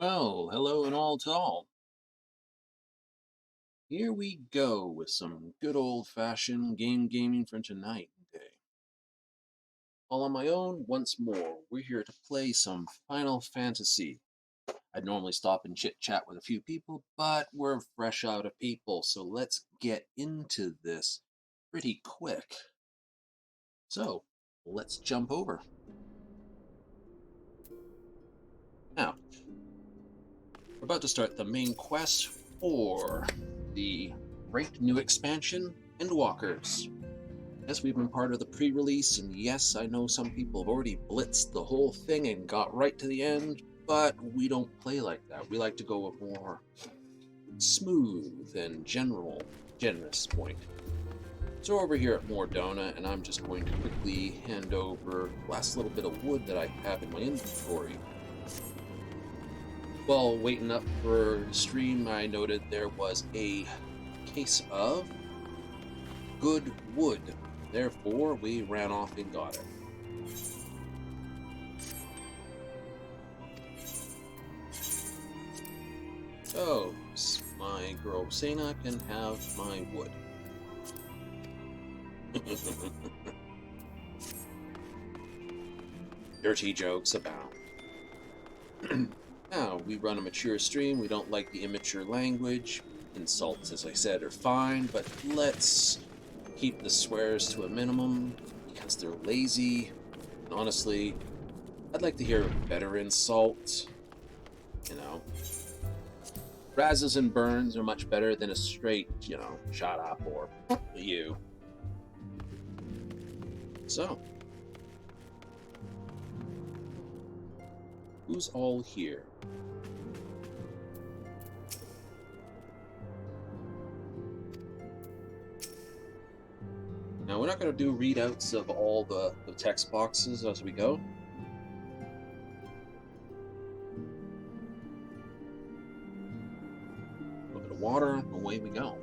Well, hello and all to all. Here we go with some good old-fashioned gaming for tonight and day. All on my own, once more, we're here to play some Final Fantasy. I'd normally stop and chit-chat with a few people, but we're fresh out of people, so let's get into this pretty quick. So, let's jump over. Now, we're about to start the main quest for the great new expansion, Endwalkers. Yes, we've been part of the pre-release, and yes, I know some people have already blitzed the whole thing and got right to the end, but we don't play like that. We like to go a more smooth and generous point. So over here at Mordona, and I'm just going to quickly hand over the last little bit of wood that I have in my inventory. While waiting up for the stream, I noted there was a case of good wood. Therefore, we ran off and got it. So, my girl Sena can have my wood. Dirty jokes abound. Now, we run a mature stream. We don't like the immature language. Insults, as I said, are fine, but let's keep the swears to a minimum because they're lazy. And honestly, I'd like to hear a better insult. You know, razzes and burns are much better than a straight, shut up or you. So, who's all here? Now, we're not going to do readouts of all the text boxes as we go. A little bit of water, and away we go.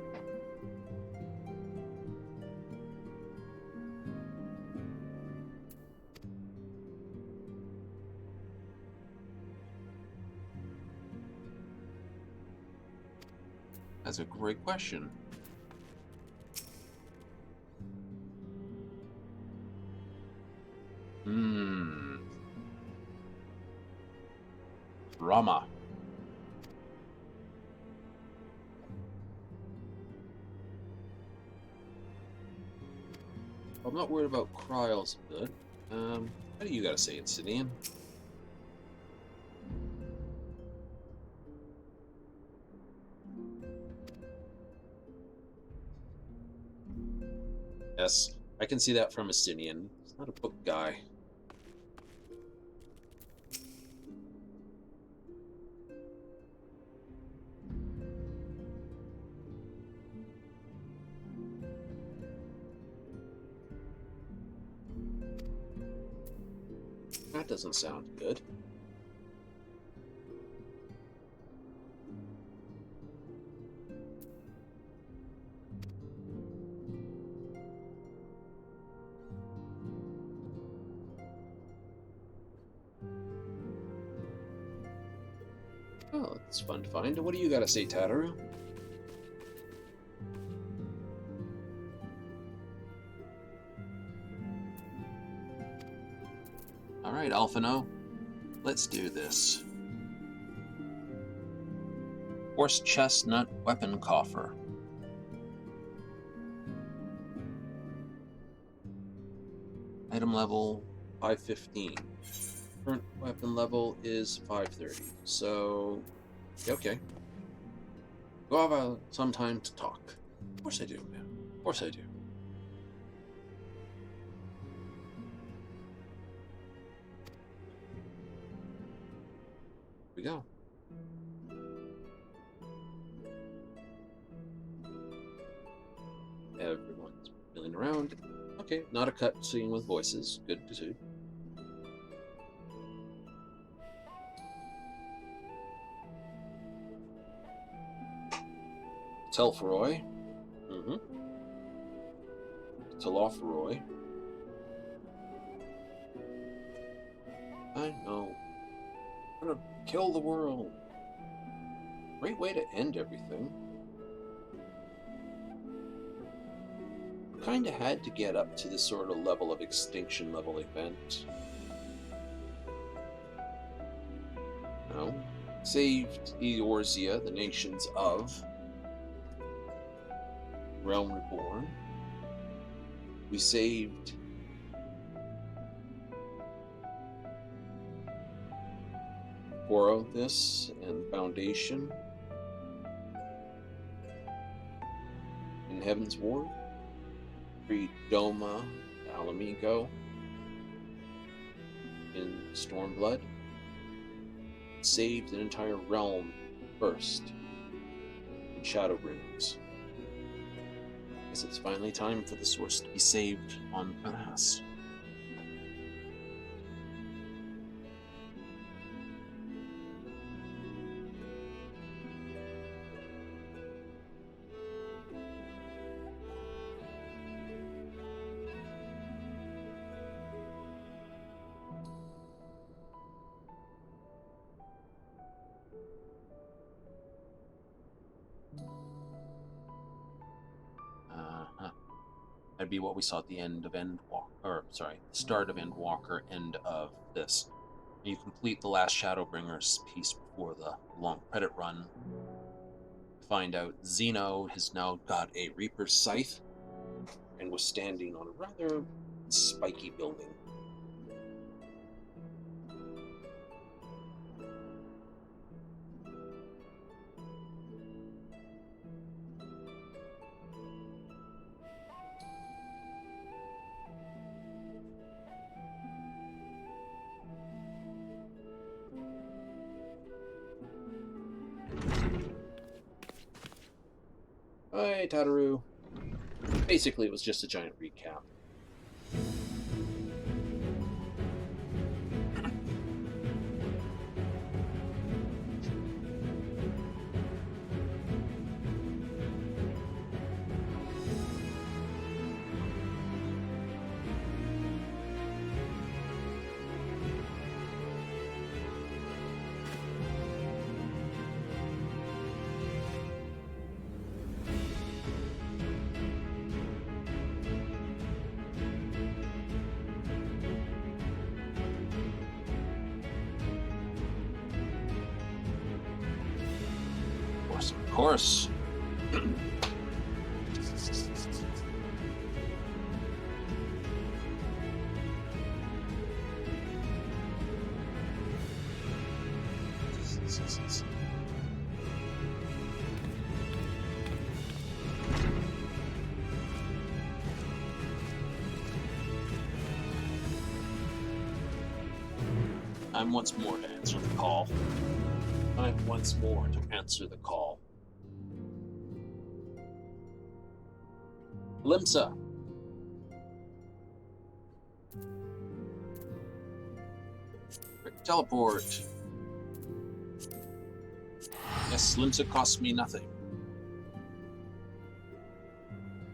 That's a great question. Rama. I'm not worried about Cryos a bit. How do you gotta say it, Sidian? Yes, I can see that from Asinian. He's not a book guy. That doesn't sound good. Oh, it's fun to find. What do you gotta say, Tataru? Alright, Alphino. Let's do this. Horse chestnut weapon coffer. Item level 515. Current weapon level is 530. So, okay. We'll have some time to talk. Of course I do, man. Of course I do. Here we go. Everyone's milling around. Okay, not a cutscene with voices. Good to see. Telferoy. Telofroy. I know. I'm gonna kill the world. Great way to end everything. Kinda had to get up to this sort of level of extinction level event. No. Saved Eorzea, the nations of Realm Reborn. We saved This and Foundation in Heaven's Ward. Freed Doma, Alamigo in Stormblood. Saved an entire realm first in Shadowbringers. Guess it's finally time for the source to be saved on Pass. That'd be what we saw at the end of start of Endwalker, end of this. You complete the last Shadowbringers piece before the long credit run. Find out Xeno has now got a Reaper's Scythe and was standing on a rather spiky building. Hi, Tataru. Basically, it was just a giant recap. Of course. I'm once more to answer the call. I'm once more to answer the call. Limsa. Quick teleport. Yes, Limsa costs me nothing.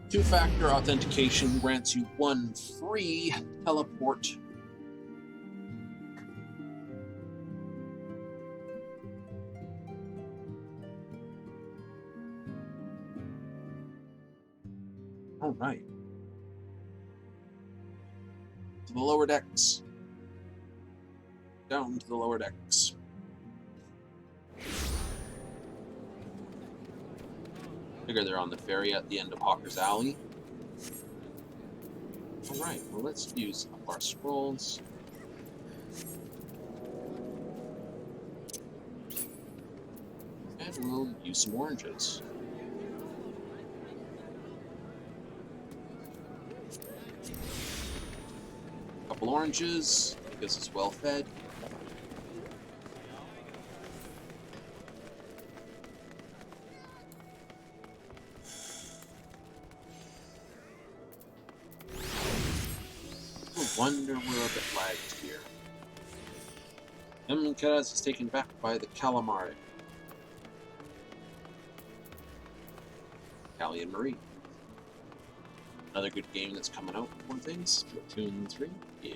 Two-factor authentication grants you 1 free teleport. All right. To the lower decks. Down to the lower decks. Figure they're on the ferry at the end of Hawker's Alley. All right. Well, let's use up our scrolls. And we'll use some oranges. Couple oranges, because it's well fed. No wonder we're a bit lagged here. Kaz is taken back by the Calamari. Callie and Marie. Another good game that's coming out for things. Splatoon 3. Yeah.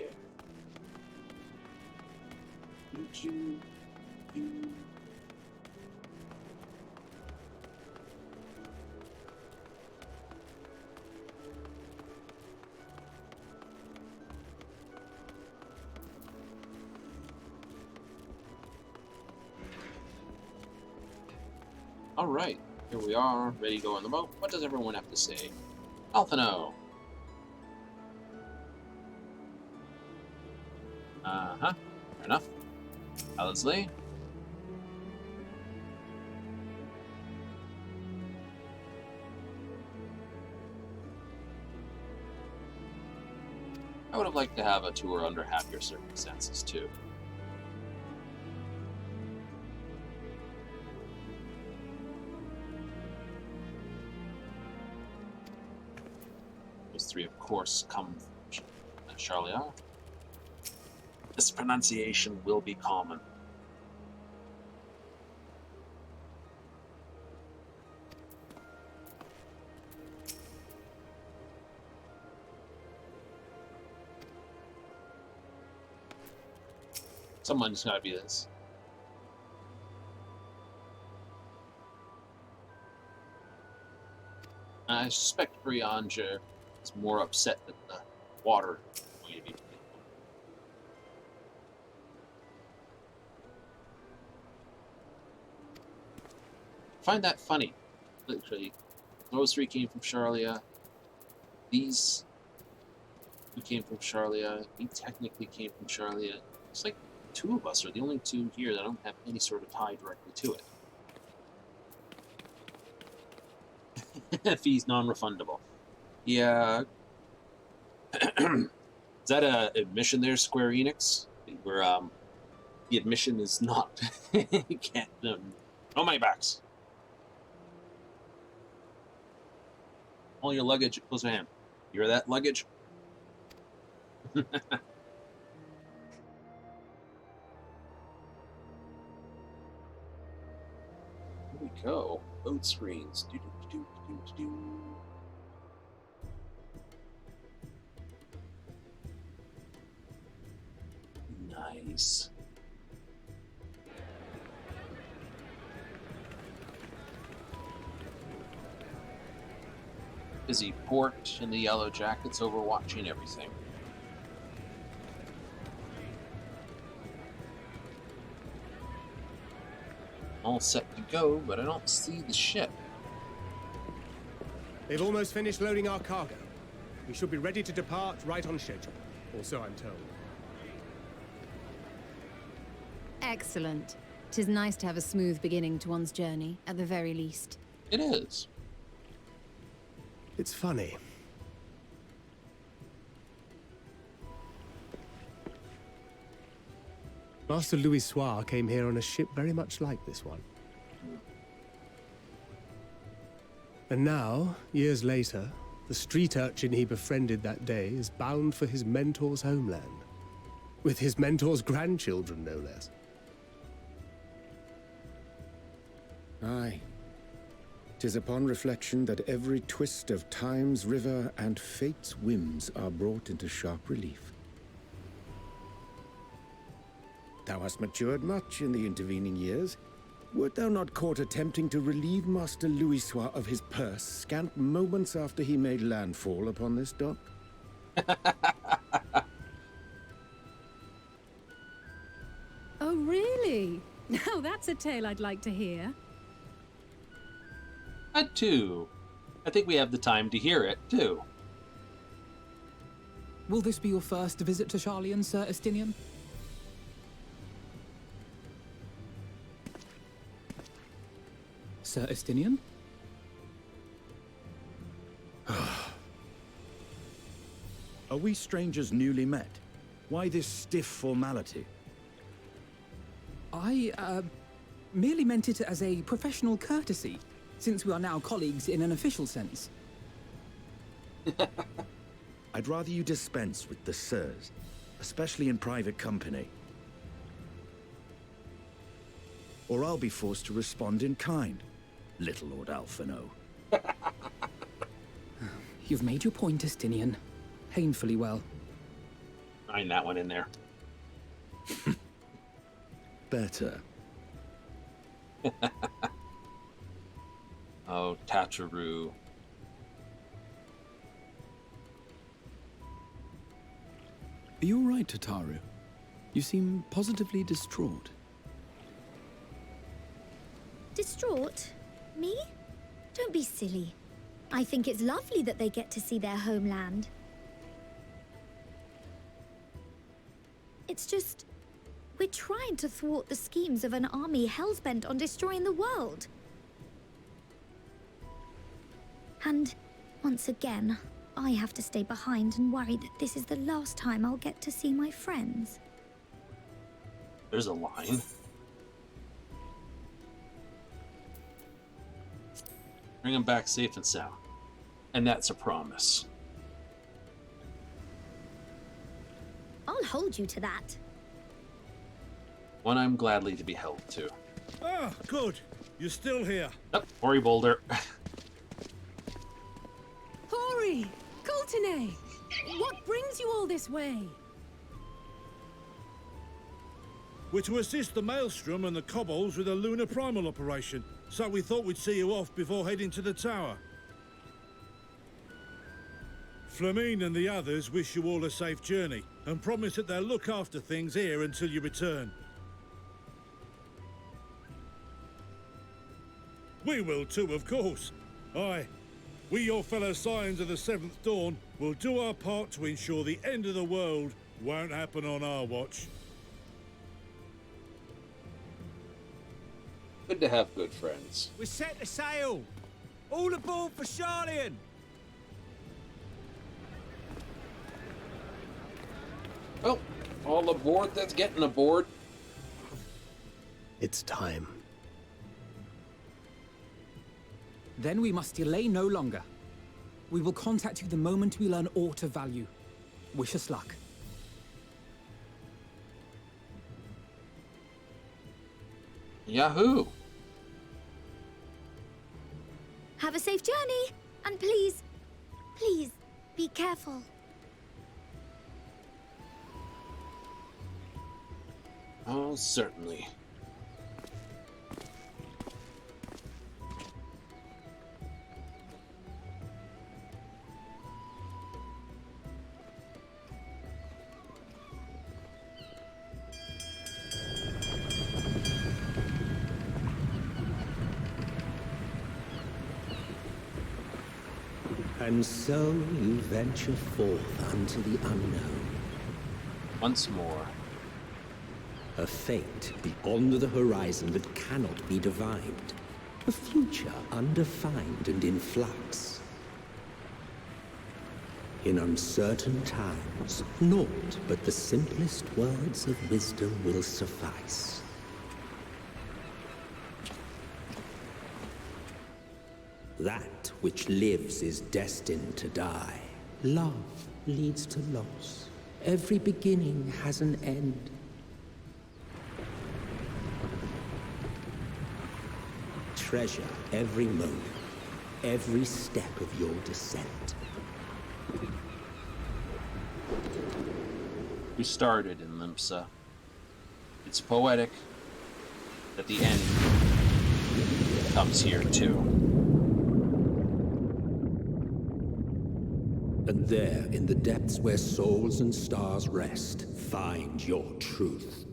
Alright, here we are, ready to go on the boat. What does everyone have to say? Alphino. Fair enough. Owlsley. I would have liked to have a tour under happier circumstances, too. Those three, of course, come from Charlia. This pronunciation will be common. Someone's gotta be this. I suspect Brianger is more upset that the water is going to be. I find that funny. Literally, those three came from Charlia. These two came from Charlia. We technically came from Charlia. It's like two of us are the only two here that don't have any sort of tie directly to it. Fees non-refundable. Yeah. Is that a admission there, Square Enix? Where the admission is not you can't no money backs. All your luggage close to hand. You hear that luggage? Here we go. Load screens. Nice. Busy port and the yellow jackets overwatching everything. All set to go, but I don't see the ship. They've almost finished loading our cargo. We should be ready to depart right on schedule, or so I'm told. Excellent. 'Tis nice to have a smooth beginning to one's journey, at the very least. It is. It's funny. Master Louis Soir came here on a ship very much like this one. And now, years later, the street urchin he befriended that day is bound for his mentor's homeland. With his mentor's grandchildren, no less. Aye. 'Tis upon reflection that every twist of time's river and fate's whims are brought into sharp relief. Thou hast matured much in the intervening years. Wert thou not caught attempting to relieve Master Louis Soir of his purse scant moments after he made landfall upon this dock? Oh, really? Now that's a tale I'd like to hear. That too. I think we have the time to hear it, too. Will this be your first visit to Charlian, Sir Estinian? Sir Estinian? Are we strangers newly met? Why this stiff formality? I, merely meant it as a professional courtesy, since we are now colleagues in an official sense. I'd rather you dispense with the sirs, especially in private company. Or I'll be forced to respond in kind, little Lord Alphino. You've made your point, Estinian. Painfully well. Find that one in there. Better. Oh, Tacharu. Are you all right, Tataru? You seem positively distraught. Distraught? Me? Don't be silly. I think it's lovely that they get to see their homeland. It's just... we're trying to thwart the schemes of an army hellbent on destroying the world. And, once again, I have to stay behind and worry that this is the last time I'll get to see my friends. There's a line. Bring them back safe and sound. And that's a promise. I'll hold you to that. One I'm gladly to be held to. Ah, good. You're still here. Yep, Ori Boulder. Hori! Coulternay! What brings you all this way? We're to assist the Maelstrom and the Kobolds with a lunar primal operation, so we thought we'd see you off before heading to the tower. Flamine and the others wish you all a safe journey, and promise that they'll look after things here until you return. We will too, of course. Aye. We, your fellow Scions of the Seventh Dawn, will do our part to ensure the end of the world won't happen on our watch. Good to have good friends. We're set to sail! All aboard for Charlian! Well, all aboard that's getting aboard. It's time. Then we must delay no longer. We will contact you the moment we learn aught of value. Wish us luck. Yahoo! Have a safe journey, and please, please, be careful. Oh, certainly. And so you venture forth unto the unknown. Once more. A fate beyond the horizon that cannot be divined. A future undefined and in flux. In uncertain times, naught but the simplest words of wisdom will suffice. That which lives is destined to die. Love leads to loss. Every beginning has an end. Treasure every moment, every step of your descent. We started in Limsa. It's poetic that the end comes here too. And there, in the depths where souls and stars rest, find your truth.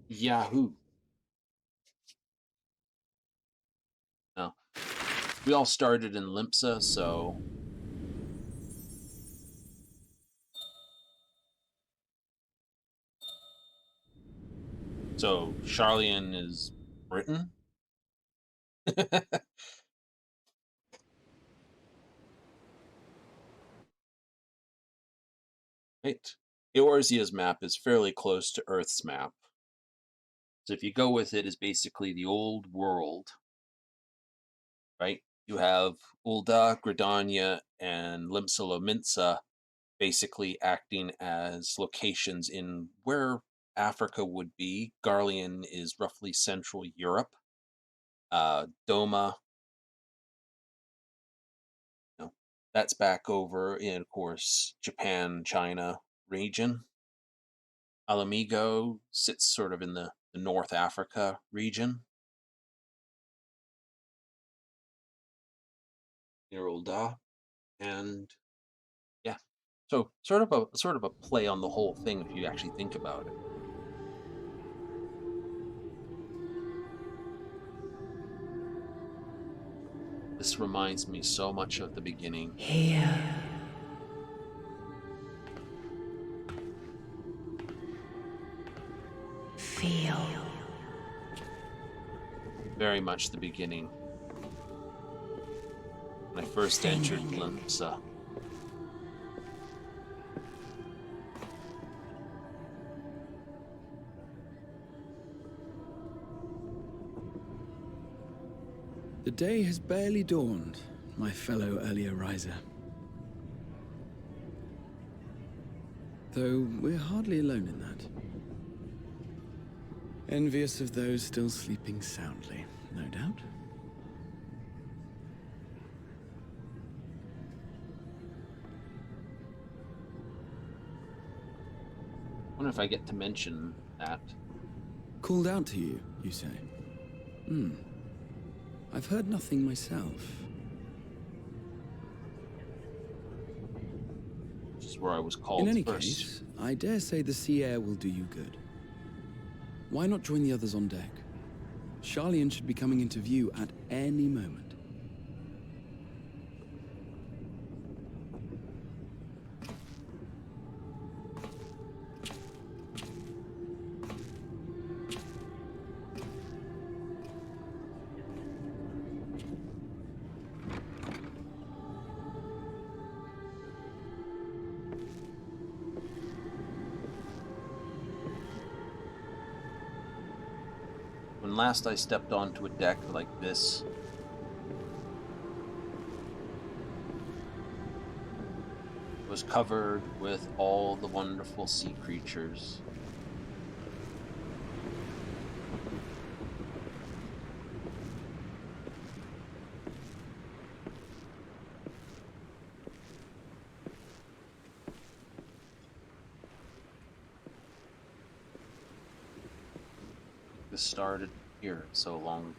Yahoo! No. We all started in Limsa, so... So, Charlian is Britain? Right. Eorzea's map is fairly close to Earth's map. So if you go with it, is basically the old world. Right? You have Ul'dah, Gridania, and Limsa Lominsa basically acting as locations in where Africa would be. Garlean is roughly Central Europe. Doma, that's back over in, of course, Japan, China region. Alamigo sits sort of in the North Africa region. Near Ul'dah. And yeah. So sort of a play on the whole thing if you actually think about it. This reminds me so much of the beginning. Here. Feel. Very much the beginning. When I first entered Glimpsa. The day has barely dawned, my fellow earlier riser. Though we're hardly alone in that. Envious of those still sleeping soundly, no doubt. I wonder if I get to mention that. Called out to you, you say? I've heard nothing myself. Which is where I was called In any first. case, I dare say the sea air will do you good. Why not join the others on deck? Charlian should be coming into view at any moment. When last I stepped onto a deck like this, it was covered with all the wonderful sea creatures. This started here so long ago.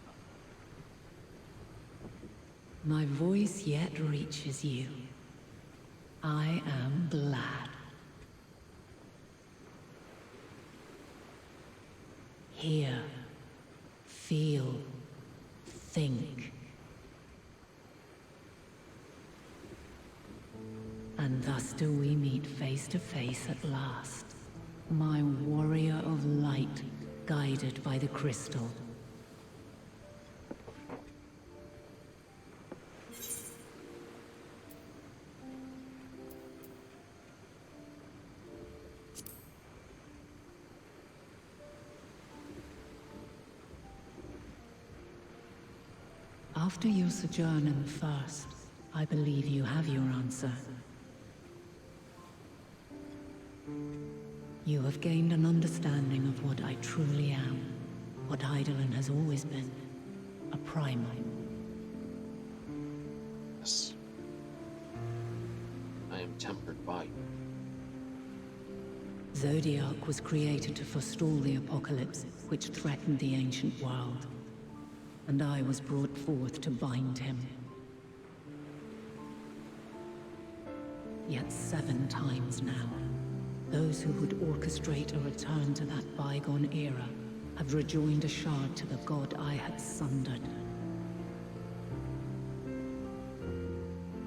My voice yet reaches you. I am glad. Hear, feel, think. And thus do we meet face to face at last. My warrior of light, guided by the crystal. After your sojourn in the First, I believe you have your answer. You have gained an understanding of what I truly am, what Eidolon has always been, a primal. Yes. I am tempered by you. Zodiac was created to forestall the apocalypse which threatened the ancient world, and I was brought forth to bind him. Yet 7 times now, those who would orchestrate a return to that bygone era have rejoined a shard to the god I had sundered.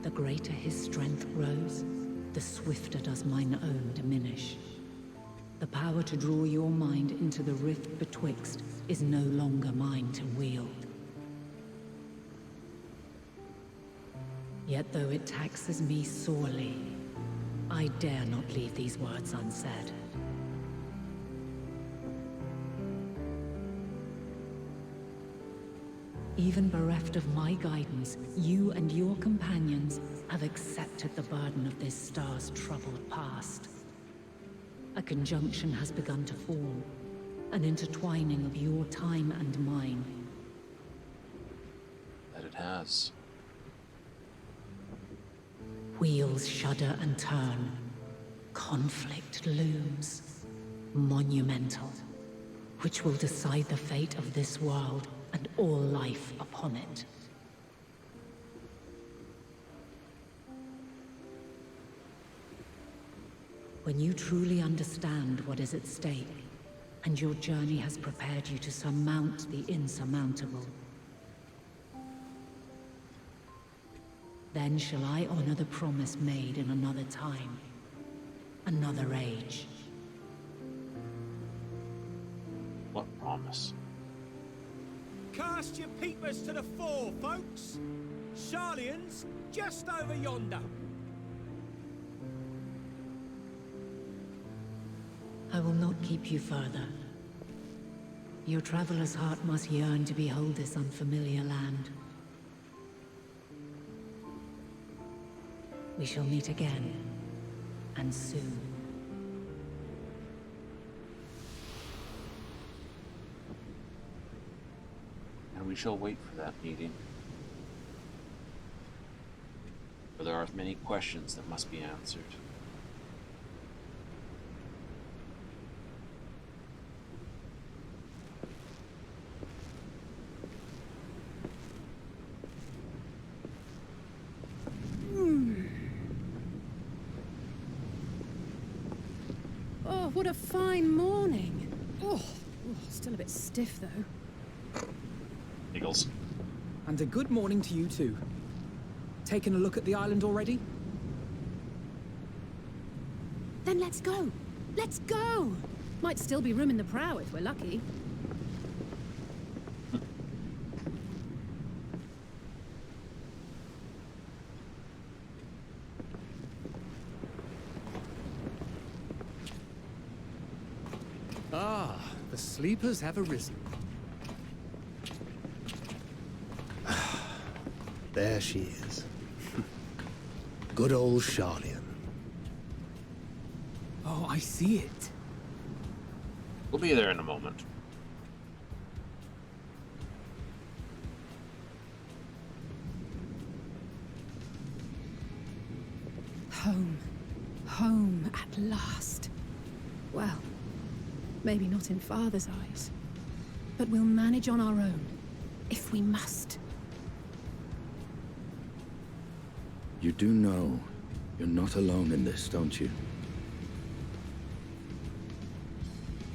The greater his strength grows, the swifter does mine own diminish. The power to draw your mind into the rift betwixt is no longer mine to wield. Yet though it taxes me sorely, I dare not leave these words unsaid. Even bereft of my guidance, you and your companions have accepted the burden of this star's troubled past. A conjunction has begun to form, an intertwining of your time and mine. That it has. Wheels shudder and turn. Conflict looms. Monumental. Which will decide the fate of this world and all life upon it. When you truly understand what is at stake, and your journey has prepared you to surmount the insurmountable, Then shall I honor the promise made in another time, another age. What promise? Cast your peepers to the fore, folks. Sharlayan's just over yonder. I will not keep you further. Your traveler's heart must yearn to behold this unfamiliar land. We shall meet again, and soon. And we shall wait for that meeting. For there are many questions that must be answered. Oh, what a fine morning. Oh, still a bit stiff though. Eagles. And a good morning to you too. Taking a look at the island already? Then let's go. Let's go. Might still be room in the prow if we're lucky. Ah, the sleepers have arisen. There she is. Good old Sharlayan. Oh, I see it. We'll be there in a moment. Home. Home at last. Well, maybe not in Father's eyes. But we'll manage on our own, if we must. You do know you're not alone in this, don't you?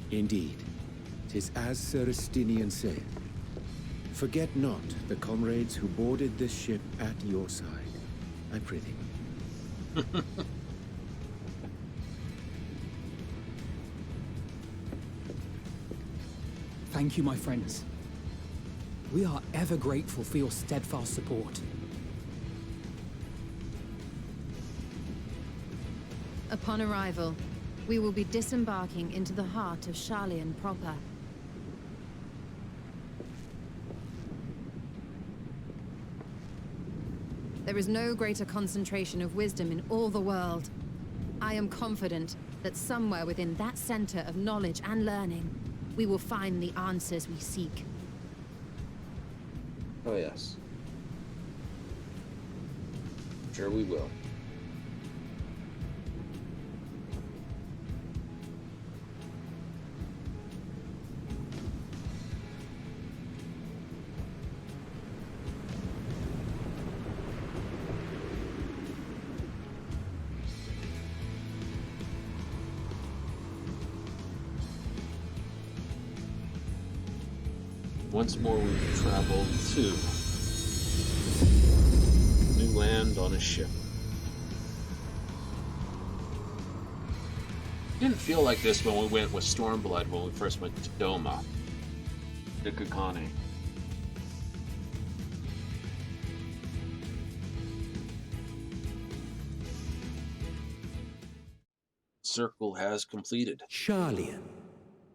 Indeed. 'Tis as Sir Estinian said. Forget not the comrades who boarded this ship at your side, I prithee. Thank you, my friends. We are ever grateful for your steadfast support. Upon arrival, we will be disembarking into the heart of Sharlayan proper. There is no greater concentration of wisdom in all the world. I am confident that somewhere within that center of knowledge and learning, we will find the answers we seek. Oh, yes. Sure we will. Once more we've traveled to new land on a ship. Didn't feel like this when we went with Stormblood when we first went to Doma. To Kakane. Circle has completed. Sharlayan,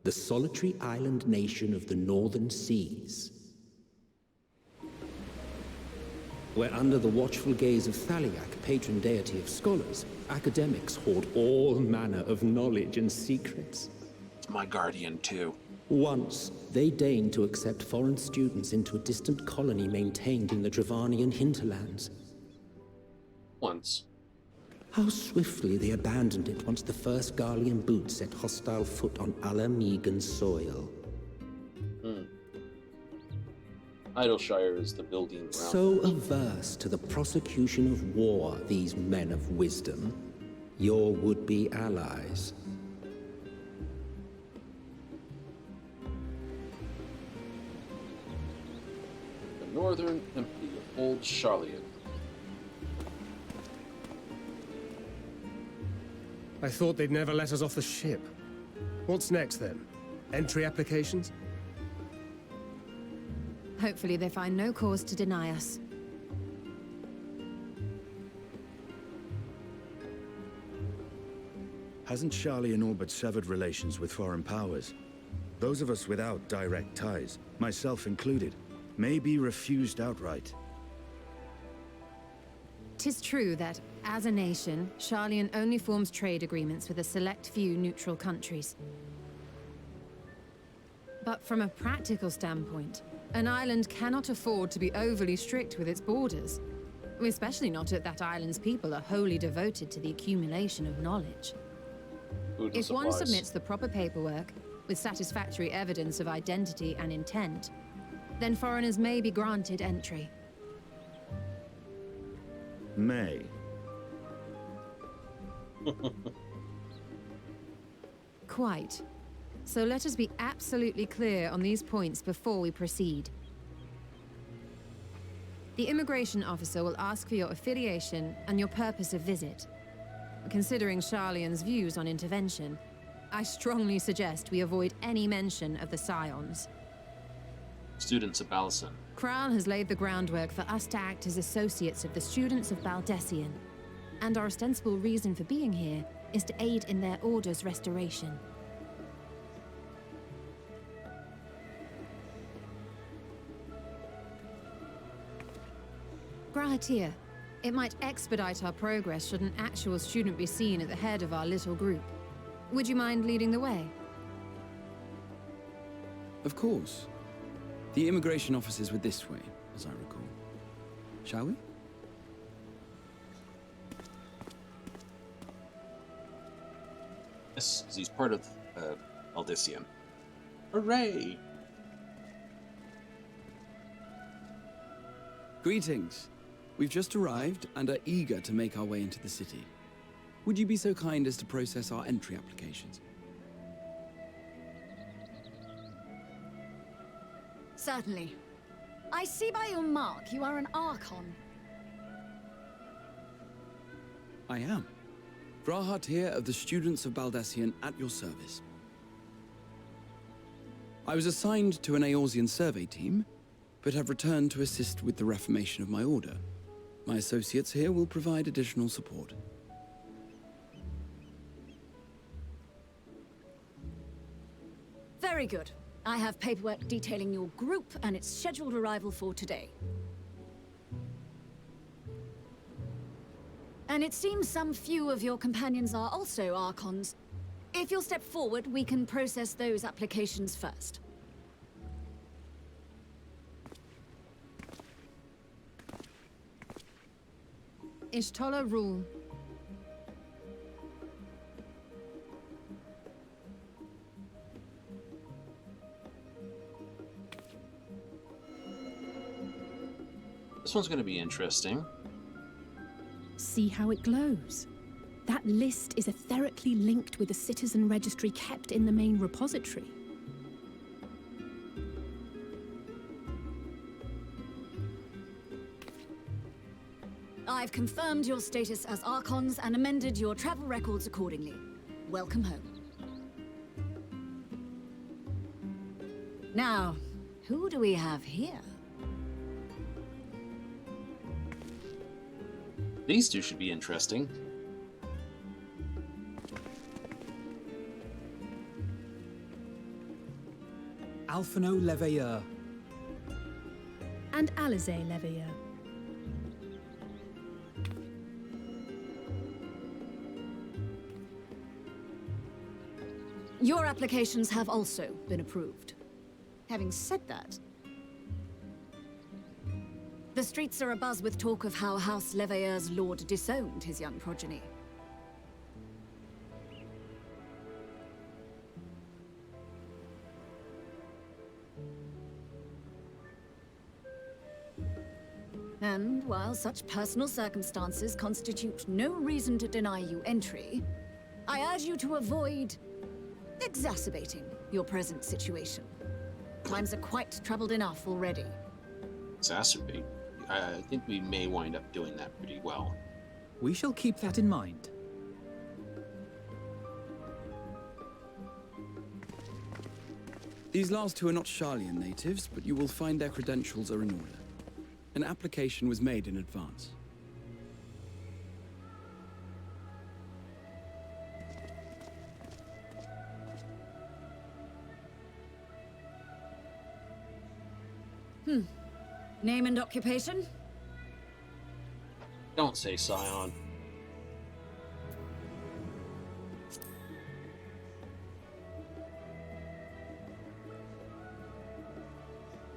the solitary island nation of the northern seas. Where under the watchful gaze of Thaliak, patron deity of scholars, academics hoard all manner of knowledge and secrets. It's my guardian too. Once, they deigned to accept foreign students into a distant colony maintained in the Dravanian hinterlands. Once. How swiftly they abandoned it once the first Garlean boot set hostile foot on Alamegan soil. Idleshire is the building around. So averse to the prosecution of war, these men of wisdom, your would-be allies. The northern empty of old Sharlayan. I thought they'd never let us off the ship. What's next, then? Entry applications? Hopefully they find no cause to deny us. Hasn't Charlie in orbit severed relations with foreign powers? Those of us without direct ties, myself included, may be refused outright. 'Tis true that, as a nation, Sharlayan only forms trade agreements with a select few neutral countries. But from a practical standpoint, an island cannot afford to be overly strict with its borders, especially not if that island's people are wholly devoted to the accumulation of knowledge. If one submits the proper paperwork, with satisfactory evidence of identity and intent, then foreigners may be granted entry. May. Quite. So let us be absolutely clear on these points before we proceed. The immigration officer will ask for your affiliation and your purpose of visit. Considering Sharlayan's views on intervention, I strongly suggest we avoid any mention of the Scions. Students of Balison. Kral has laid the groundwork for us to act as associates of the students of Baldessian, and our ostensible reason for being here is to aid in their order's restoration. Grahatir, it might expedite our progress should an actual student be seen at the head of our little group. Would you mind leading the way? Of course. The immigration officers were this way, as I recall. Shall we? Yes, he's part of Baldessian. Hooray! Greetings. We've just arrived and are eager to make our way into the city. Would you be so kind as to process our entry applications? Certainly. I see by your mark you are an Archon. I am. Grahat here of the Students of Baldessian at your service. I was assigned to an Eorzean survey team, but have returned to assist with the reformation of my order. My associates here will provide additional support. Very good. I have paperwork detailing your group and its scheduled arrival for today. And it seems some few of your companions are also Archons. If you'll step forward, we can process those applications first. Ishtola rule. This one's going to be interesting. See how it glows? That list is etherically linked with the citizen registry kept in the main repository. I've confirmed your status as Archons and amended your travel records accordingly. Welcome home. Now, who do we have here? These two should be interesting. Alphino Leveilleur. And Alize Leveilleur. Your applications have also been approved. Having said that, the streets are abuzz with talk of how House Leveilleur's lord disowned his young progeny. And while such personal circumstances constitute no reason to deny you entry, I urge you to avoid exacerbating your present situation. Times are quite troubled enough already. Exacerbate? I think we may wind up doing that pretty well. We shall keep that in mind. These last two are not Sharlayan natives, but you will find their credentials are in order. An application was made in advance. Name and occupation? Don't say Scion.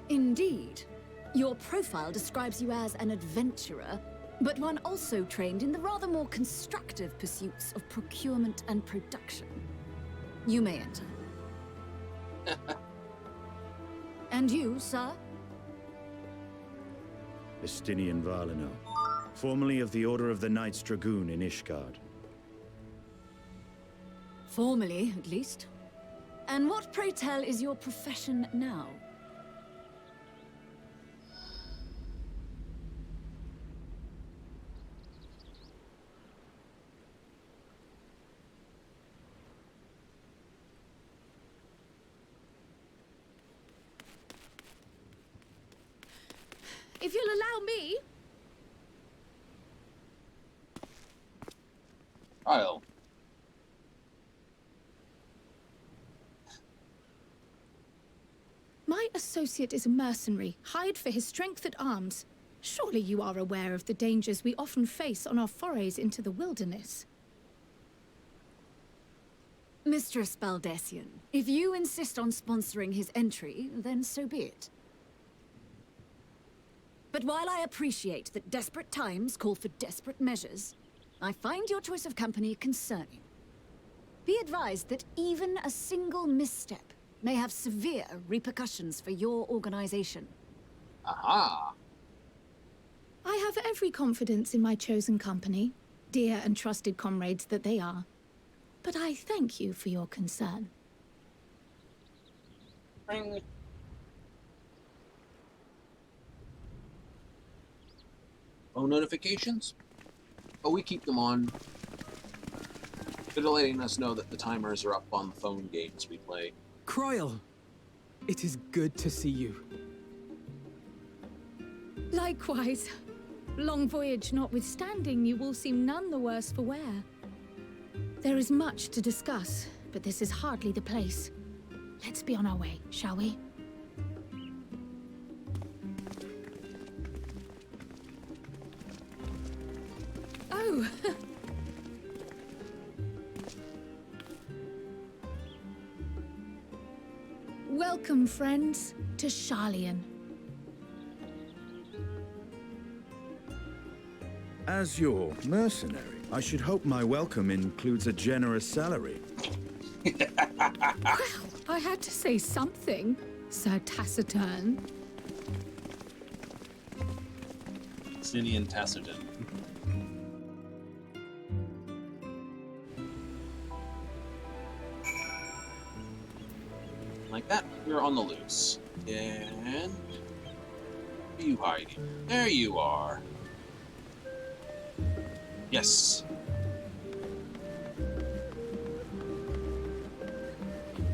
Indeed. Your profile describes you as an adventurer, but one also trained in the rather more constructive pursuits of procurement and production. You may enter. And you, sir? Estinian Valino, formerly of the Order of the Knights Dragoon in Ishgard. Formally, at least. And what, pray tell, is your profession now? If you'll allow me... Kyle. My associate is a mercenary, hired for his strength at arms. Surely you are aware of the dangers we often face on our forays into the wilderness. Mistress Baldessian, if you insist on sponsoring his entry, then so be it. But while I appreciate that desperate times call for desperate measures, I find your choice of company concerning. Be advised that even a single misstep may have severe repercussions for your organization. Aha! I have every confidence in my chosen company, dear and trusted comrades that they are. But I thank you for your concern. Ring. Phone notifications? Oh, we keep them on. They're letting us know that the timers are up on the phone games we play. Croyle! It is good to see you. Likewise. Long voyage notwithstanding, you will seem none the worse for wear. There is much to discuss, but this is hardly the place. Let's be on our way, shall we? Oh! Welcome, friends, to Sharlayan. As your mercenary, I should hope my welcome includes a generous salary. Well, I had to say something, Sir Taciturn. Sinian Taciturn. Like that, we're on the loose. And... where are you hiding? There you are. Yes.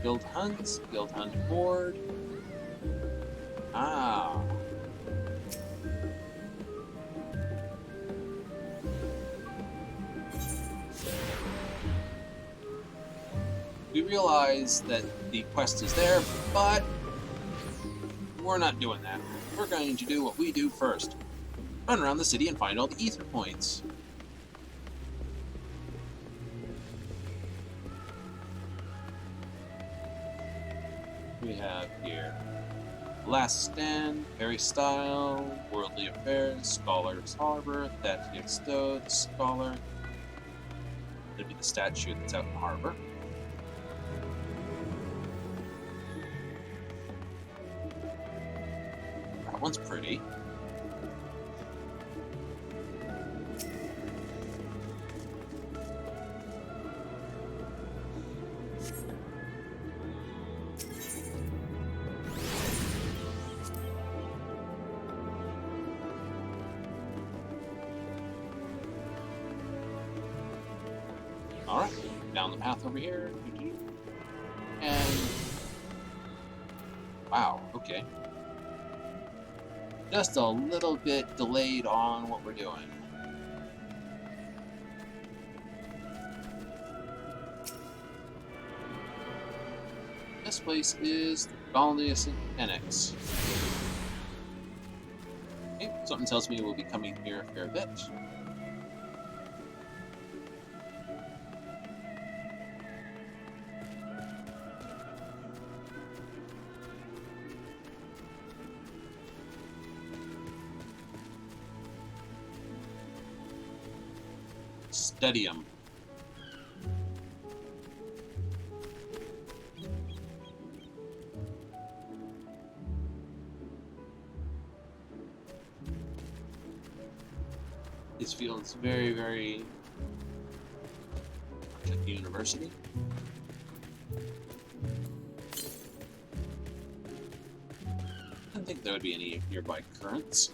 Guild hunts, guild hunt board. Ah. We realize that the quest is there, but we're not doing that. We're going to do what we do first. Run around the city and find all the ether points. We have here Last Stand, Harry Style, Worldly Affairs, Scholar's Harbor, Thatchy Stowed, Scholar. That'd be the statue that's out in the harbor. That one's pretty. Alright, down the path over here. And Wow, okay. Just a little bit delayed on what we're doing. This place is the Colony of St. Enix. Okay, something tells me we'll be coming here a fair bit. Stadium. This feels very, very much like the university. I don't think there would be any nearby currents.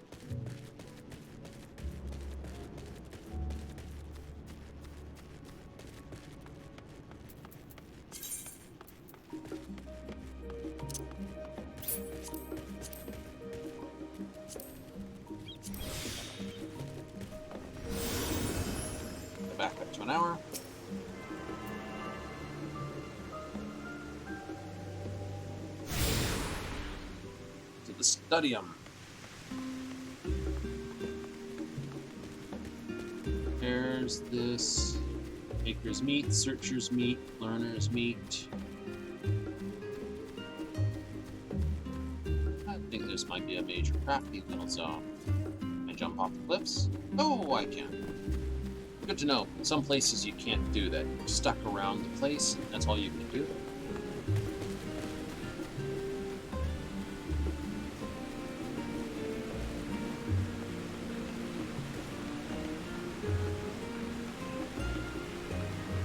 Back up to an hour. To the stadium. There's this Maker's Meet, Searcher's Meet, Learner's Meet. I think this might be a major crafting middle zone. Can I jump off the cliffs? Oh, I can. Good to know. In some places you can't do that. You're stuck around the place, and that's all you can do.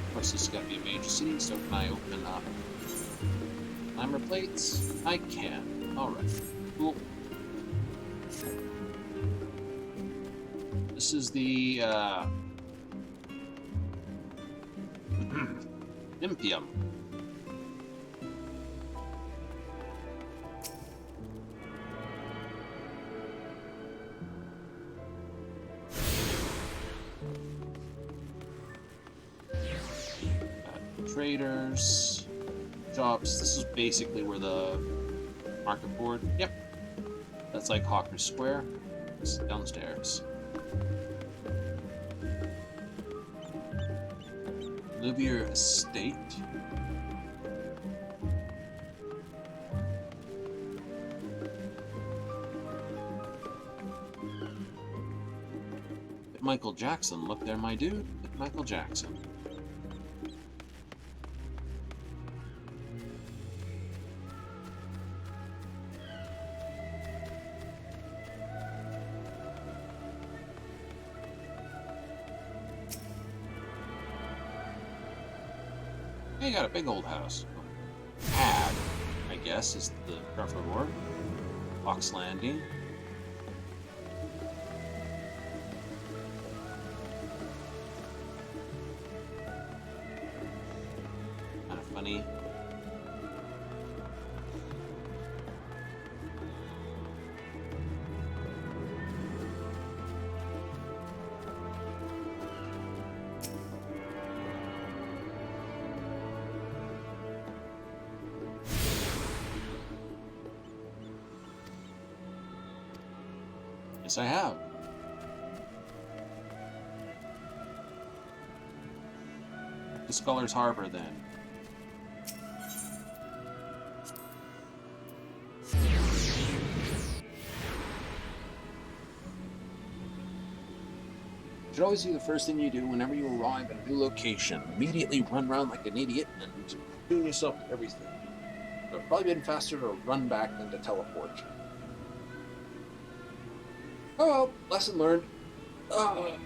Of course, this has got to be a major city, so can I open up climber plates? I can. Alright. Cool. This is the, Impium. Traders, jobs. This is basically where the market board. Yep, that's like Hawker Square. It's downstairs. Livier Estate. Michael Jackson, look there, my dude. Michael Jackson. You got a big old house. Had, I guess, is the preferred word. Fox Landing. Kind of funny. Yes, I have. The Scholar's Harbor, then. Should always do the first thing you do whenever you arrive at a new location. Immediately run around like an idiot and do yourself everything. It would probably been faster to run back than to teleport. Oh well, lesson learned. That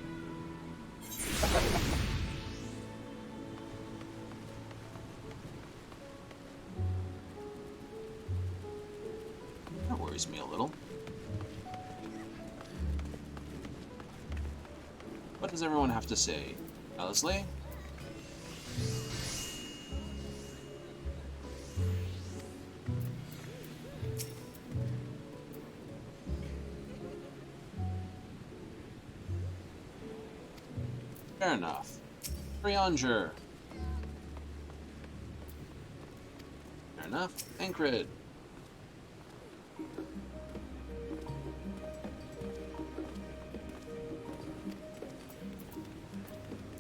worries me a little. What does everyone have to say? Leslie? Fair enough. Trianger. Fair enough. Ankrid.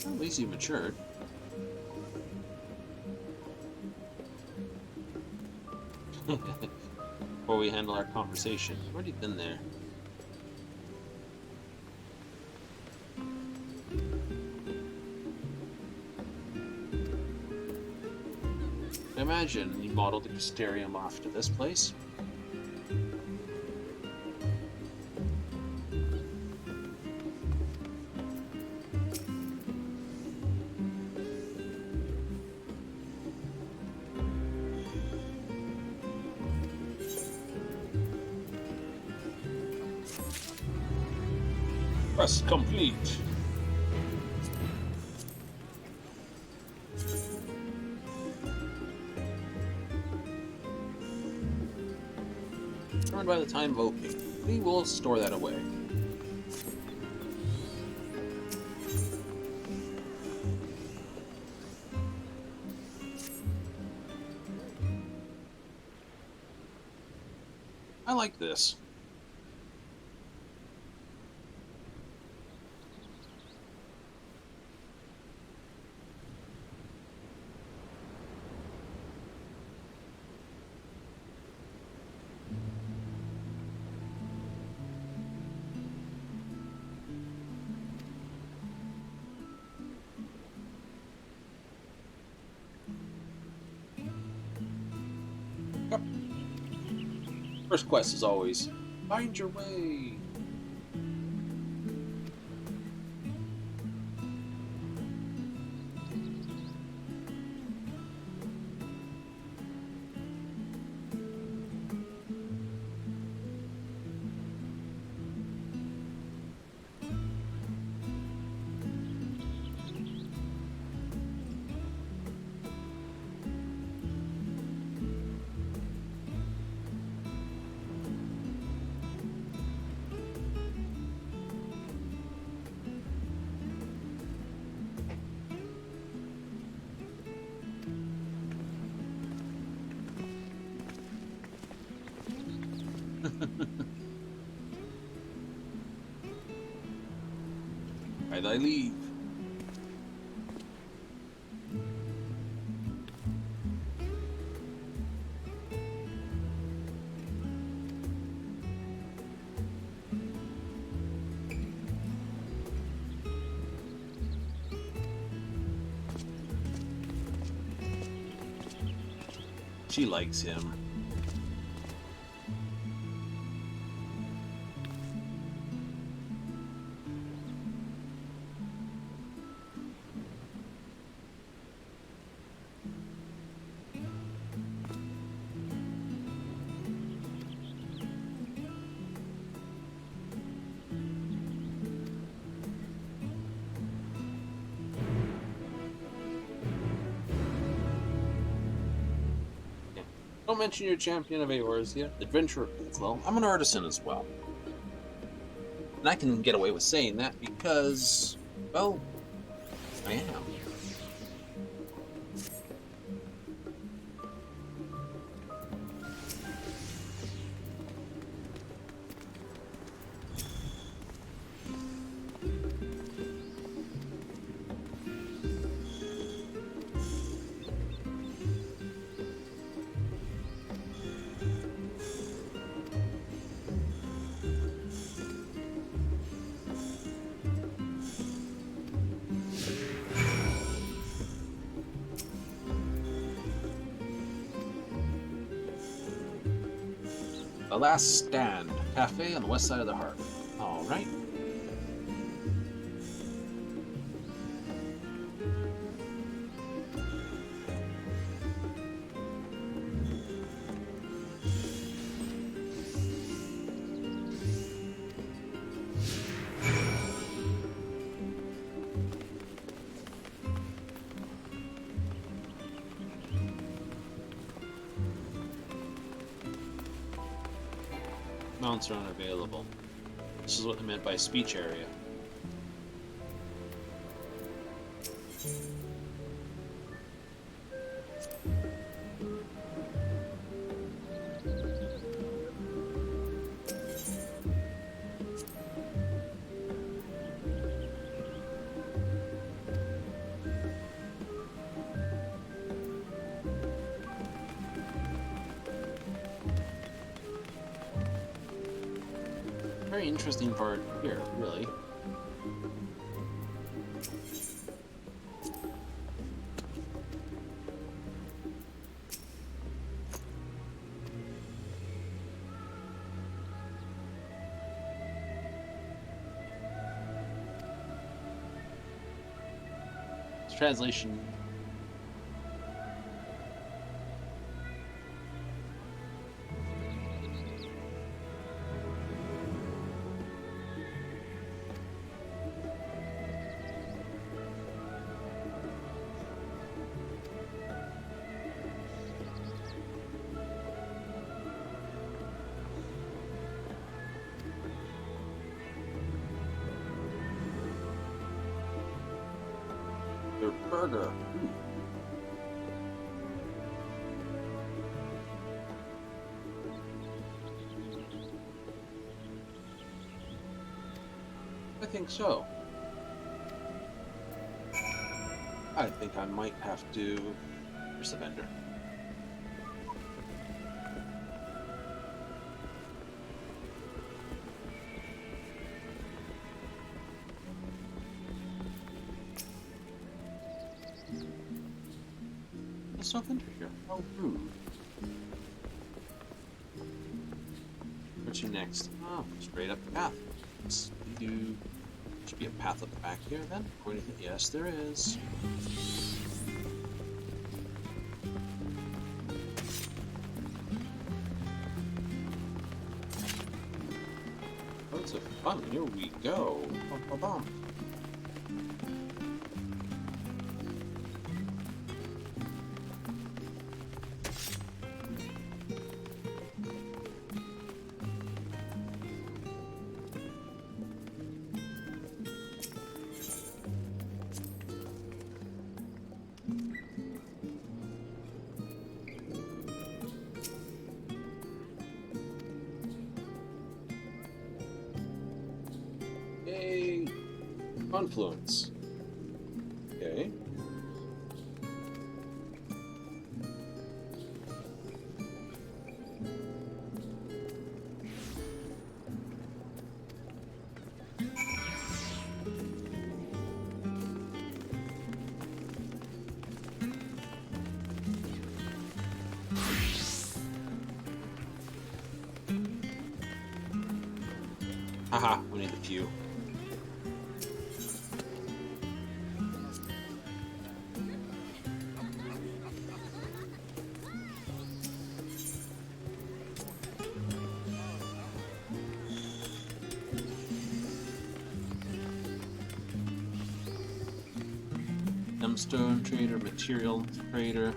Well, at least he matured. Before we handle our conversation. I've already been there. Imagine you model the Crystarium off to this place. Quest complete. By the time of opening, we will store that away. I like this. First quest is always, find your way. Why did I leave? She likes him. Don't mention you're champion of Eorzea, adventurer. Well, I'm an artisan as well. And I can get away with saying that because, well, I am. The Last Stand, cafe on the west side of the harbor. All right. Mounts are unavailable. This is what they meant by speech area. Very interesting part here, really. Translation. Their burger. I think so. I think I might have to... Where's the vendor? There's no vendor here. How rude. Where to next? Oh, straight up the path. Should be a path up the back here then? Yes, there is. Loads of fun. Here we go. Bum, bum, bum. Confluence. Okay. Haha, we need a few. Stone trader, material trader.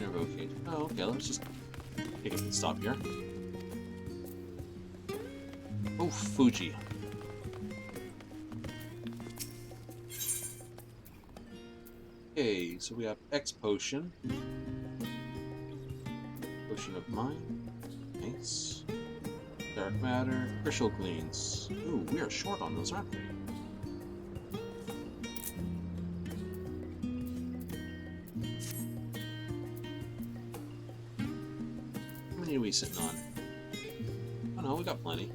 Okay. Oh, okay, let's just take a stop here. Oh, Fuji. Okay, so we have X potion. Potion of mine. Nice. Dark matter. Crystal gleans. Ooh, we are short on those, aren't we? Are we sitting on? Oh no, we got plenty.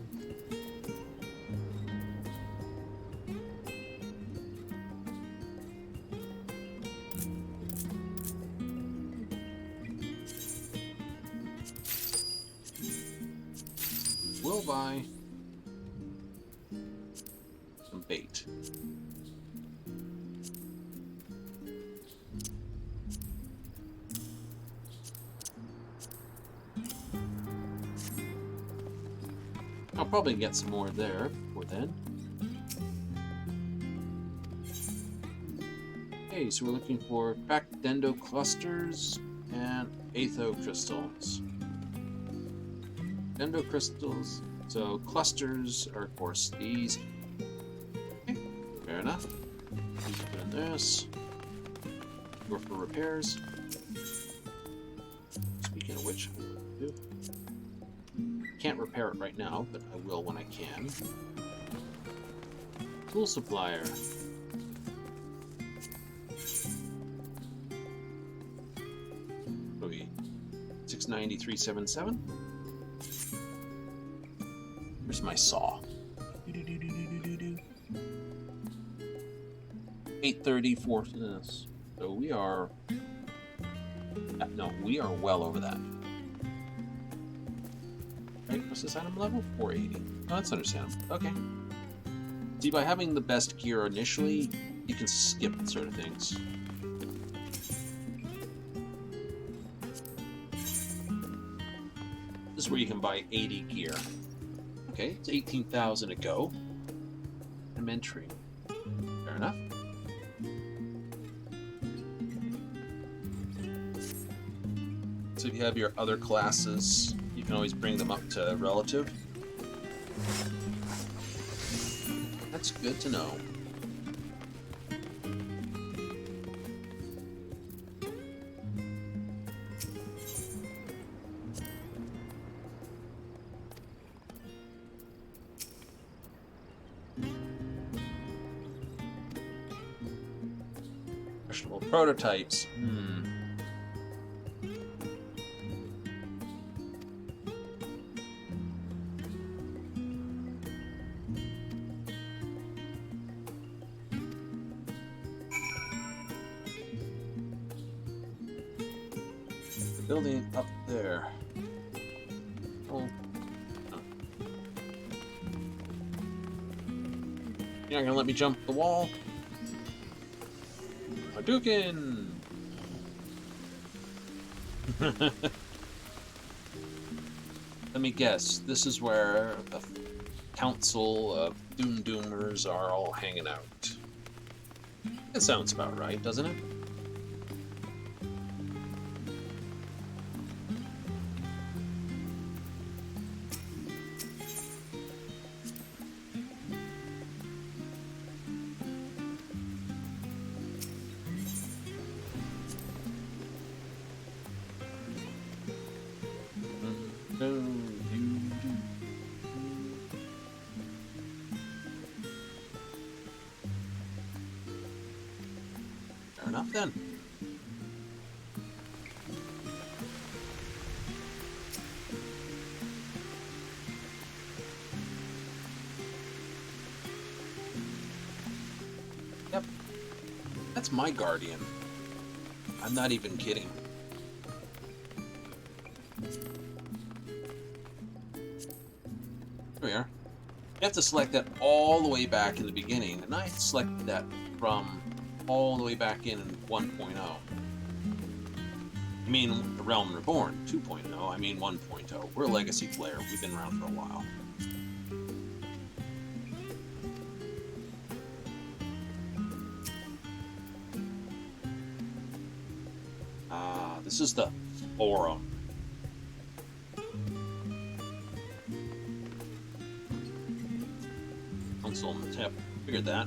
We'll buy some bait. I'll probably get some more there before then. Okay, so we're looking for cracked dendo clusters and atho crystals. Dendo crystals, so clusters are of course these. Okay, Fair enough. Put in this. Go for repairs. Speaking of which, can't repair it right now, but I will when I can. Tool supplier. What are we? 693.77. Where's my saw? 834. So we are. No, we are well over that. Right? What's this item level? 480. Oh, that's understandable. Okay. See, by having the best gear initially, you can skip sort of things. This is where you can buy 80 gear. Okay, it's 18,000 to go. Elementary. Fair enough. So if you have your other classes, you can always bring them up to relative. That's good to know. Questionable prototypes. Building up there. Oh. You're not gonna let me jump the wall? Hadouken! Let me guess, this is where the council of Doomers are all hanging out. It sounds about right, doesn't it? Fair enough then. Yep. That's my guardian. I'm not even kidding. There we are. You have to select that all the way back in the beginning, and I selected that from all the way back in 1.0. I mean, The Realm Reborn 2.0, I mean 1.0. We're a legacy player, we've been around for a while. This is the forum. Console on the tip. Figured that.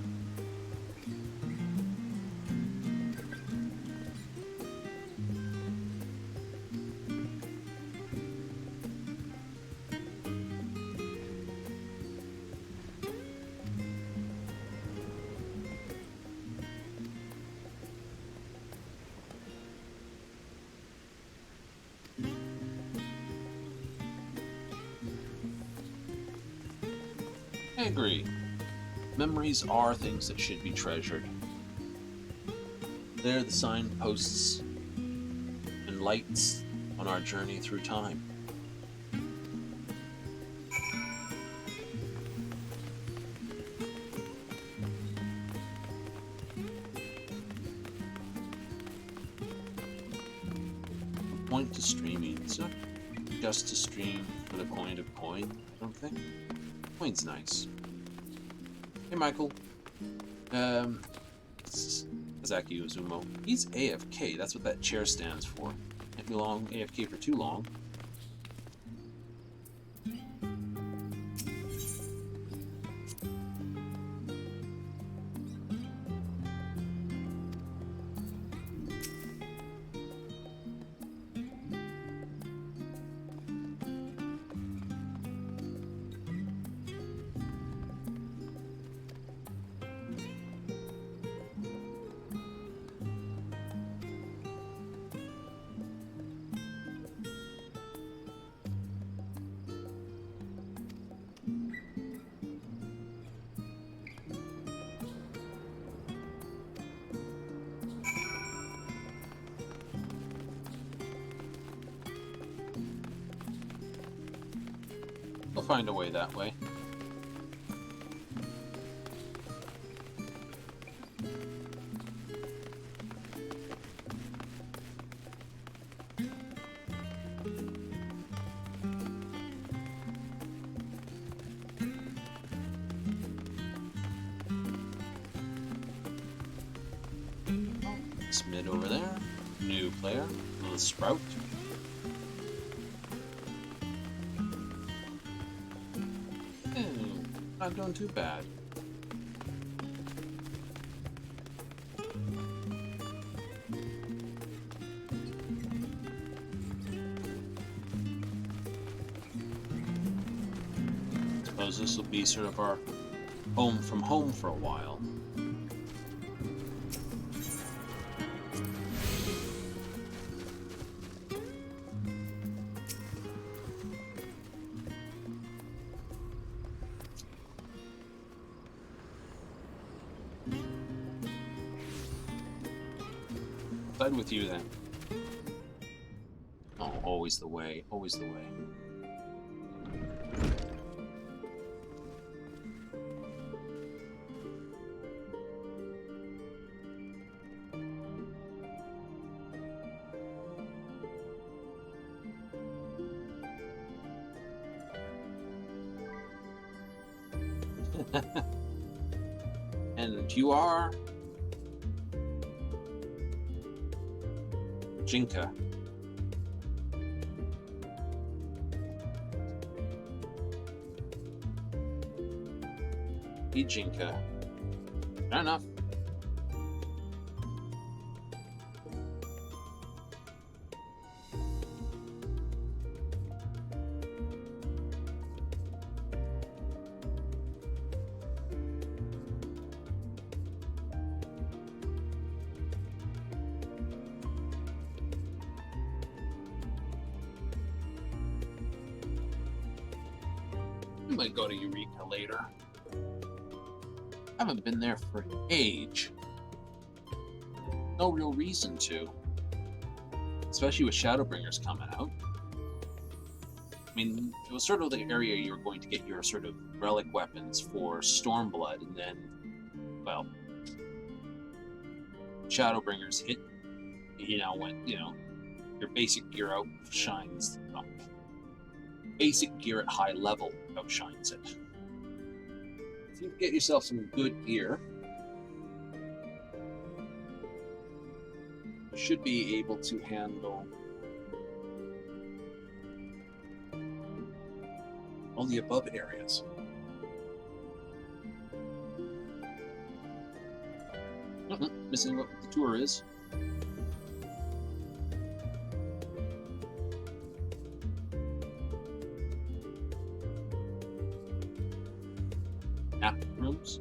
I agree. Memories are things that should be treasured. They're the signposts and lights on our journey through time. Point to streaming. It's not just to stream for the point of coin, I don't think. Coin's nice. Hey, Michael. Sasaki Uzumo. He's AFK. That's what that chair stands for. Can't be long AFK for too long. We'll find a way that way. Mid over there. New player. Little sprout. Not doing too bad. Suppose this will be sort of our home from home for a while. Side with you then. Oh, always the way, always the way. And you are Jinka. Jinka. Fair enough. We might go to Eureka later. I haven't been there for an age. No real reason to. Especially with Shadowbringers coming out. I mean, it was sort of the area you were going to get your sort of relic weapons for Stormblood, and then, well, Shadowbringers hit, when, your basic gear outshines, well, basic gear at high level outshines it. If you get yourself some good gear, you should be able to handle all the above areas. Missing what the tour is. Nap rooms.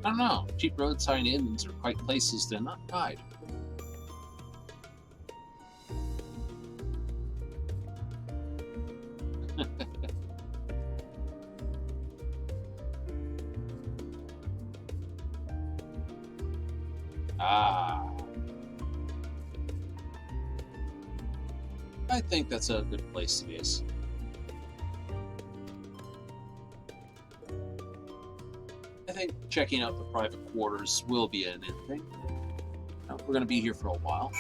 I don't know. Cheap roadside inns are quite places to not hide. I think that's a good place to be. I think checking out the private quarters will be an in thing. We're going to be here for a while.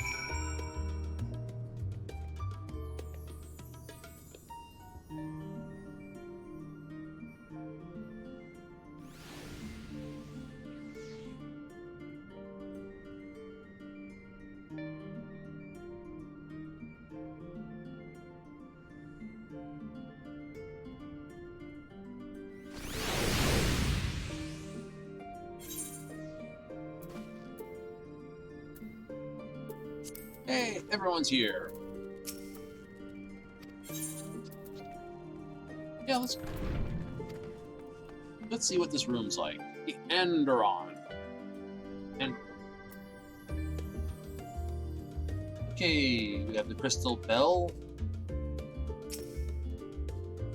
Hey, everyone's here. Yeah, let's see what this room's like. The Enderon. And okay, we have the crystal bell.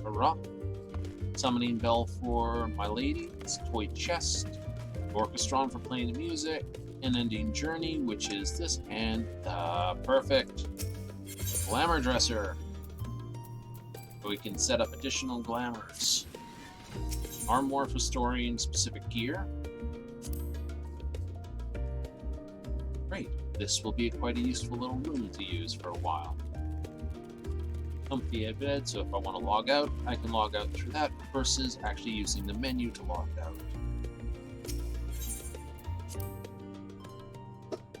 A rock. Summoning bell for my lady. It's a toy chest. Orchestron for playing the music. unending journey, which is this, and perfect glamour dresser. So we can set up additional glamours. Armor for storing specific gear. Great. This will be quite a useful little room to use for a while. Comfy bed, so if I want to log out, I can log out through that versus actually using the menu to log out.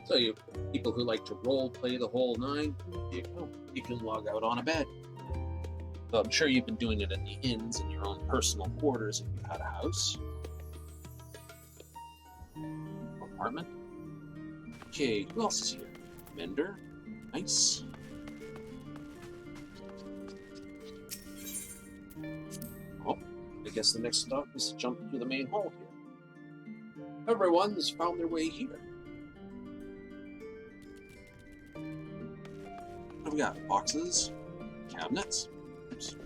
So you people who like to role play the whole nine, you can log out on a bed. So I'm sure you've been doing it in the inns in your own personal quarters if you've had a house. Apartment. Okay, who else is here? Mender. Nice. Oh, I guess the next stop is to jump through the main hall here. Everyone's found their way here. What have we got? Boxes, cabinets. Oops.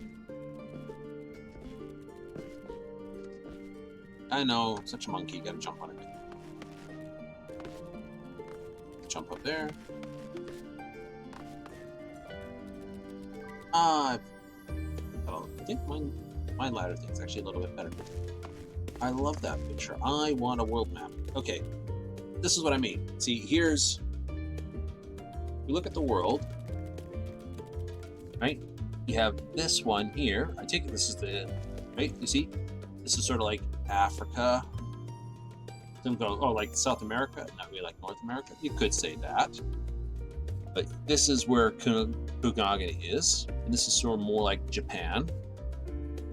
I know, such a monkey, gotta jump on it. Jump up there. I think my ladder thing's actually a little bit better. I love that picture. I want a world map. Okay, this is what I mean. See, here's... You look at the world, right? You have this one here. I take it this is the... Right? You see? This is sort of like Africa. Some go, oh, like South America? Not really like North America. You could say that. But this is where Kugage is. And this is sort of more like Japan.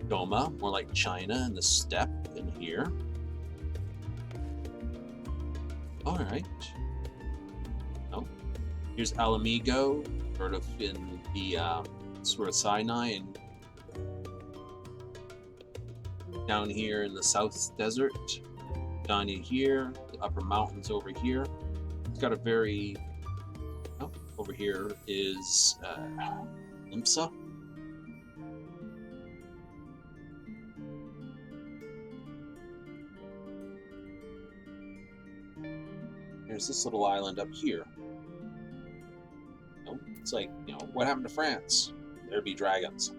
Goma, more like China and the steppe in here. Alright. Oh. Here's Alamigo, sort of in the sort of Sinai, and down here in the South Desert. Down in here, the upper mountains over here. It's got a very... Oh, over here is Limsa. There's this little island up here. You know, it's like, you know, what happened to France? There'd be dragons.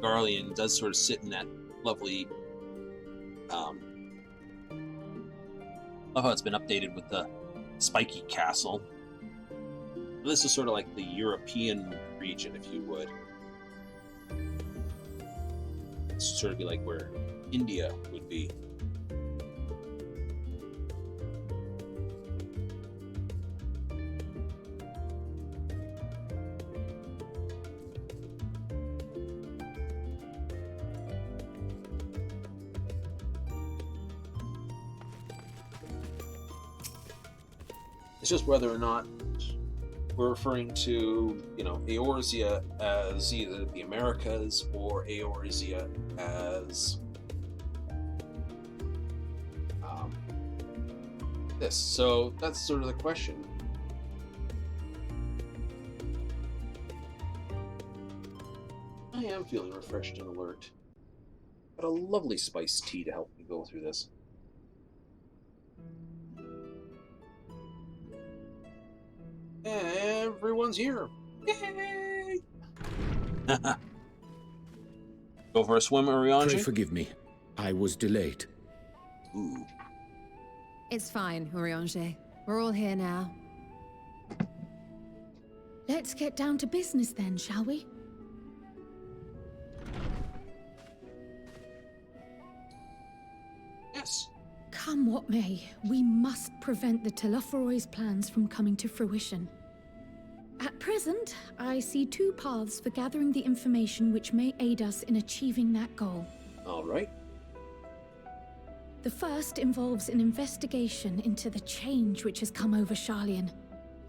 Garlean does sort of sit in that lovely, love how it's been updated with the spiky castle. This is sort of like the European region, if you would. This would sort of be like where India would be. It's just whether or not we're referring to, you know, Eorzea as either the Americas or Eorzea as this. So that's sort of the question. I am feeling refreshed and alert. Got a lovely spiced tea to help me go through this. Everyone's here. Yay! Go for a swim, Urianger? Pray forgive me. I was delayed. Ooh. It's fine, Urianger. We're all here now. Let's get down to business then, shall we? Yes. Come what may, we must prevent the Telophoroid's plans from coming to fruition. At present, I see two paths for gathering the information which may aid us in achieving that goal. All right. The first involves an investigation into the change which has come over Sharlayan,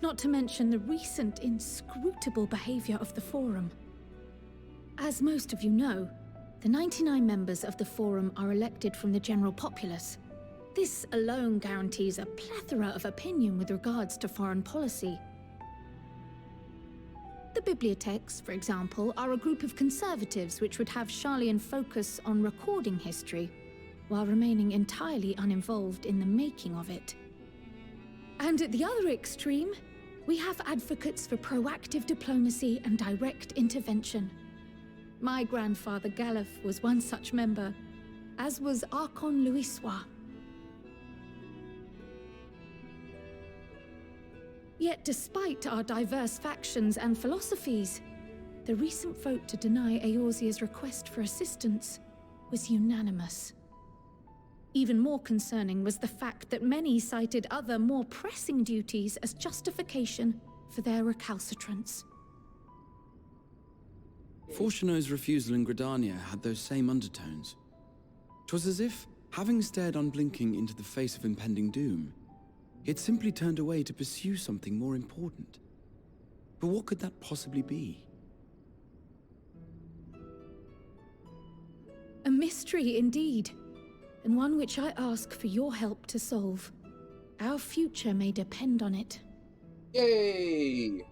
not to mention the recent inscrutable behavior of the Forum. As most of you know, the 99 members of the Forum are elected from the general populace. This alone guarantees a plethora of opinion with regards to foreign policy. The bibliotheques, for example, are a group of conservatives which would have Charlian focus on recording history, while remaining entirely uninvolved in the making of it. And at the other extreme, we have advocates for proactive diplomacy and direct intervention. My grandfather Galef was one such member, as was Archon Louisois. Yet despite our diverse factions and philosophies, the recent vote to deny Eorzea's request for assistance was unanimous. Even more concerning was the fact that many cited other, more pressing duties as justification for their recalcitrance. Fortuno's refusal in Gridania had those same undertones. 'Twas as if, having stared unblinking into the face of impending doom, he had simply turned away to pursue something more important. But what could that possibly be? A mystery indeed, and one which I ask for your help to solve. Our future may depend on it. Yay!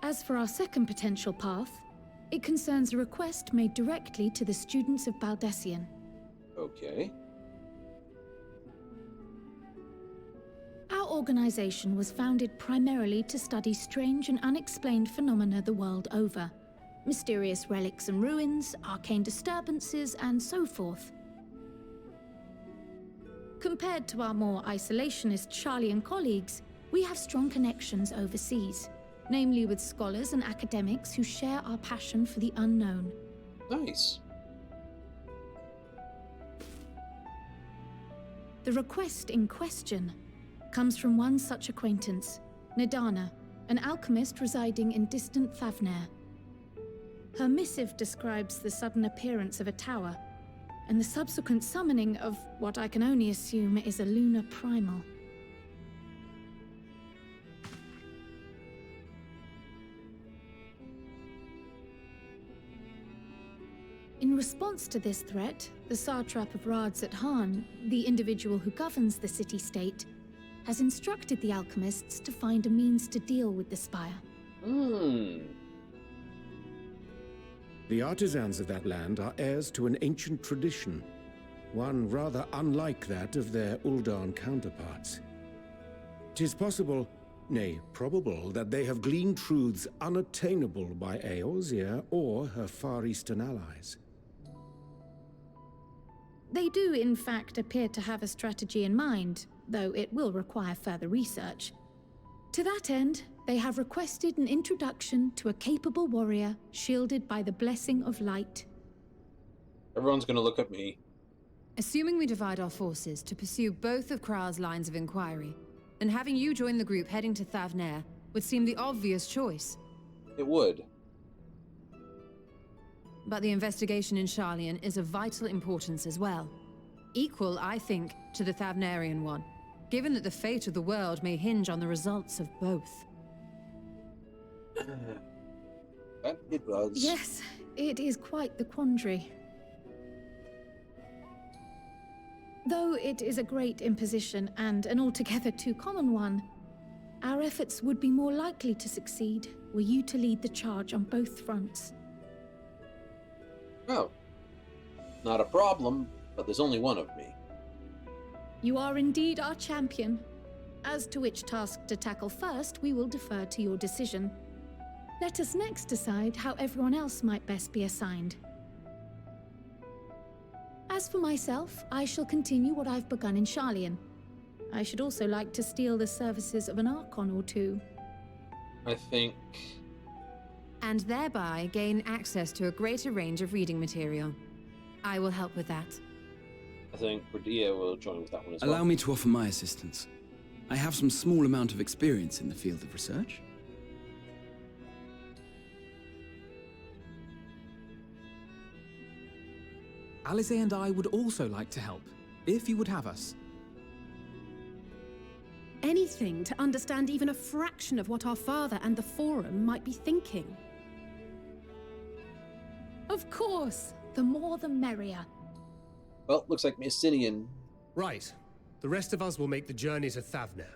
As for our second potential path, it concerns a request made directly to the students of Baldessian. Okay. Our organization was founded primarily to study strange and unexplained phenomena the world over. Mysterious relics and ruins, arcane disturbances, and so forth. Compared to our more isolationist Charlian colleagues, we have strong connections overseas, namely with scholars and academics who share our passion for the unknown. Nice. The request in question comes from one such acquaintance, Nidana, an alchemist residing in distant Thavnair. Her missive describes the sudden appearance of a tower, and the subsequent summoning of what I can only assume is a lunar primal. In response to this threat, the satrap of Radzat-Han, the individual who governs the city-state, has instructed the alchemists to find a means to deal with the spire. The artisans of that land are heirs to an ancient tradition, one rather unlike that of their Uldan counterparts. 'Tis possible, nay, probable, that they have gleaned truths unattainable by Eorzea or her Far Eastern allies. They do, in fact, appear to have a strategy in mind, though it will require further research. To that end, they have requested an introduction to a capable warrior shielded by the blessing of light. Everyone's gonna look at me. Assuming we divide our forces to pursue both of Kral's lines of inquiry, then having you join the group heading to Thavnair would seem the obvious choice. It would. But the investigation in Charlian is of vital importance as well. Equal, I think, to the Thavnairian one, given that the fate of the world may hinge on the results of both. That it was. Yes, it is quite the quandary. Though it is a great imposition and an altogether too common one, our efforts would be more likely to succeed were you to lead the charge on both fronts. Oh. Not a problem, but there's only one of me. You are indeed our champion. As to which task to tackle first, we will defer to your decision. Let us next decide how everyone else might best be assigned. As for myself, I shall continue what I've begun in Charlian. I should also like to steal the services of an Archon or two. I think... And thereby gain access to a greater range of reading material. I will help with that. I think Cordia will join with that one as well. Allow me to offer my assistance. I have some small amount of experience in the field of research. Alize and I would also like to help, if you would have us. Anything to understand even a fraction of what our father and the Forum might be thinking. Of course, the more the merrier. Well, looks like Mystinian. Right. The rest of us will make the journey to Thavnair.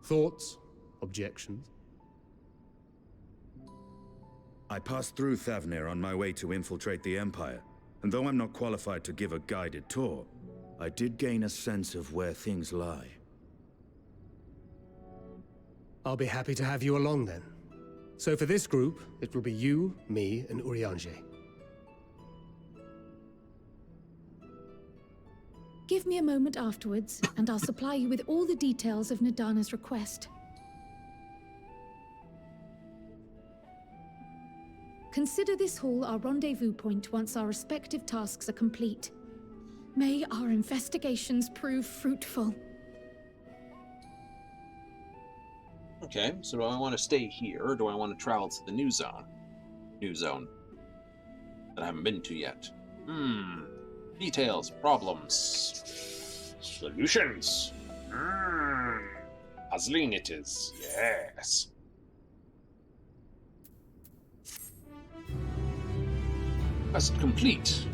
Thoughts? Objections? I passed through Thavnir on my way to infiltrate the Empire, and though I'm not qualified to give a guided tour, I did gain a sense of where things lie. I'll be happy to have you along then. So for this group, it will be you, me, and Urianger. Give me a moment afterwards, and I'll supply you with all the details of Nadana's request. Consider this hall our rendezvous point once our respective tasks are complete. May our investigations prove fruitful. Okay, so do I want to stay here, or do I want to travel to the new zone? New zone. That I haven't been to yet. Details, problems, solutions. Puzzling it is, yes. Quest complete.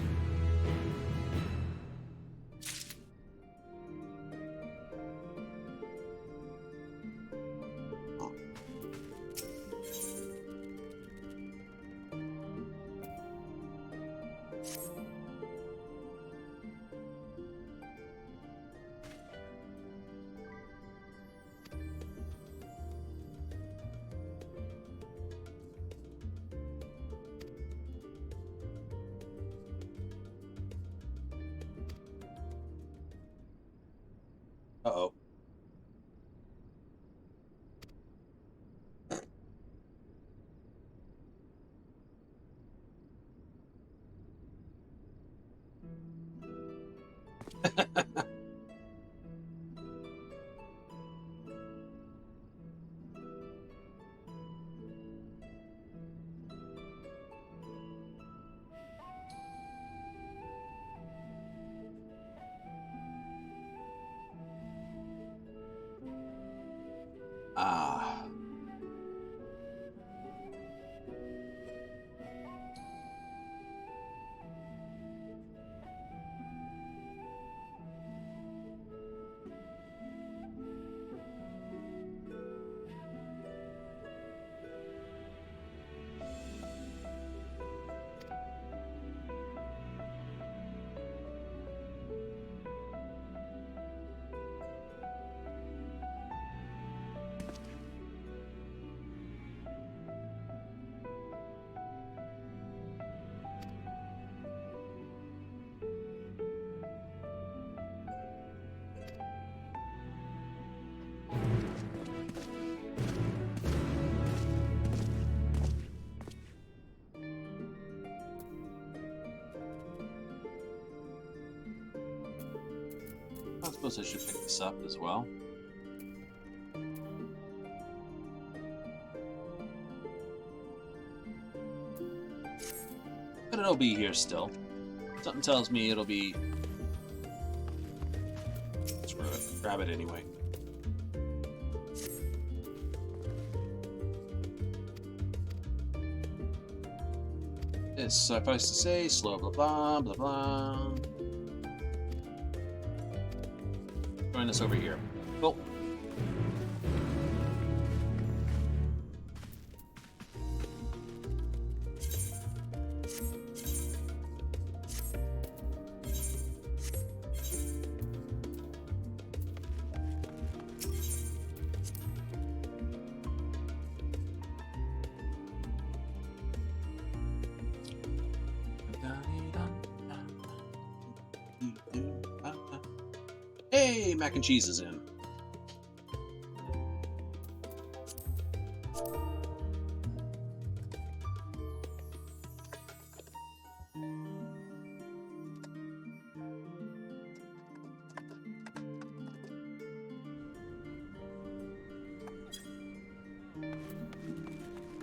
Uh-oh. Ah. I suppose I should pick this up as well. But it'll be here still. Something tells me it'll be... Screw it. Grab it anyway. It's suffice to say, slow blah blah blah blah. Join us over here. Cool. Hey, mac and cheese is in.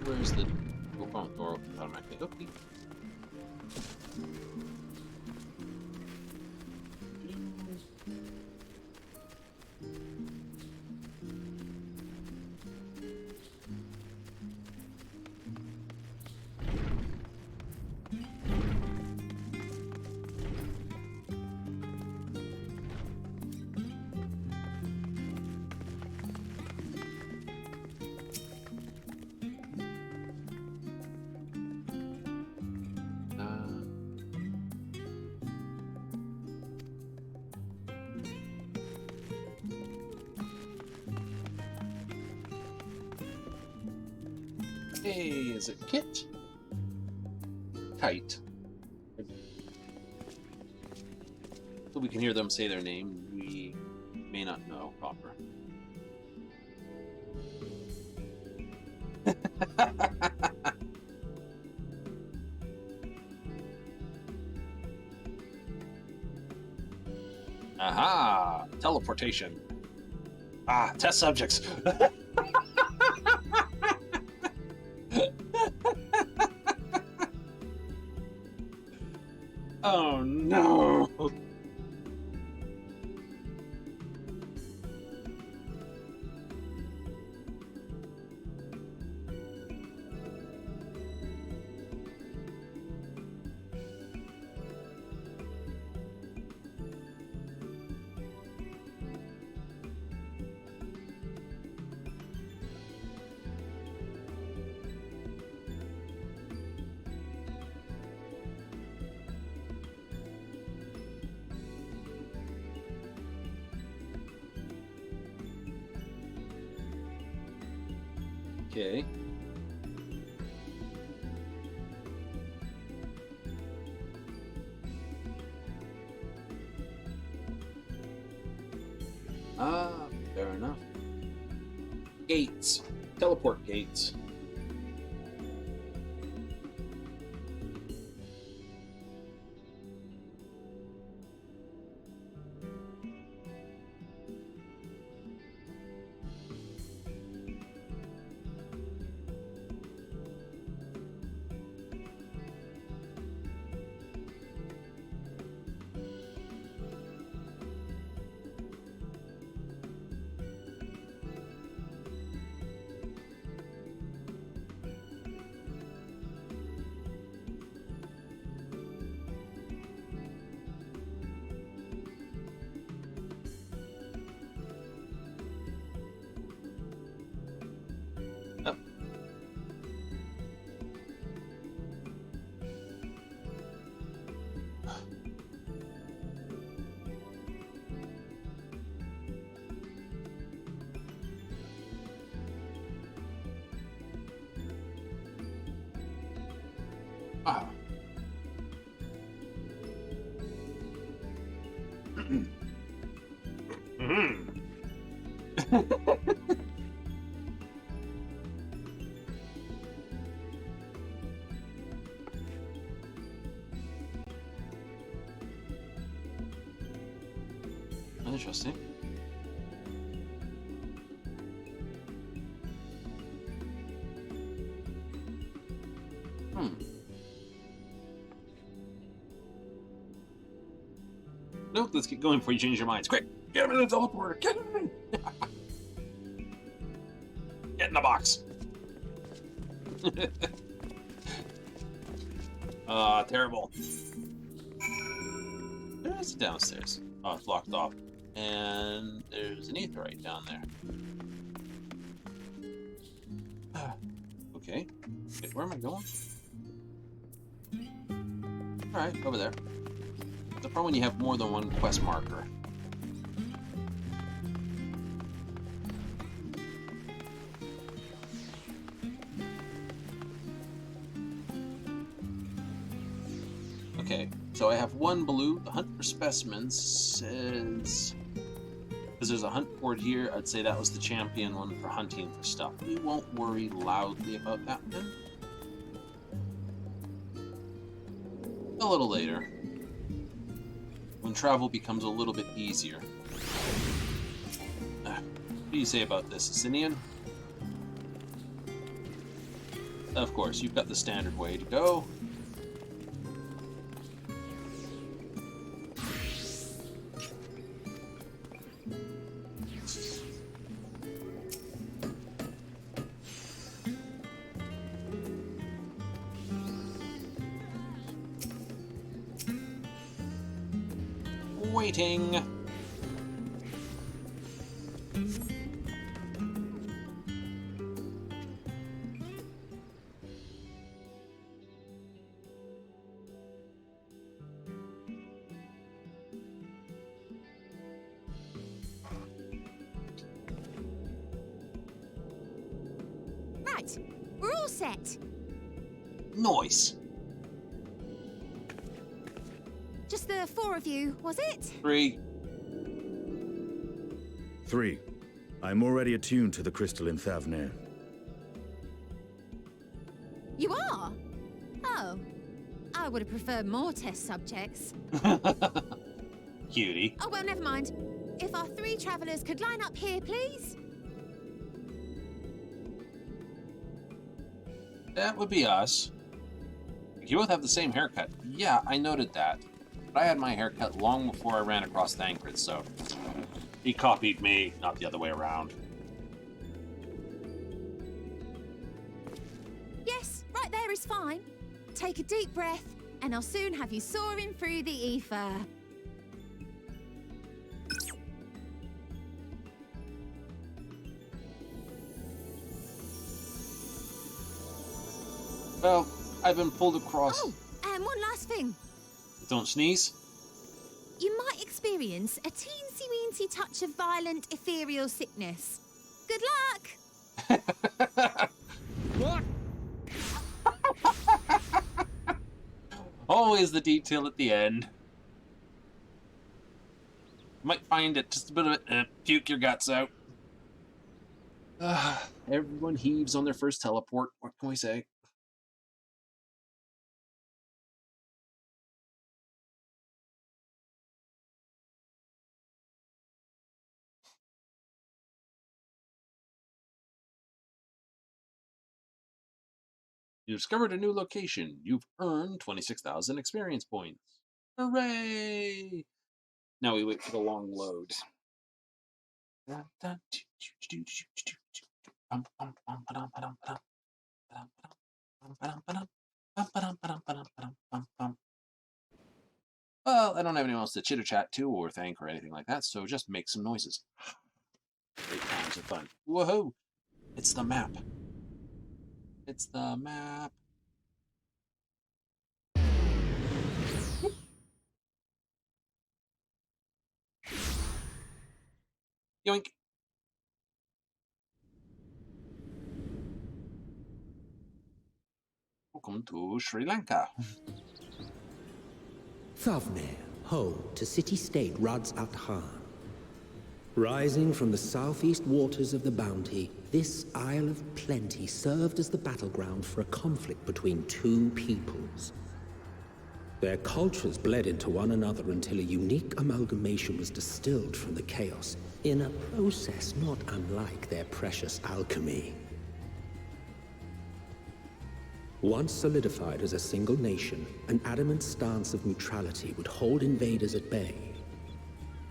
Where's the door open automatically? Okay. Hey, is it Kit? Kite. So we can hear them say their name. We may not know proper. Aha! Teleportation. Ah, test subjects. Oh no! Okay. Ah, fair enough. Gates. Teleport gates. Ah. Interesting. Nope, let's get going before you change your minds. Quick, get him in the teleporter. Get him in. Get in the box. Terrible. There's downstairs. Oh, it's locked off. And there's an aetheryte down there. Okay. Wait, where am I going? Alright, over there. The problem when you have more than one quest marker. Okay, so I have one blue. The hunt for specimens says... Because there's a hunt board here, I'd say that was the champion one for hunting for stuff. We won't worry loudly about that then. A little later. When travel becomes a little bit easier. What do you say about this, Sinian? Of course, you've got the standard way to go. Waiting. Right. We're all set. Noise. Just the 4 of you, was it? 3. 3. I'm already attuned to the crystal in Thavnir. You are? Oh. I would have preferred more test subjects. Cutie. Oh, well, never mind. If our 3 travelers could line up here, please. That would be us. You both have the same haircut. Yeah, I noted that. But I had my haircut long before I ran across Thancred, so he copied me, not the other way around. Yes, right there is fine. Take a deep breath, and I'll soon have you soaring through the ether. Well, I've been pulled across. Oh, and one last thing. Don't sneeze. You might experience a teensy-weensy touch of violent ethereal sickness. Good luck! What? Always the detail at the end. Might find it just a bit of it. Puke your guts out. Everyone heaves on their first teleport. What can we say? You discovered a new location. You've earned 26,000 experience points. Hooray! Now we wait for the long load. Well, I don't have anyone else to chitter-chat to or thank or anything like that, so just make some noises. Great times of fun. Woohoo! It's the map. It's the map. Yoink. Welcome to Sri Lanka. Thavnir, home to city-state Rads at Han. Rising from the southeast waters of the Bounty, this Isle of Plenty served as the battleground for a conflict between 2 peoples. Their cultures bled into one another until a unique amalgamation was distilled from the chaos, in a process not unlike their precious alchemy. Once solidified as a single nation, an adamant stance of neutrality would hold invaders at bay.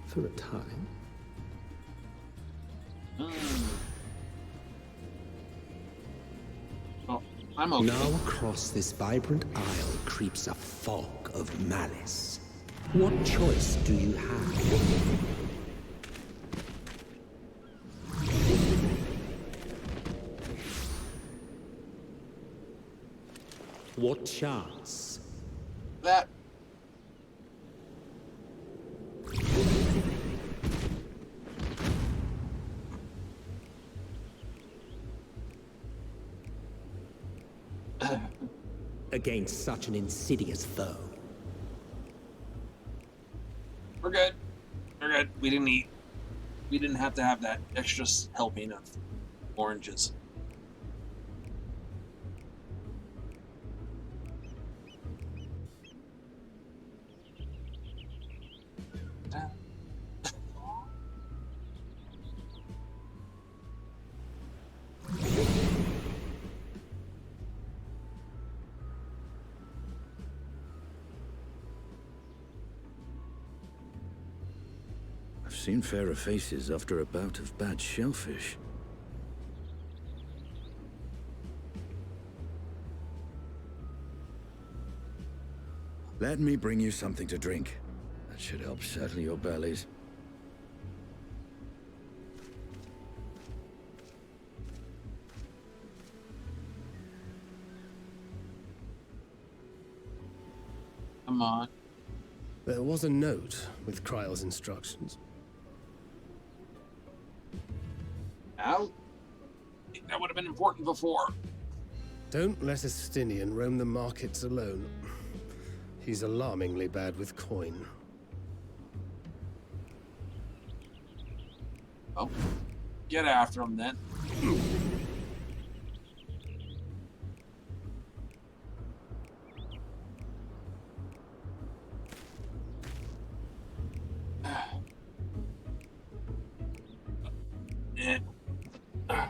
For a time. Oh, I'm okay. Now across this vibrant isle creeps a fog of malice. What choice do you have? What chance? That. Against such an insidious foe. We're good. We're good. We didn't eat. We didn't have to have that extra helping of oranges. I've seen fairer faces after a bout of bad shellfish. Let me bring you something to drink. That should help settle your bellies. Come on. There was a note with Kryle's instructions. Now? I think that would have been important before. Don't let a Stinian roam the markets alone. He's alarmingly bad with coin. Oh, get after him then.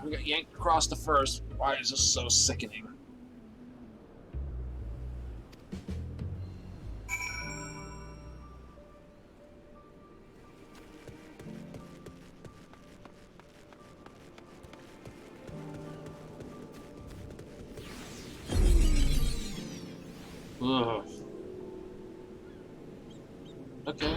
We got yanked across the first. Why is this so sickening? Ugh. Okay.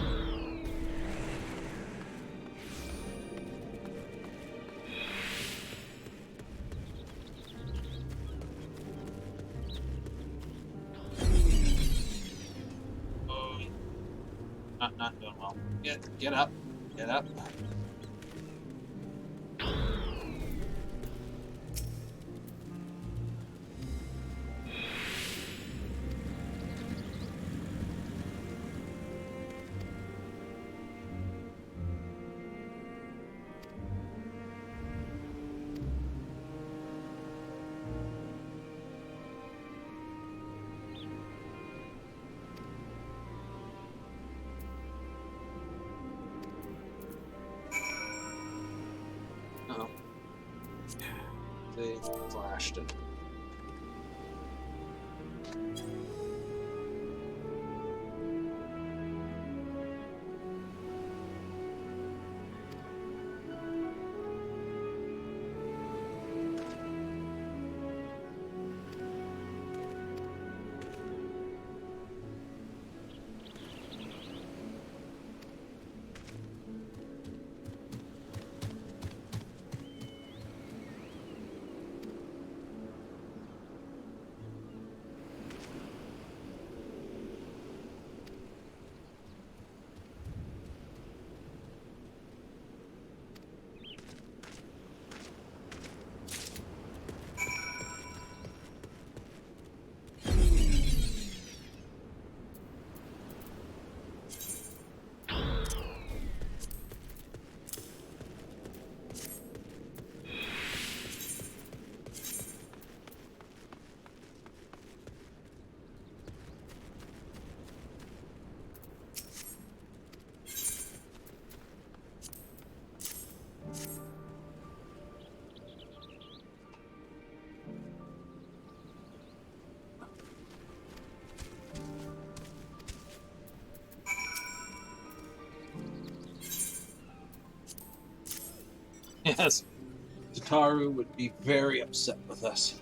Not doing well. Get up. Get up. Uh-oh. They flashed it. Yes, Tataru would be very upset with us.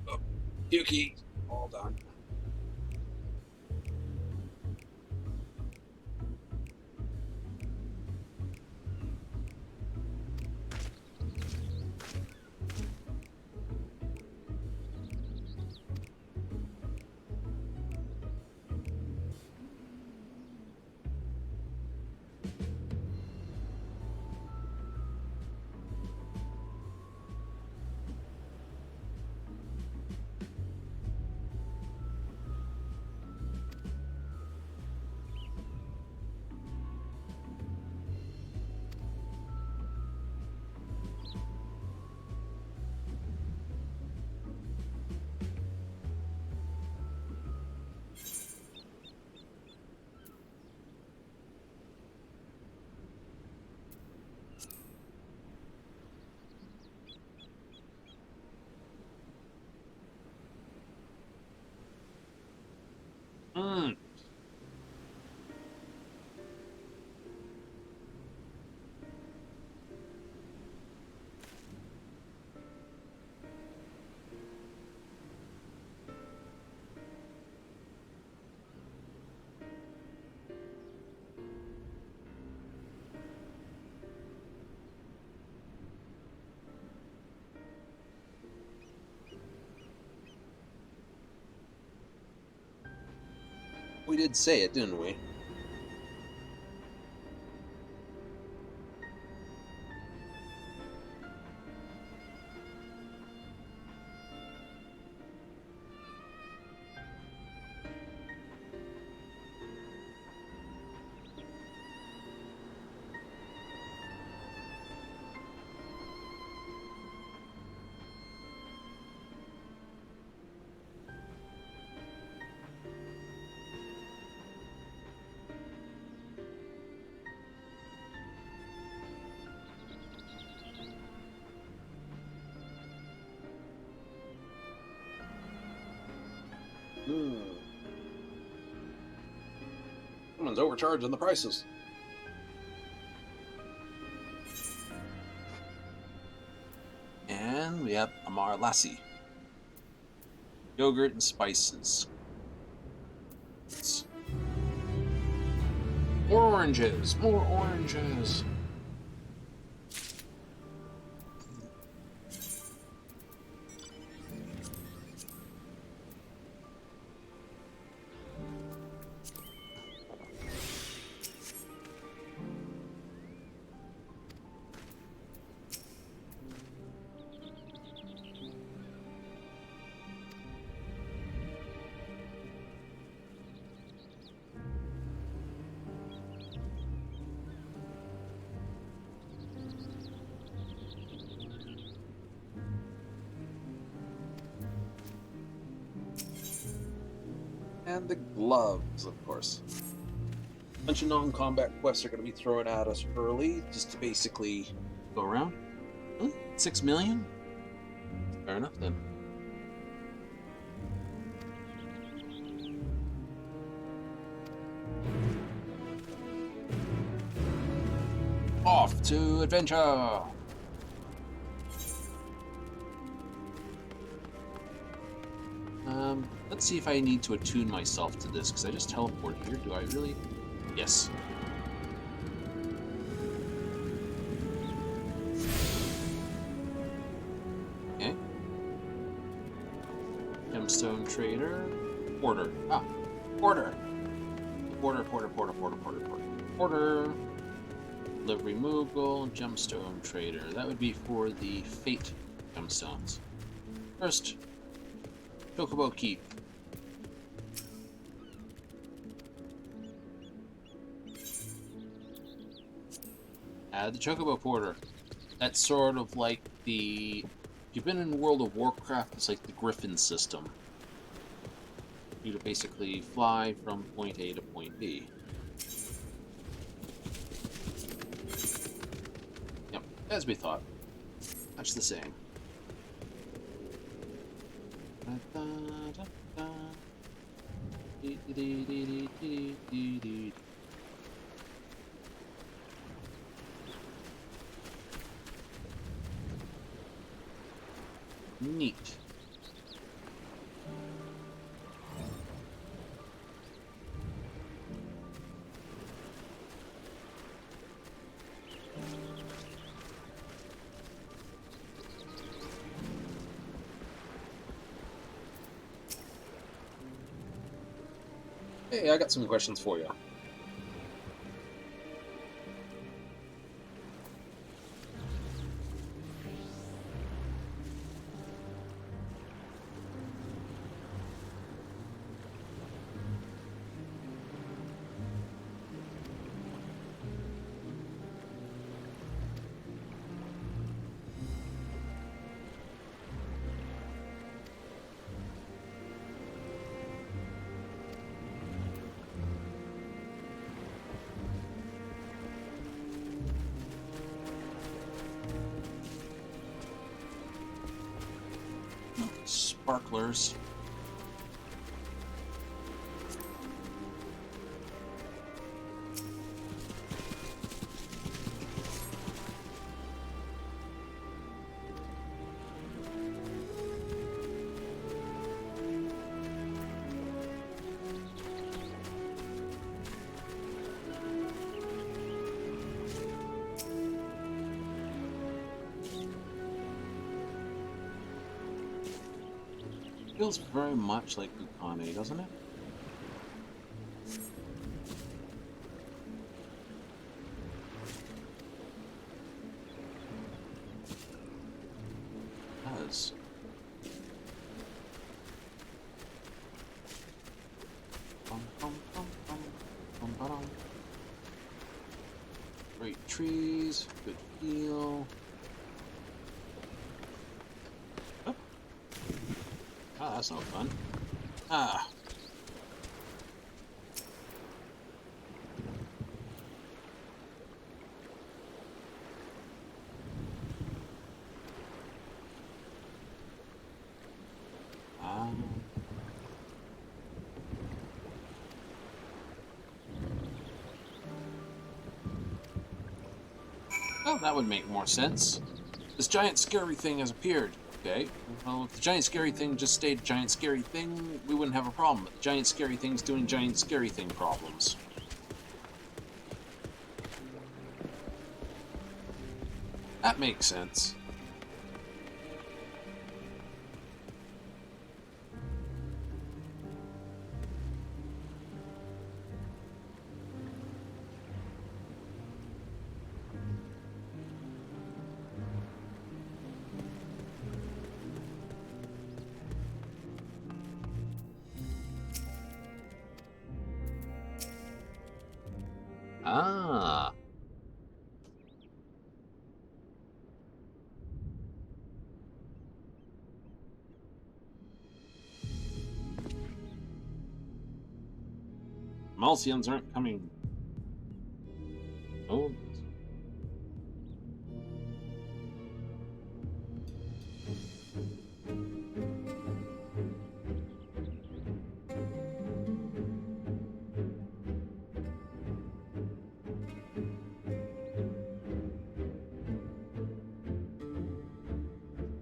Oh, Yuki, hold on. We did say it, didn't we? Someone's overcharging the prices. And we have Amar Lassi. Yogurt and spices. Oranges! More oranges! And the gloves, of course. A bunch of non-combat quests are going to be thrown at us early, just to basically go around. 6 million? Fair enough then. Off to adventure! Let's see if I need to attune myself to this, because I just teleported here. Do I really? Yes. Okay. Gemstone trader. Porter. Ah. Porter. Porter. Delivery Moogle. Gemstone trader. That would be for the Fate gemstones. First, Chocobo Keep. The Chocobo Porter. That's sort of like the... If you've been in World of Warcraft, it's like the Griffin system. You to basically fly from point A to point B. Yep, as we thought. Much the same. Neat. Hey, I got some questions for you. Sparklers. Feels very much like Bukane, doesn't it? Ba-dum. Great trees, good feel. Oh. Ah, that's no fun. Ah. Oh, that would make more sense. This giant scary thing has appeared. Okay, well, if the giant scary thing just stayed giant scary thing, we wouldn't have a problem. But the giant scary thing's doing giant scary thing problems. That makes sense. Ah. Malcians aren't coming. Oh.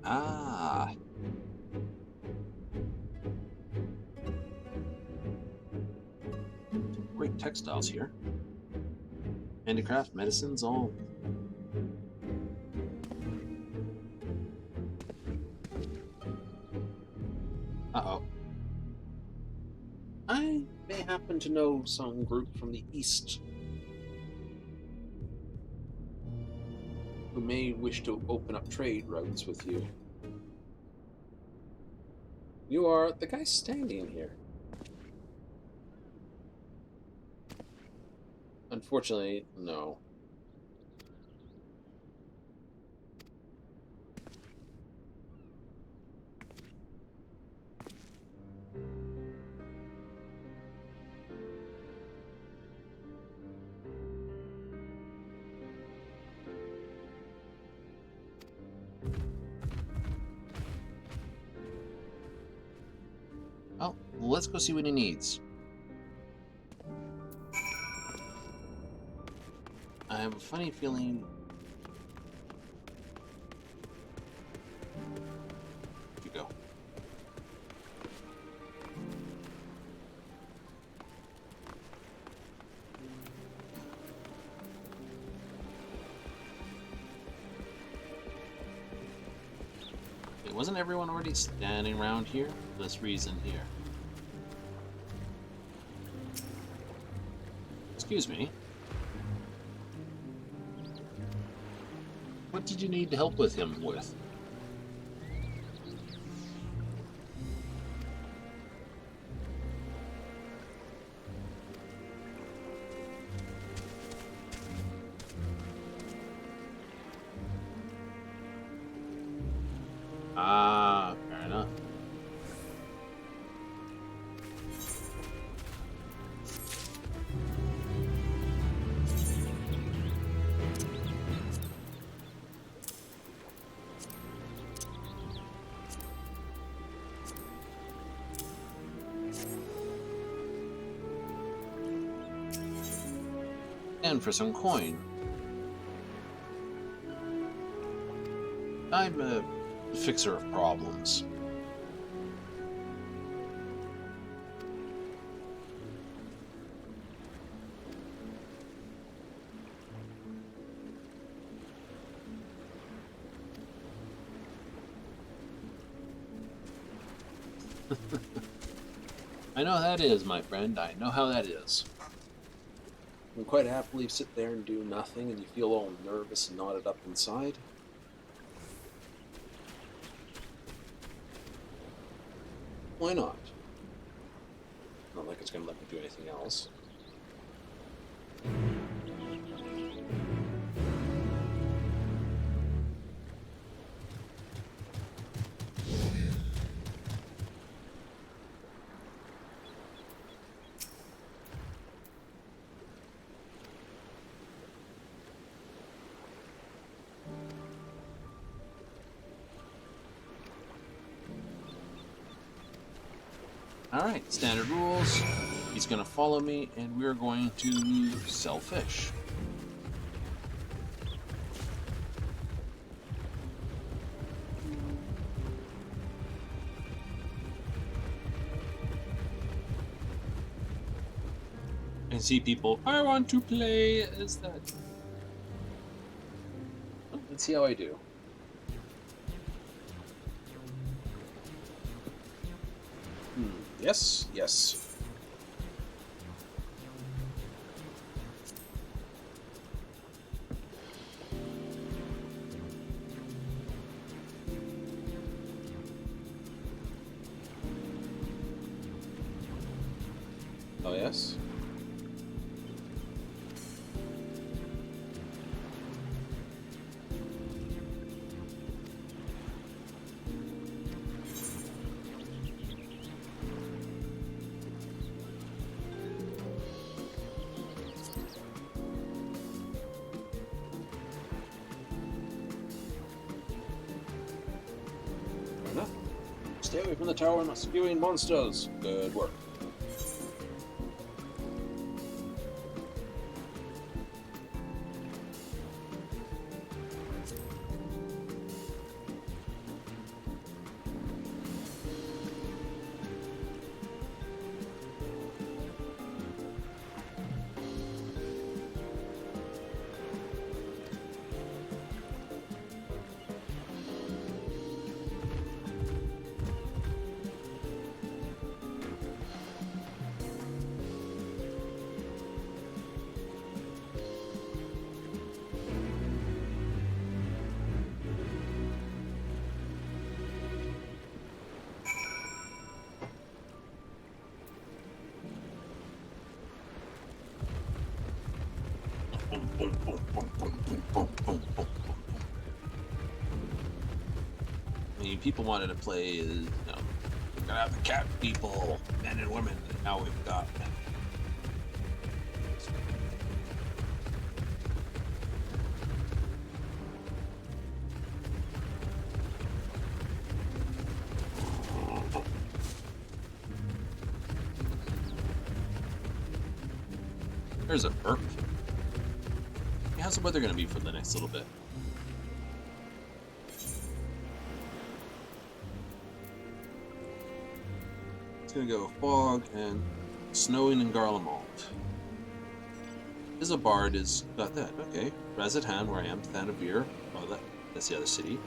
Ah. Great textiles here. Handicraft, medicines, all. Uh-oh. I may happen to know some group from the east who may wish to open up trade routes with you. You are the guy standing here. Unfortunately, no. Well, let's go see what he needs. I have a funny feeling. You go. Wait, wasn't everyone already standing around here for this reason here? Excuse me. What did you need help with him with? Ah, fair enough. And for some coin. I'm a fixer of problems. I know how that is, my friend. I know how that is. You can quite happily sit there and do nothing and you feel all nervous and knotted up inside. Why not? Not like it's going to let me do anything else. Alright, standard rules. He's going to follow me, and we're going to sell fish. And see people, I want to play as that. Oh, let's see how I do. Yes, yes. Oh, yes. Stay away from the tower and spewing monsters. Good work. I mean, people wanted to play, you know, we're gonna have the cat people, men and women, and now we've got men. There's a burp. How's the weather gonna be for the next little bit? It's gonna go fog and snowing in Garlemald. Isabard is got that. Okay. Rezidhan, where I am, Thanavir. Oh, that's the other city.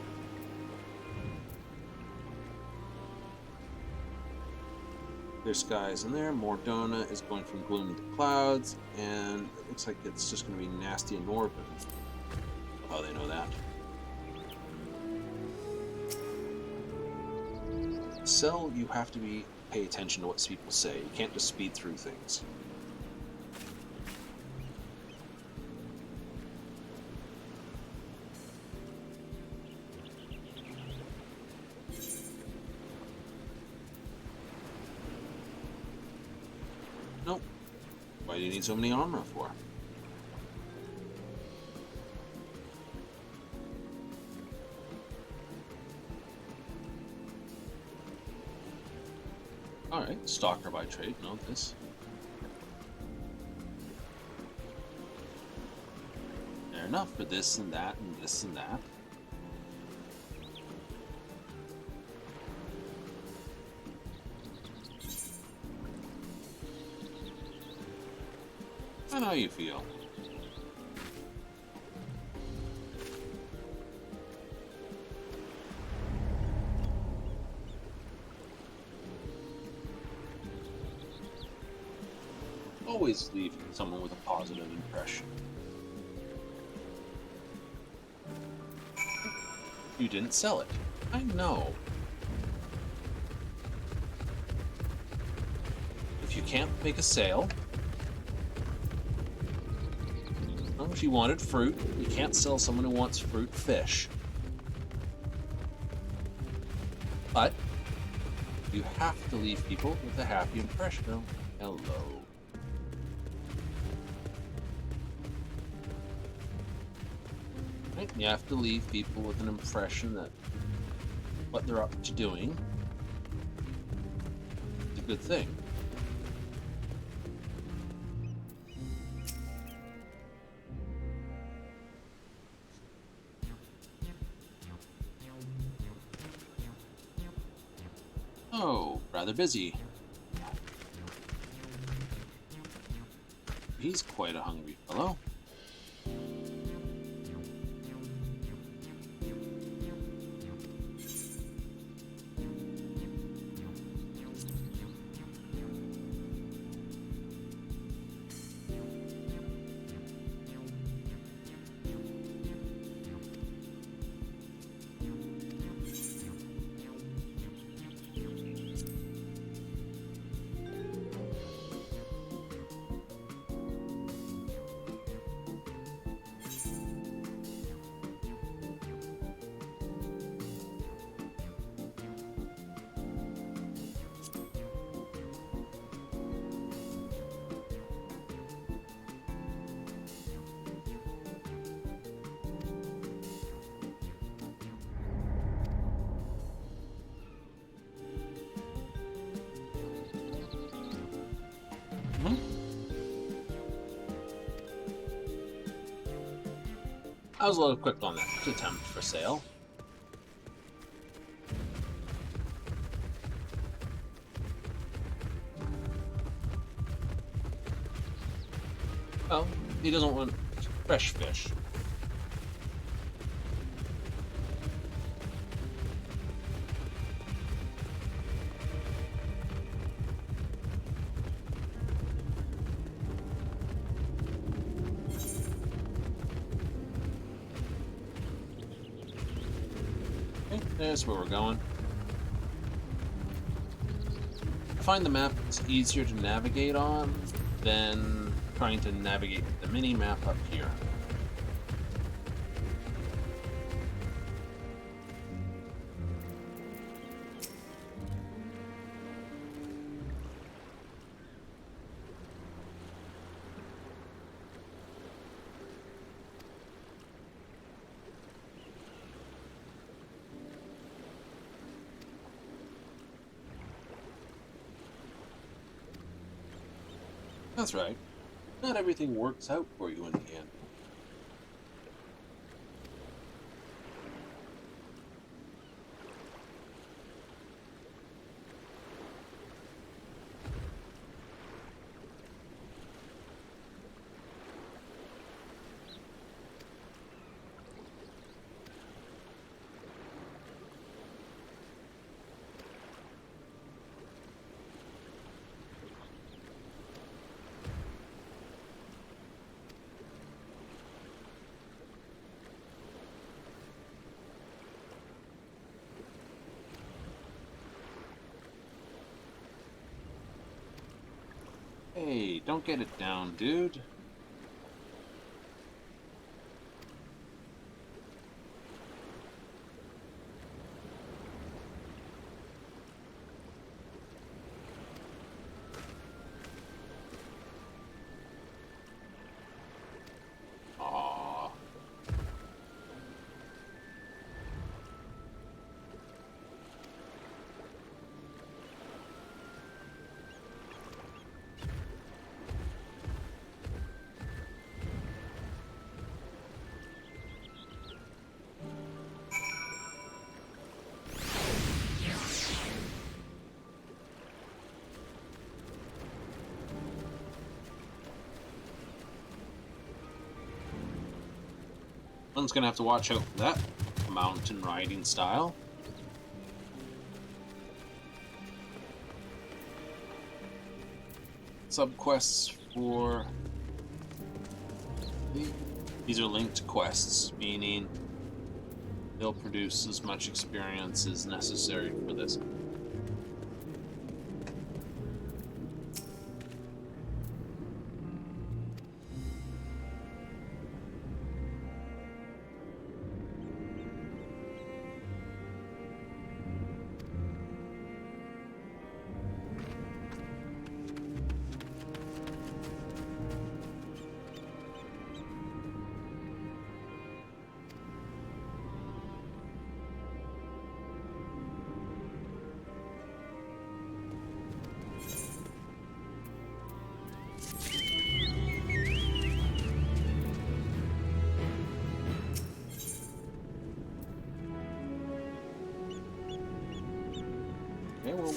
There's skies in there. Mordona is going from gloomy to clouds, and it looks like it's just going to be nasty in Norben. Oh, they know that. Sell, you have to pay attention to what people say. You can't just speed through things. Nope. Why do you need so many armor for? Alright, stalker by trade, know this. Fair enough for this and that and this and that. I know how you feel. Always leave someone with a positive impression. You didn't sell it. I know. If you can't make a sale, if you wanted fruit, you can't sell someone who wants fruit fish. But you have to leave people with a happy impression. Oh, hello. Right? You have to leave people with an impression that what they're up to doing, the Good thing. Oh, rather busy. He's quite a hungry fellow. I was a little quick on that attempt for sale. Well, he doesn't want fresh fish. That's where we're going. I find the map is easier to navigate on than trying to navigate the mini-map up here. That's right. Not everything works out for you in the end. Hey, don't get it down, dude. Aww. One's gonna have to watch out for that mountain riding style. Subquests for these are linked quests, meaning they'll produce as much experience as necessary for this.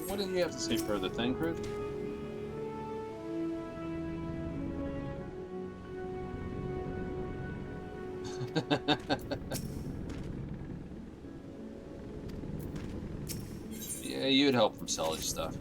what did you have to say further, Thancred? Yeah, you'd help him sell his stuff.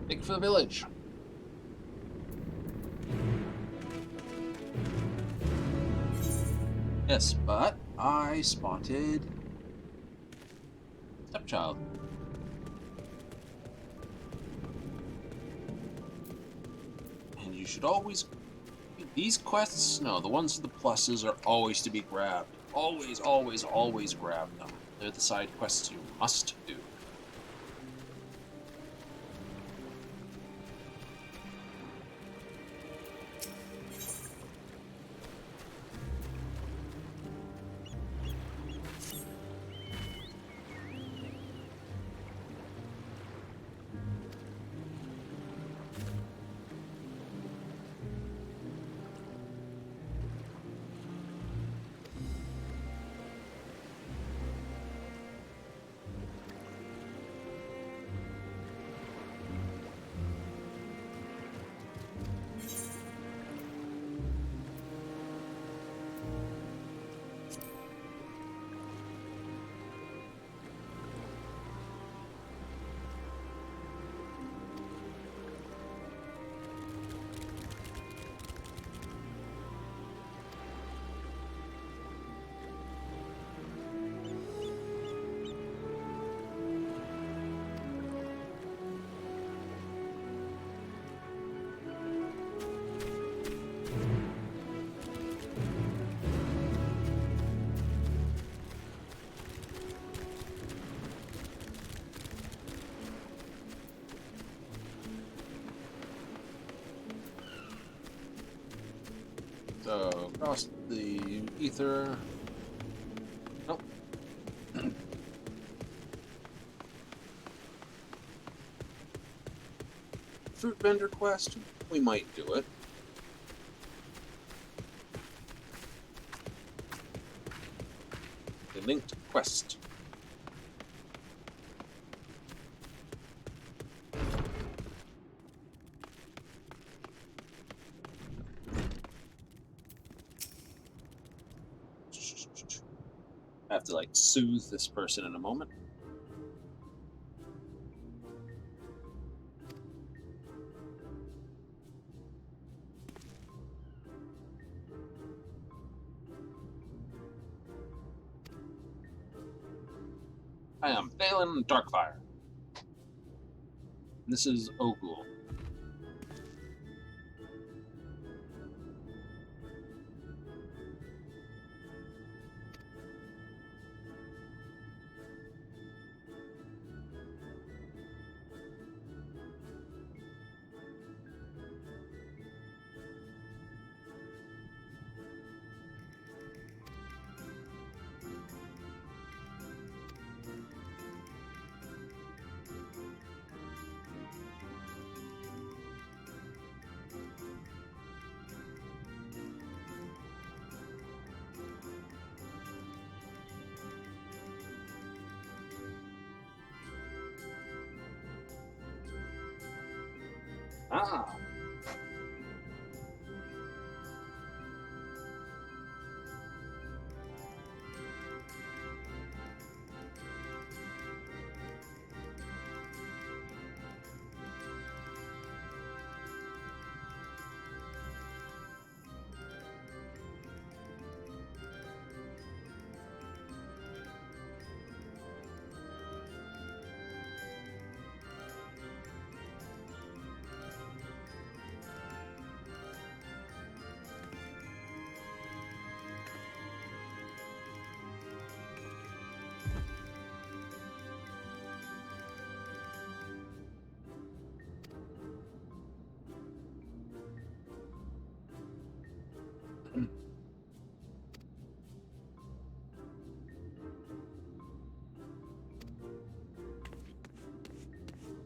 Make for the village. Yes, but I spotted stepchild. And you should always... These quests, no, the ones with the pluses are always to be grabbed. Always, always, always grab them. They're the side quests you must do. So, across the ether. Nope. Fruit vendor quest? We might do it. The linked quest. I have to like soothe this person in a moment. I am Balin Darkfire. This is Ogul. Ah.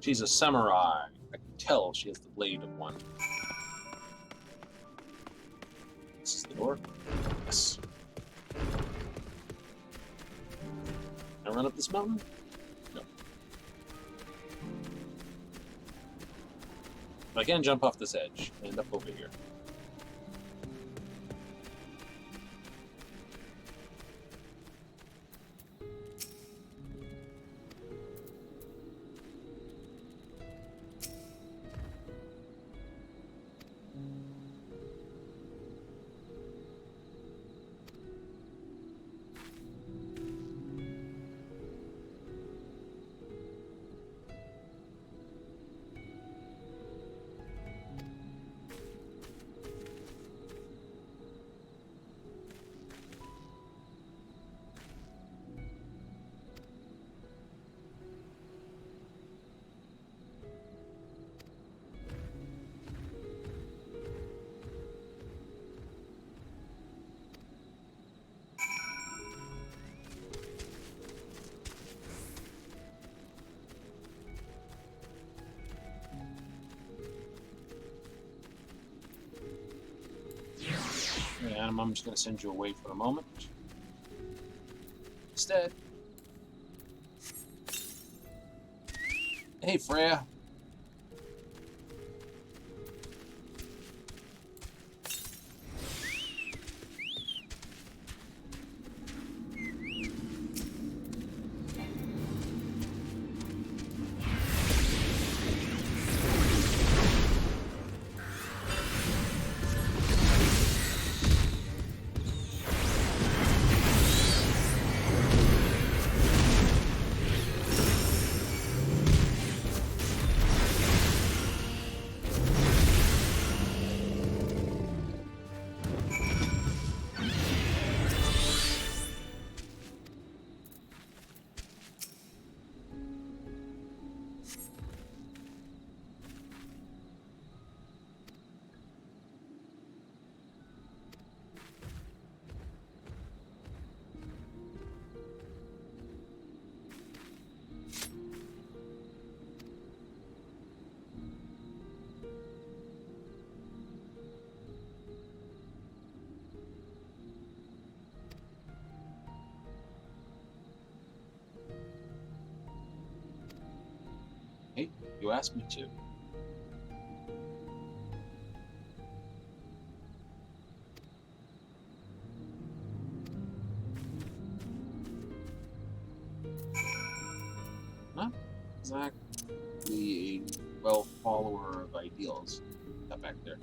She's a samurai. I can tell she has the blade of one. This is the door. Yes. Can I run up this mountain? No. But I can jump off this edge and up over here. And I'm just going to send you away for a moment. Instead. Hey, Freya. Hey, you asked me to. Not exactly a well follower of ideals. That back there.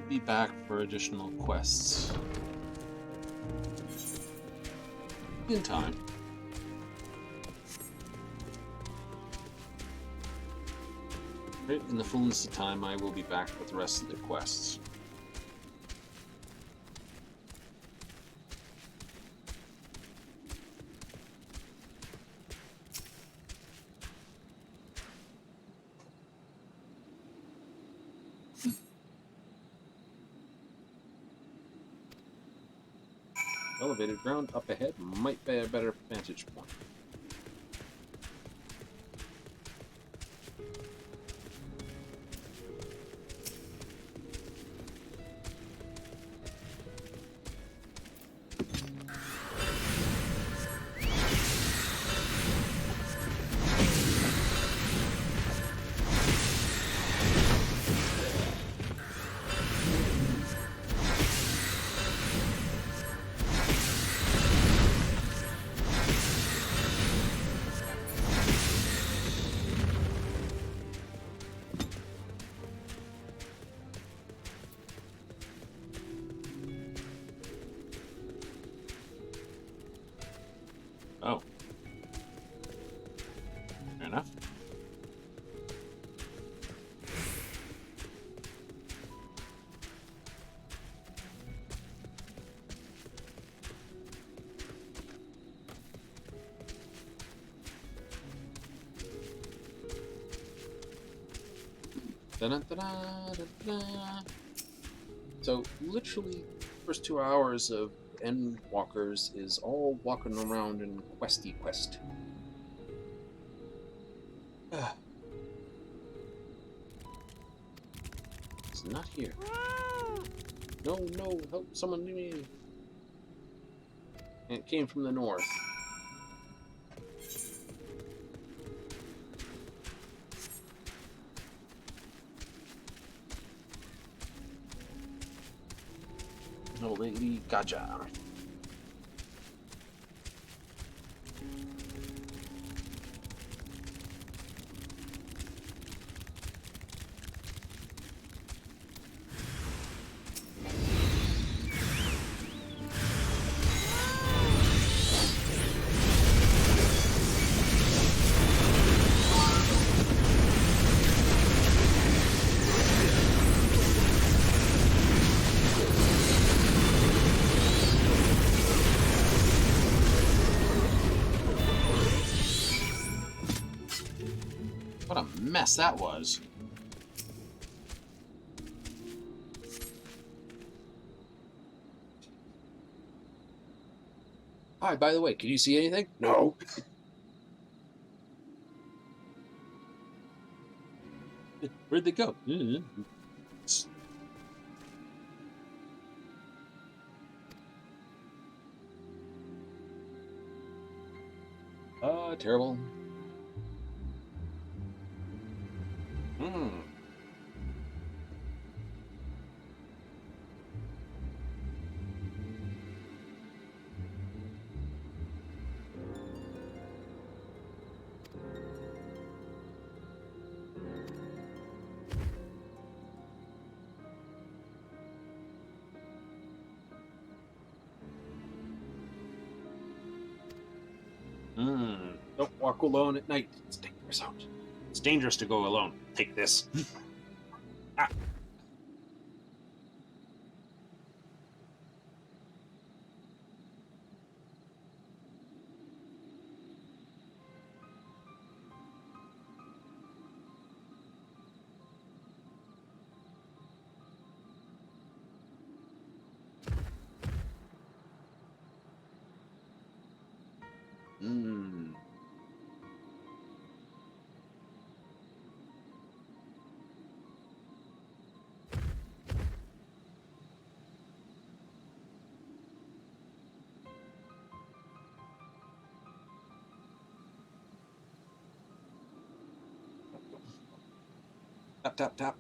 Be back for additional quests. In time. I Right, in the fullness of time, I will be back with the rest of the quests. Elevated ground up ahead might be a better vantage point. Oh. Fair enough. Da-da-da-da-da-da. So, literally, first 2 hours of End Walkers is all walking around in questy quest. It's not here. No, no, help someone me. And it came from the north. No lady, gotcha. What a mess that was. Hi, by the way, can you see anything? No. Where'd they go? Terrible. Don't walk alone at night. It's dangerous out. It's dangerous to go alone. Take this. Ah. Tap, tap, tap.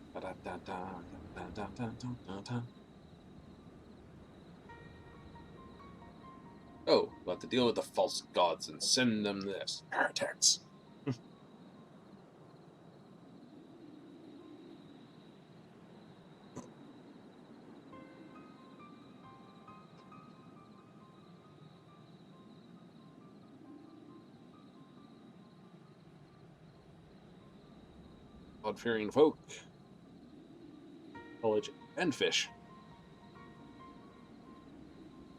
Oh, we'll have to deal with the false gods and send them this. Heretics. God-fearing folk. College and fish.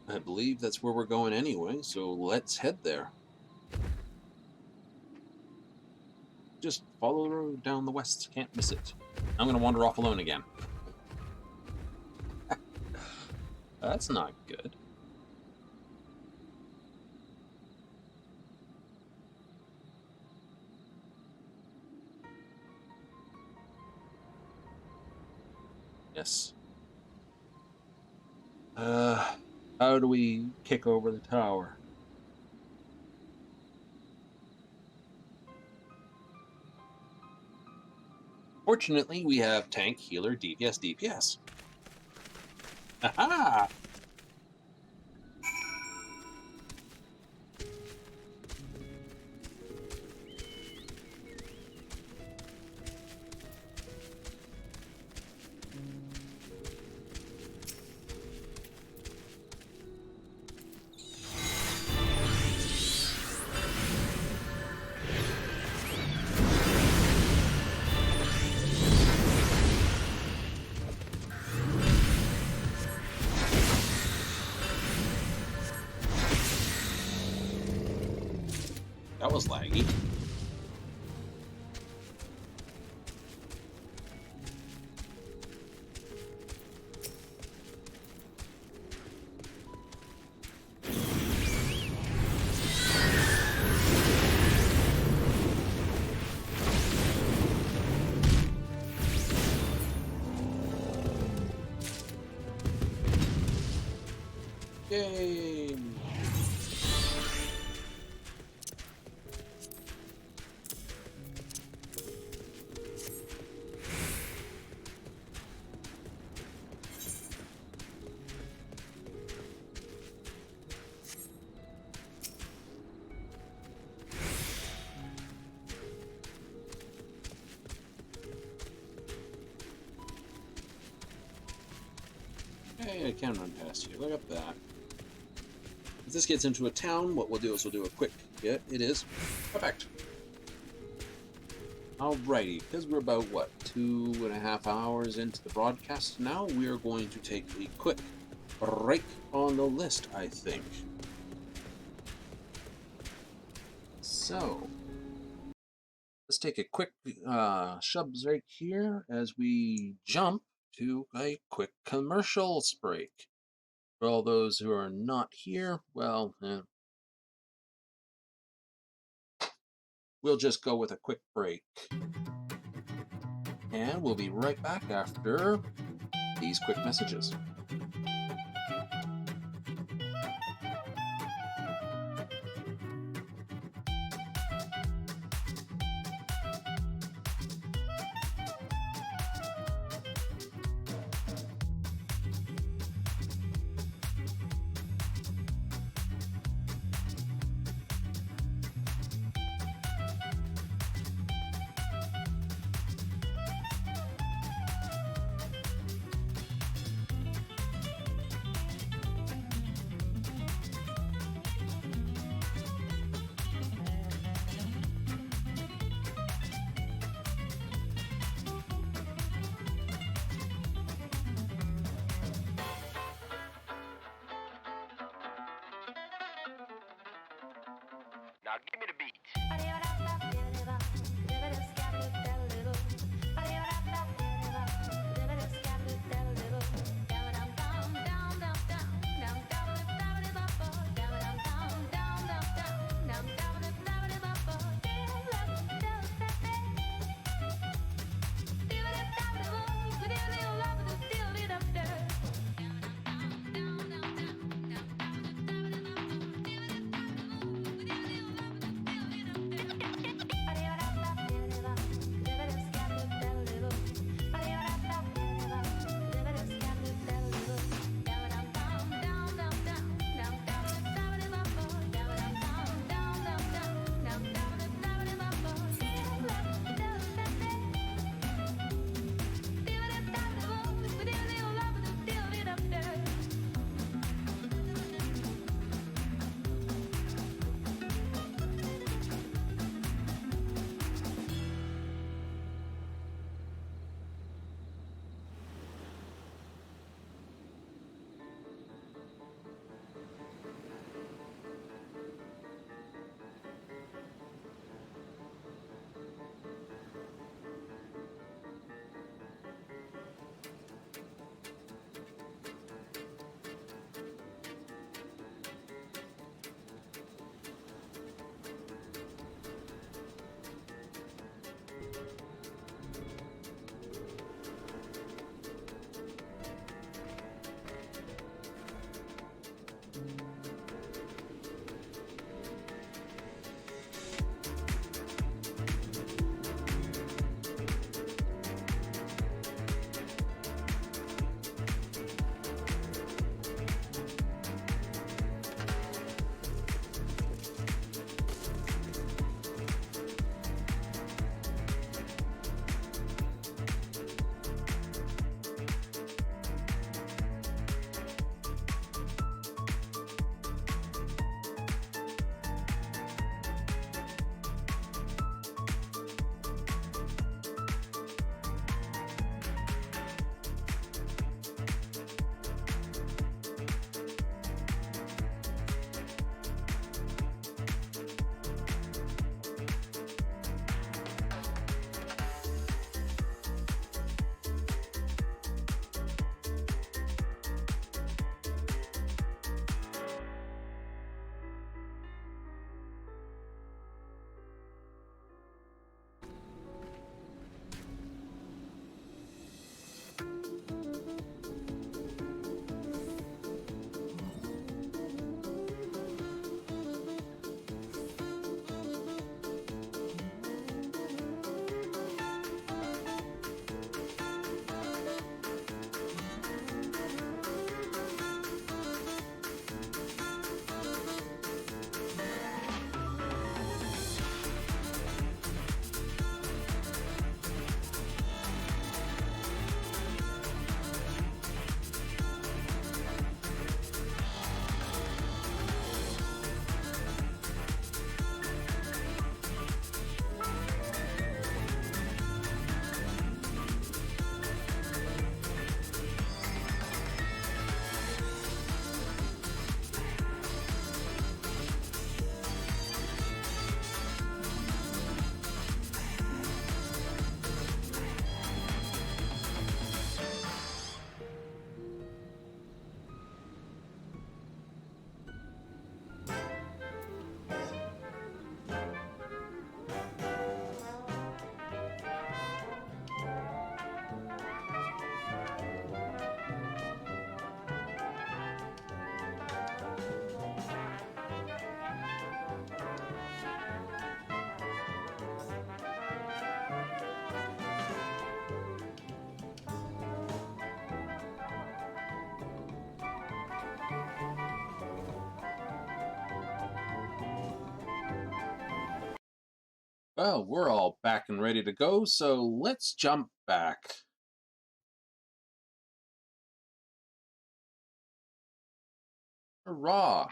I believe that's where we're going anyway, so let's head there. Just follow the road down the west, can't miss it. I'm gonna wander off alone again. That's not good. Yes. How do we kick over the tower? Fortunately, we have tank, healer, DPS, DPS. Aha! That was laggy. Yay! Hey, I can run past you. Look at that. If this gets into a town, what we'll do is we'll do a quick... Yeah, it is. Perfect. Alrighty, because we're about, what, 2.5 hours into the broadcast now, we are going to take a quick break on the list, I think. So, let's take a quick shubs right here as we jump to a quick commercials break. For all those who are not here, well, we'll just go with a quick break. And we'll be right back after these quick messages. Now give me the beat. Well, we're all back and ready to go, so let's jump back. Hurrah!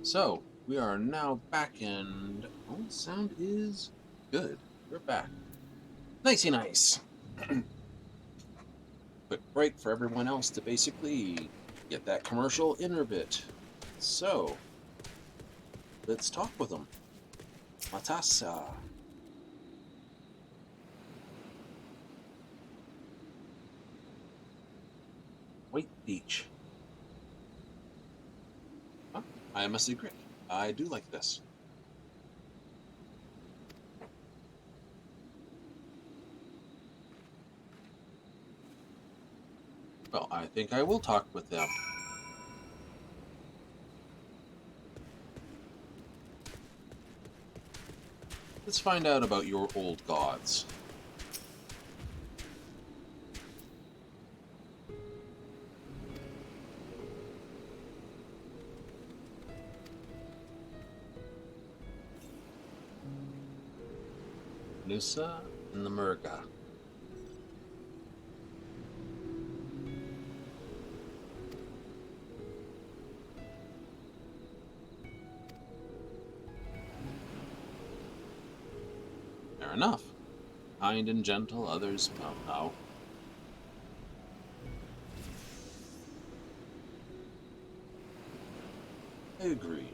So, we are now back and... oh, sound is good. We're back. Nicey nice! Quick break for everyone else to basically get that commercial in a bit. So, let's talk with them. Matassa. White Beach. Huh? I am a secret. I do like this. Well, I think I will talk with them. Let's find out about your old gods. Nusa and the Murga. Fair enough. Kind and gentle, others, well, no. I agree.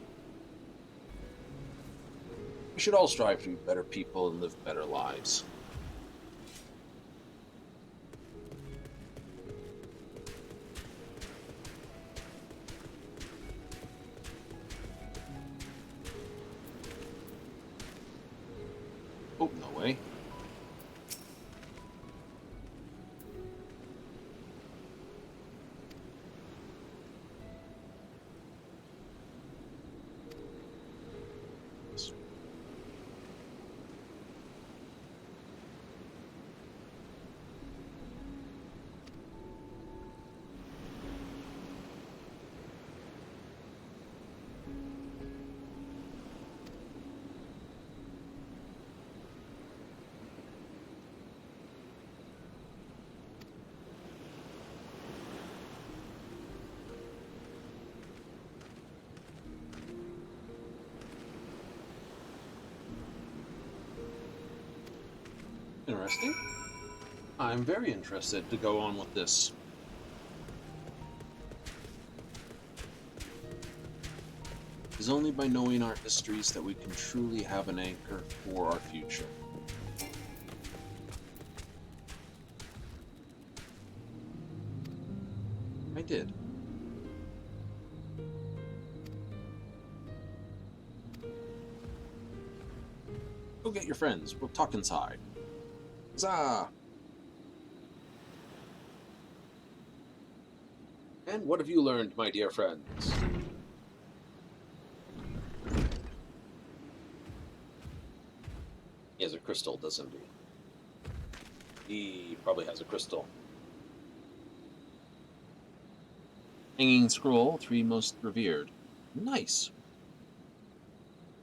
We should all strive to be better people and live better lives. Oh, no way. Interesting. I'm very interested to go on with this. It is only by knowing our histories that we can truly have an anchor for our future. I did. Go get your friends. We'll talk inside. Huzzah! And what have you learned, my dear friends? He has a crystal, doesn't he? He probably has a crystal. Hanging scroll, 3 most revered. Nice.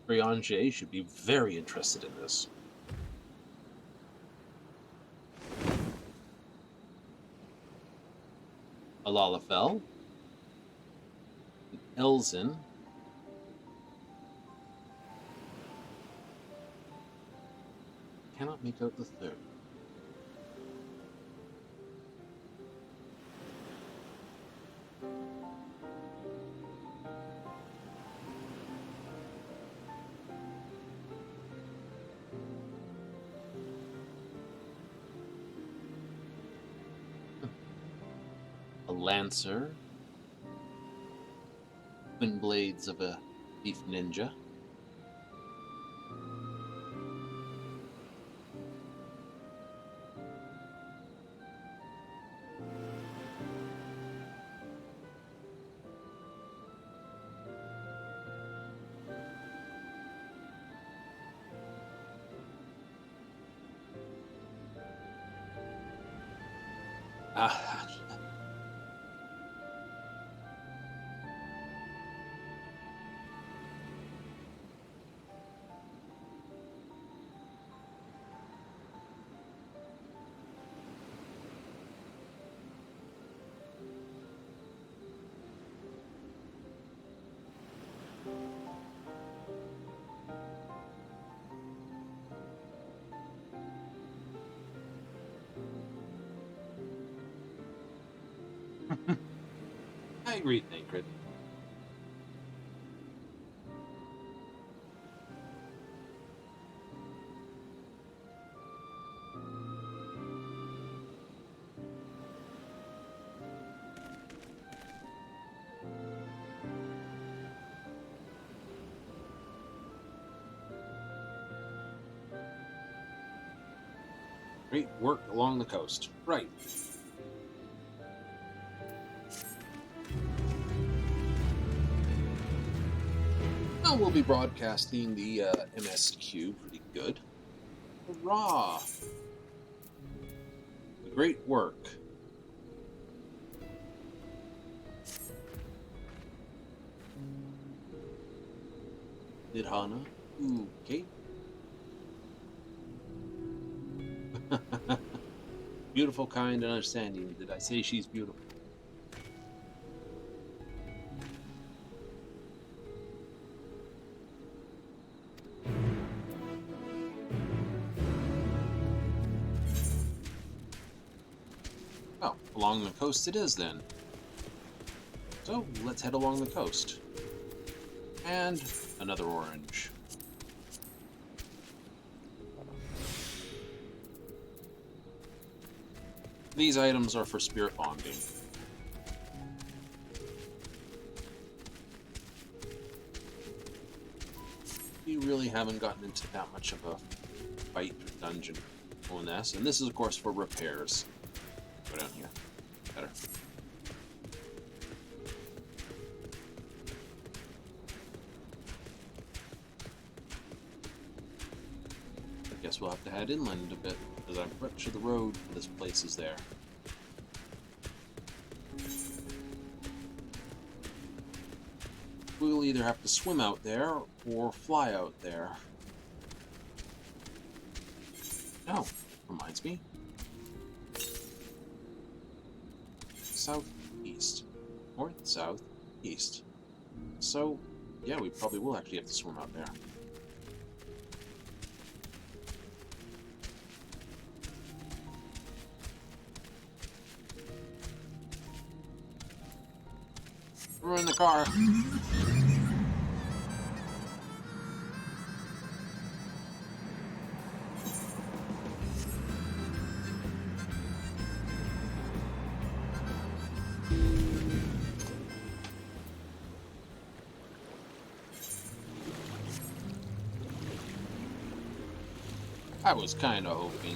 Briange should be very interested in this. Alalafel. Elzin. Cannot make out the third. A lancer. Twin blades of a thief ninja. Ah. I agree, Thancred. Great work along the coast. Right. Now we'll be broadcasting the MSQ pretty good. Hurrah! Great work. Did Hana? Okay. Beautiful, kind, and understanding. Did I say she's beautiful? Well, along the coast it is then. So, let's head along the coast. And another orange. These items are for spirit bonding. We really haven't gotten into that much of a fight or dungeon on this. And this is, of course, for repairs. Go down here. Better. I guess we'll have to head inland a bit, because I'm pretty sure the road for this place is there. We'll either have to swim out there or fly out there. Oh, reminds me. Southeast. North, south, east. So, yeah, we probably will actually have to swim out there. We're in the car. I was kind of hoping.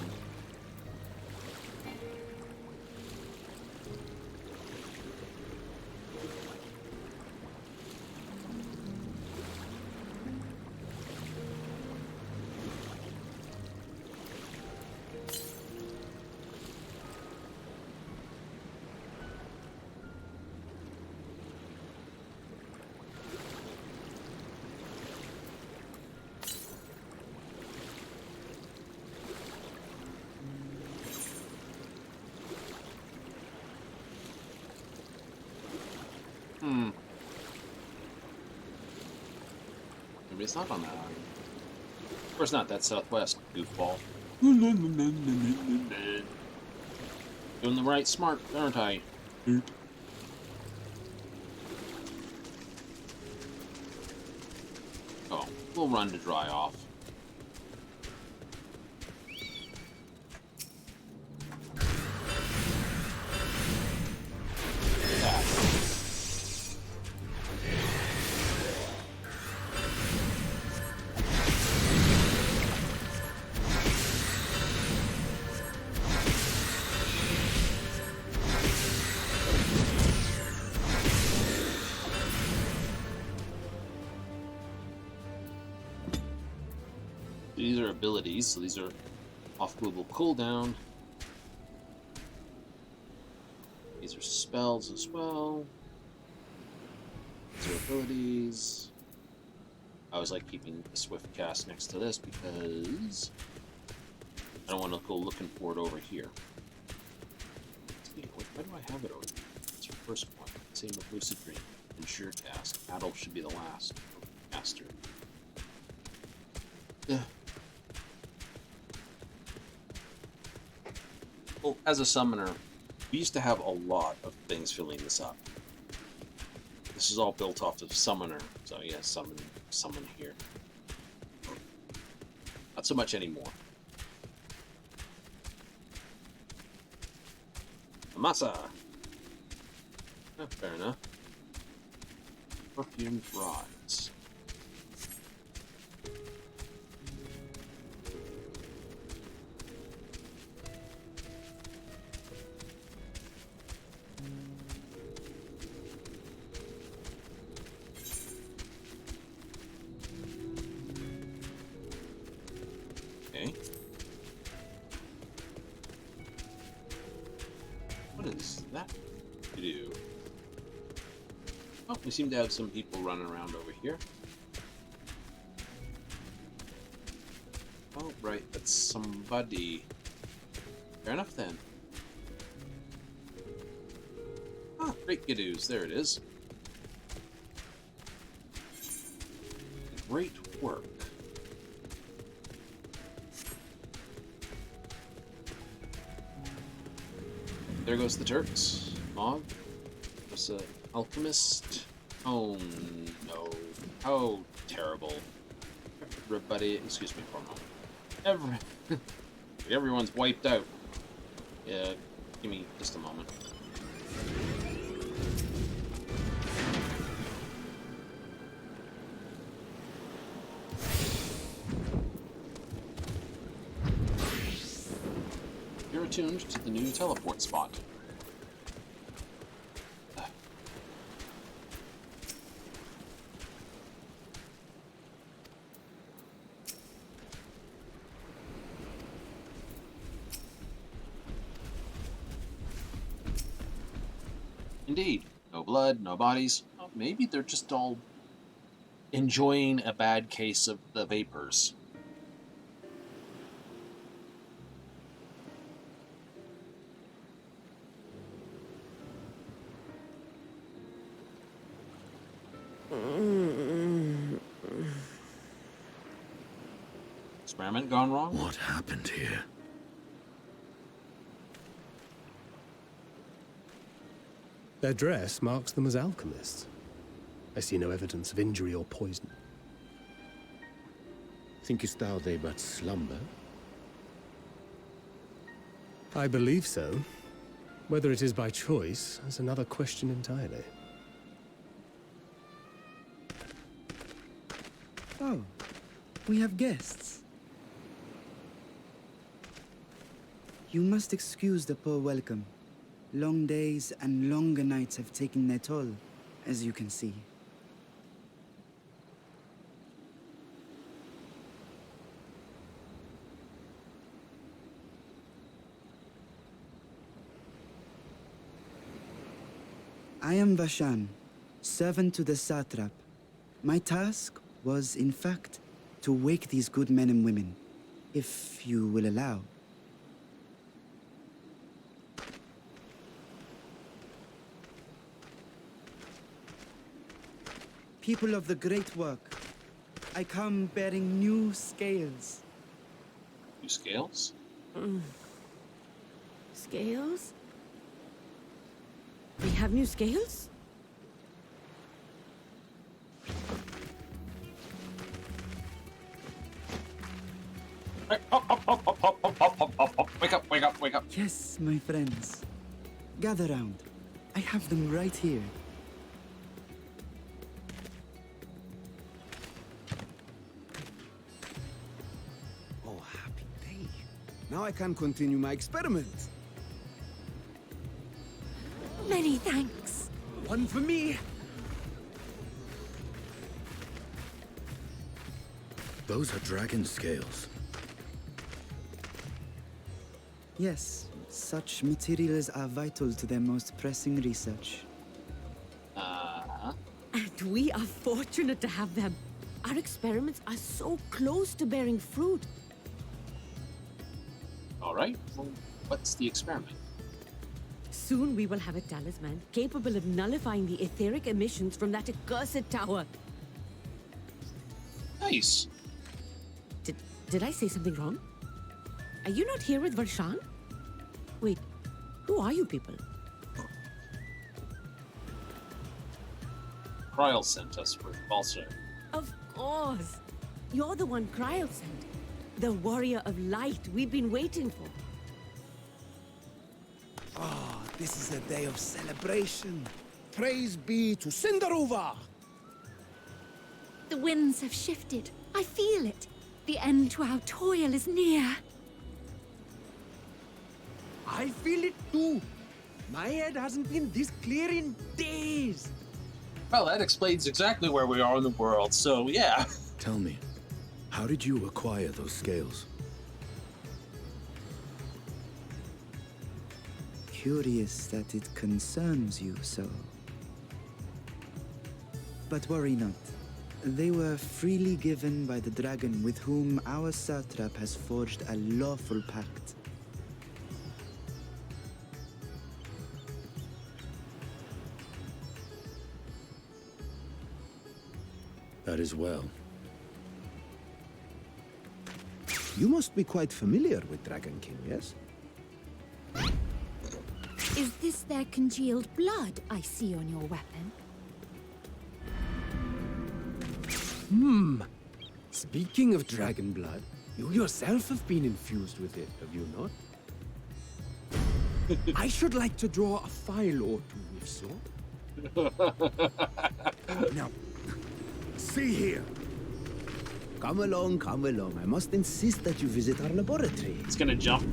Maybe it's not on that island. Of course not, that's southwest, goofball. Doing the right smart, aren't I? Oh, we'll run to dry off. These are abilities, so these are off global cooldown. These are spells as well. These are abilities. I always like keeping the swift cast next to this because I don't want to go looking for it over here. Wait, why do I have it over here? It's your first one. Same with Lucid Dream and Sure Cast. Adult should be the last. Master. Yeah. Well, as a summoner, We used to have a lot of things filling this up. This is all built off of Summoner, so yeah, summon here. Not so much anymore. Masa! Oh, fair enough. Perfumed rods. Okay. What is that to do? Oh, we seem to have some people running around over here. Oh, right, that's somebody. Fair enough then. Ah, great Gidoos, there it is. Great work. There goes the Turks. Mog. There's an alchemist. Oh no. How terrible. Everybody, excuse me for a moment. Everyone's wiped out. Yeah, give me just a moment. You're attuned to the new teleport spot. Indeed. No blood, no bodies. Well, maybe they're just all enjoying a bad case of the vapors. Experiment gone wrong? What happened here? Their dress marks them as alchemists. I see no evidence of injury or poison. Thinkest thou they but slumber? I believe so. Whether it is by choice is another question entirely. Oh, we have guests. You must excuse the poor welcome. Long days and longer nights have taken their toll, as you can see. I am Vashan, servant to the satrap. My task was, in fact, to wake these good men and women, if you will allow. People of the great work, I come bearing new scales. New scales? Scales? We have new scales? Wake up, wake up, wake up. Yes, my friends. Gather round. I have them right here. Oh, happy day. Now I can continue my experiment. Many thanks. One for me. Those are dragon scales. Yes, such materials are vital to their most pressing research. And we are fortunate to have them. Our experiments are so close to bearing fruit. Alright, well, what's the experiment? Soon we will have a talisman capable of nullifying the etheric emissions from that accursed tower. Nice. Did I say something wrong? Are you not here with Varshan? Wait, Who are you people? Kryl sent us for Balsa. Of course. You're the one Kryl sent. The warrior of light we've been waiting for. Ah, this is a day of celebration. Praise be to Cinderova! The winds have shifted. I feel it. The end to our toil is near. I feel it too. My head hasn't been this clear in days. Well, that explains exactly where we are in the world, so yeah. Tell me, how did you acquire those scales? Curious that it concerns you so. But worry not. They were freely given by the dragon with whom our satrap has forged a lawful pact. That is well. You must be quite familiar with Dragon King, yes? Is this their congealed blood I see on your weapon? Speaking of dragon blood, you yourself have been infused with it, have you not? I should like to draw a file or two, if so. Now, see here. Come along, come along. I must insist that you visit our laboratory. It's gonna jump.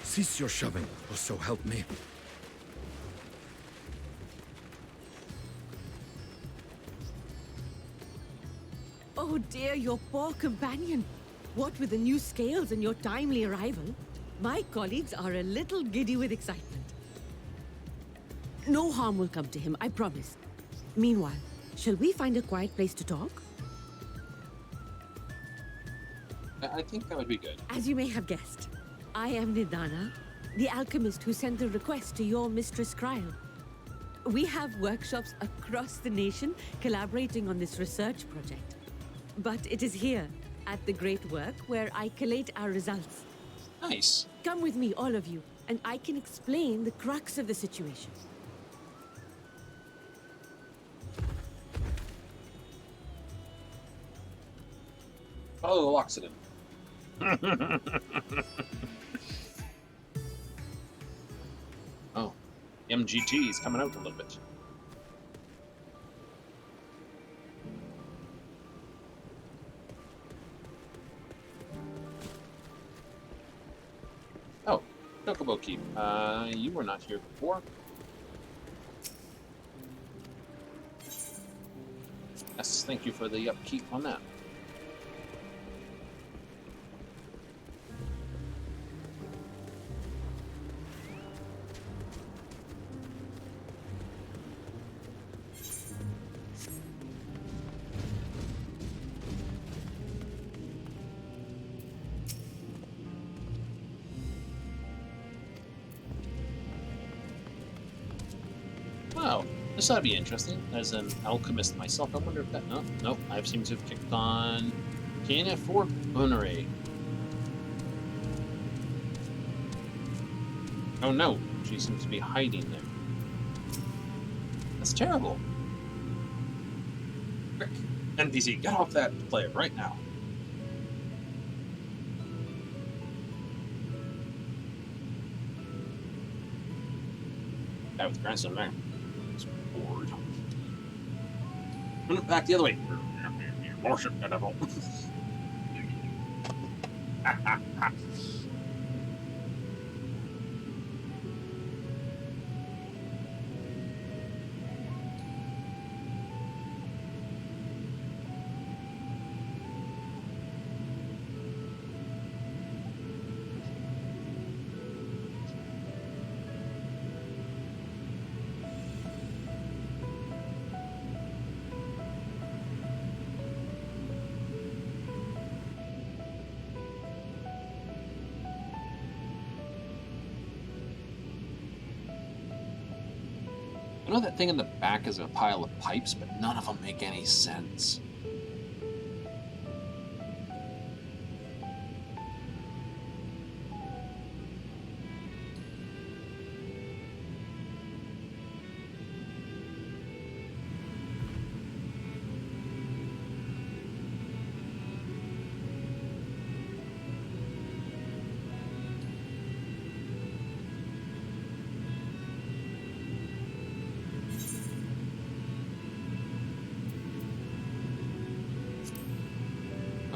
Cease your shoving, or so help me. Oh dear, your poor companion. What with the new scales and your timely arrival, my colleagues are a little giddy with excitement. No harm will come to him, I promise. Meanwhile, shall we find a quiet place to talk? I think that would be good. As you may have guessed, I am Nidana, the alchemist who sent the request to your Mistress Kryl. We have workshops across the nation collaborating on this research project. But it is here, at the Great Work, where I collate our results. Nice. Come with me, all of you, and I can explain the crux of the situation. Oh, accident. Oh, MGT is coming out a little bit. Oh, Chocobo Keep. You were not here before. Yes, thank you for the upkeep on that. Wow, this ought to be interesting. As an alchemist myself, I wonder if that... No, nope, I seem to have kicked on Kena for Bunnery. Oh no, she seems to be hiding there. That's terrible. Quick, NPC, get off that player right now. Guy with grandson there. Bored. Back the other way. Worship the devil. I know that thing in the back is a pile of pipes, but none of them make any sense.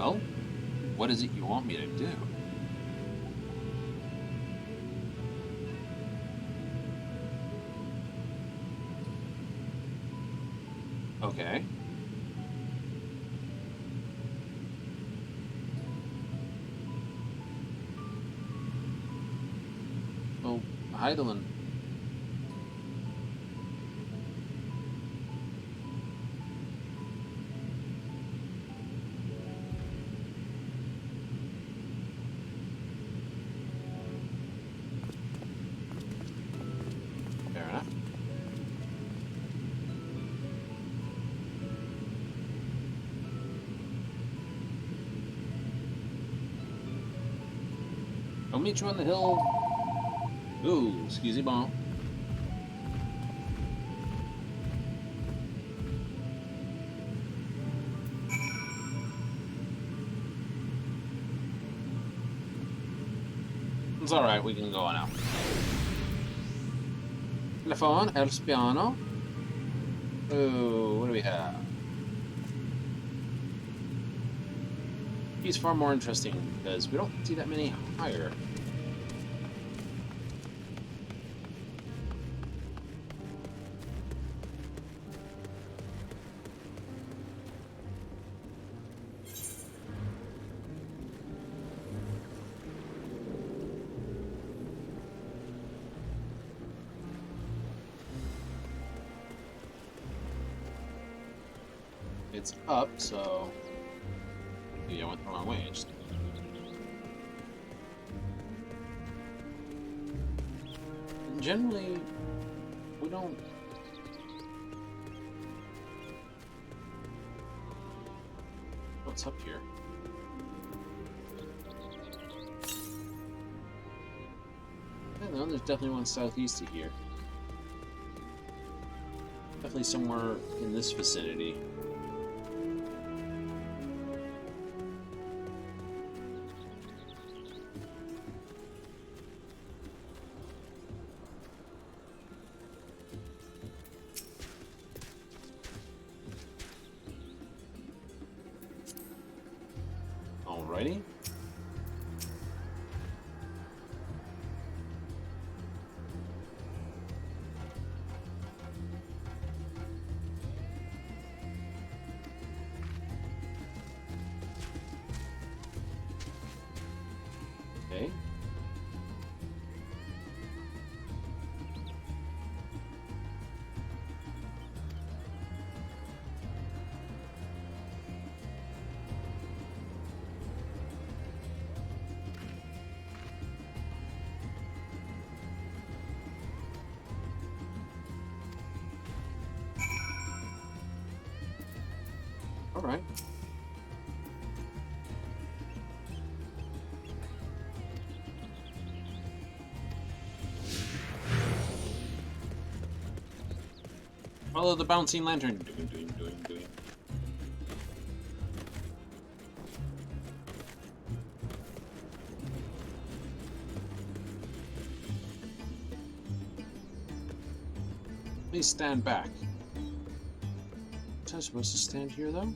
Well, what is it you want me to do? Okay. Oh, Heidelin. Fair enough. I'll meet you on the hill. Ooh, excuse me, bomb. It's alright, we can go on out. Telephone, El Spiano. Oh, what do we have? He's far more interesting because we don't see that many higher. It's up, so maybe I went the wrong way. Generally, we don't. What's up here? I don't know, there's definitely one southeast of here. Definitely somewhere in this vicinity. Alrighty. Okay. All right. Follow the bouncing lantern. Doing. Please stand back. Was I supposed to stand here, though?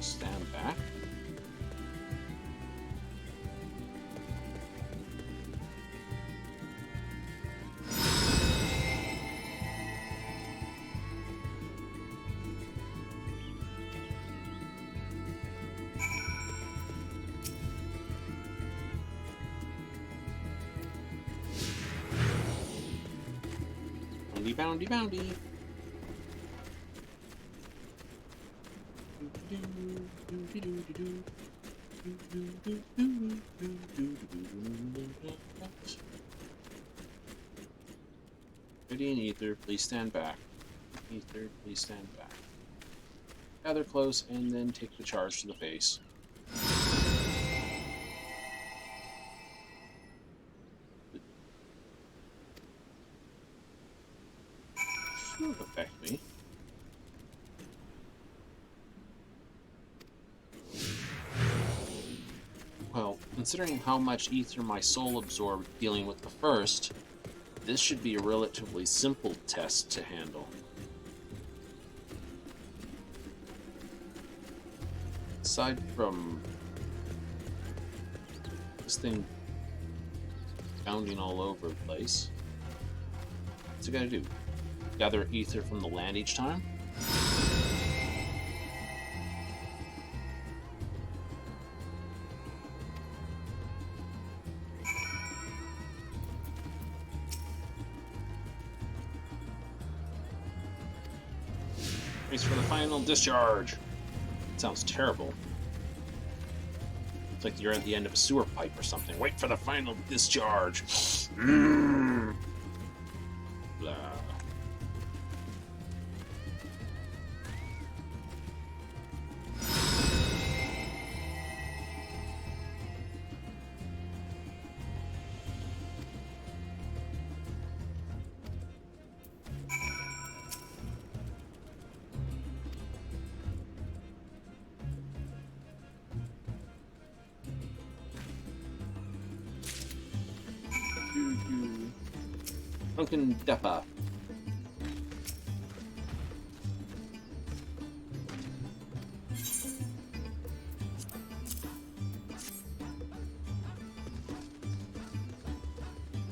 Stand back. Boundy. Ready and Ether, please stand back. Ether, please stand back. Gather close and then take the charge to the face. Considering how much ether my soul absorbed dealing with the first, this should be a relatively simple test to handle. Aside from this thing bounding all over the place, what's it gotta do? Gather ether from the land each time? Race for the final discharge. Sounds terrible. It's like you're at the end of a sewer pipe or something. Wait for the final discharge. Blah. Drunken Deppa.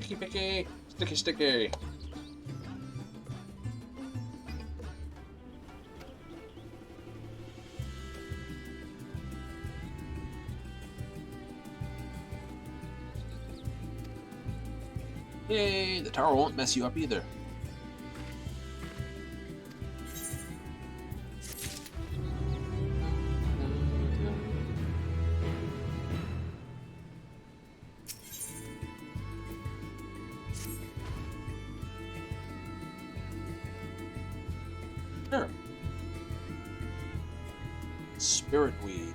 Picky picky, sticky sticky. Yay, the tower won't mess you up either. Sure. Spirit weed.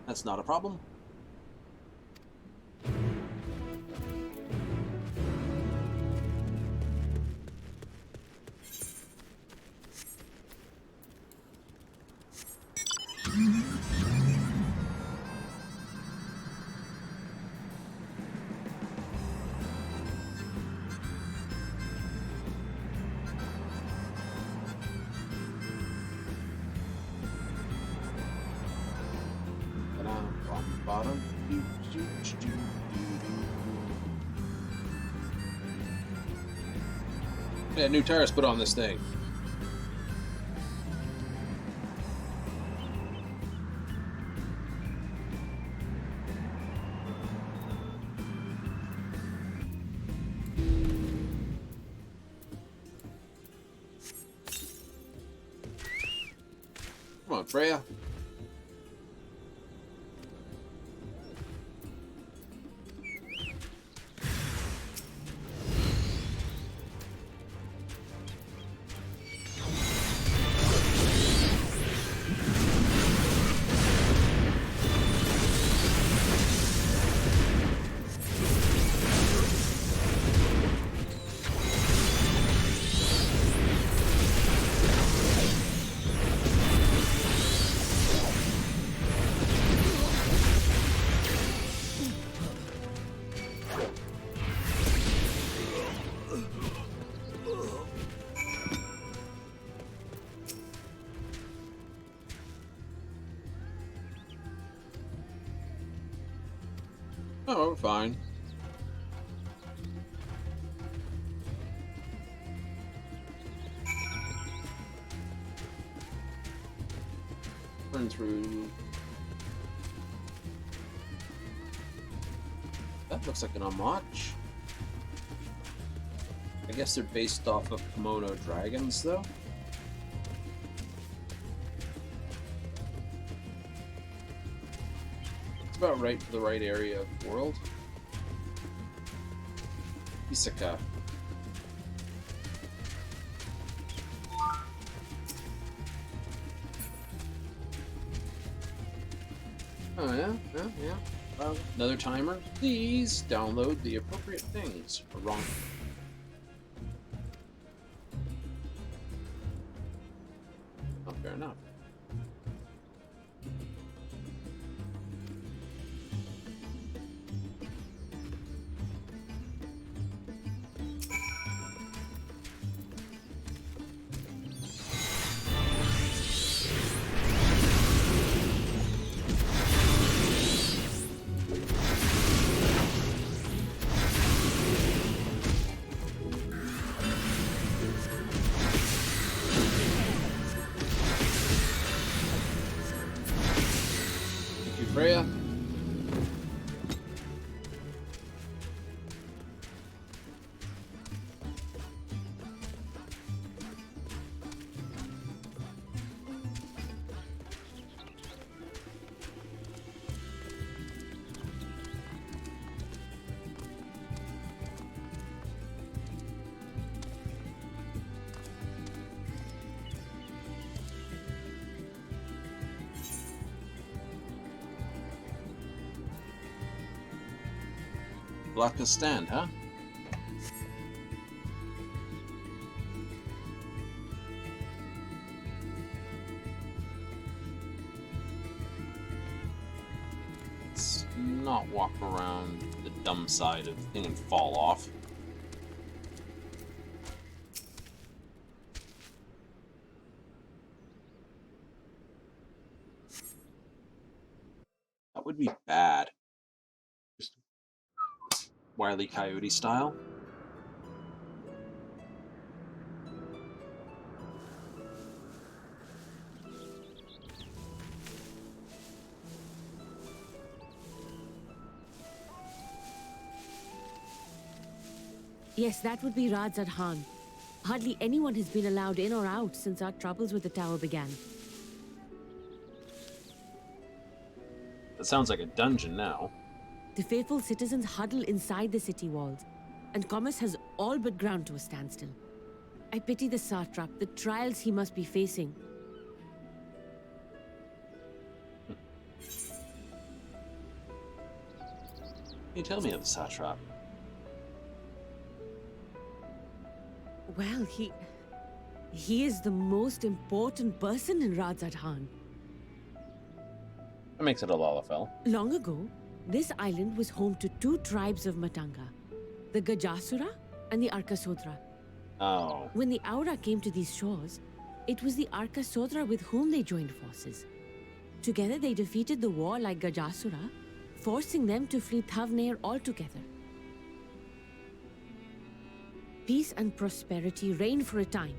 That's not a problem. Bottom. Yeah, new tires put on this thing. Come on, Freya. Oh, we're fine. Run through. That looks like an homage. I guess they're based off of kimono dragons, though. About right for the right area of the world. Isaka. Oh yeah. Another timer. Please download the appropriate things. Or wrong. Freya. Block a stand, huh? Let's not walk around the dumb side of the thing and fall off. That would be bad. Just Wile E. Coyote style. Yes, that would be Radzad Han. Hardly anyone has been allowed in or out since our troubles with the tower began. That sounds like a dungeon now. The faithful citizens huddle inside the city walls, and commerce has all but ground to a standstill. I pity the satrap, the trials he must be facing. Can you tell me of the satrap? Well, he is the most important person in Radzad Han. That makes it a Lalafell. Long ago, this island was home to two tribes of Matanga, the Gajasura and the Arkasodra. Oh. When the Aura came to these shores, it was the Arkasodra with whom they joined forces. Together they defeated the warlike Gajasura, forcing them to flee Thavnair altogether. Peace and prosperity reigned for a time,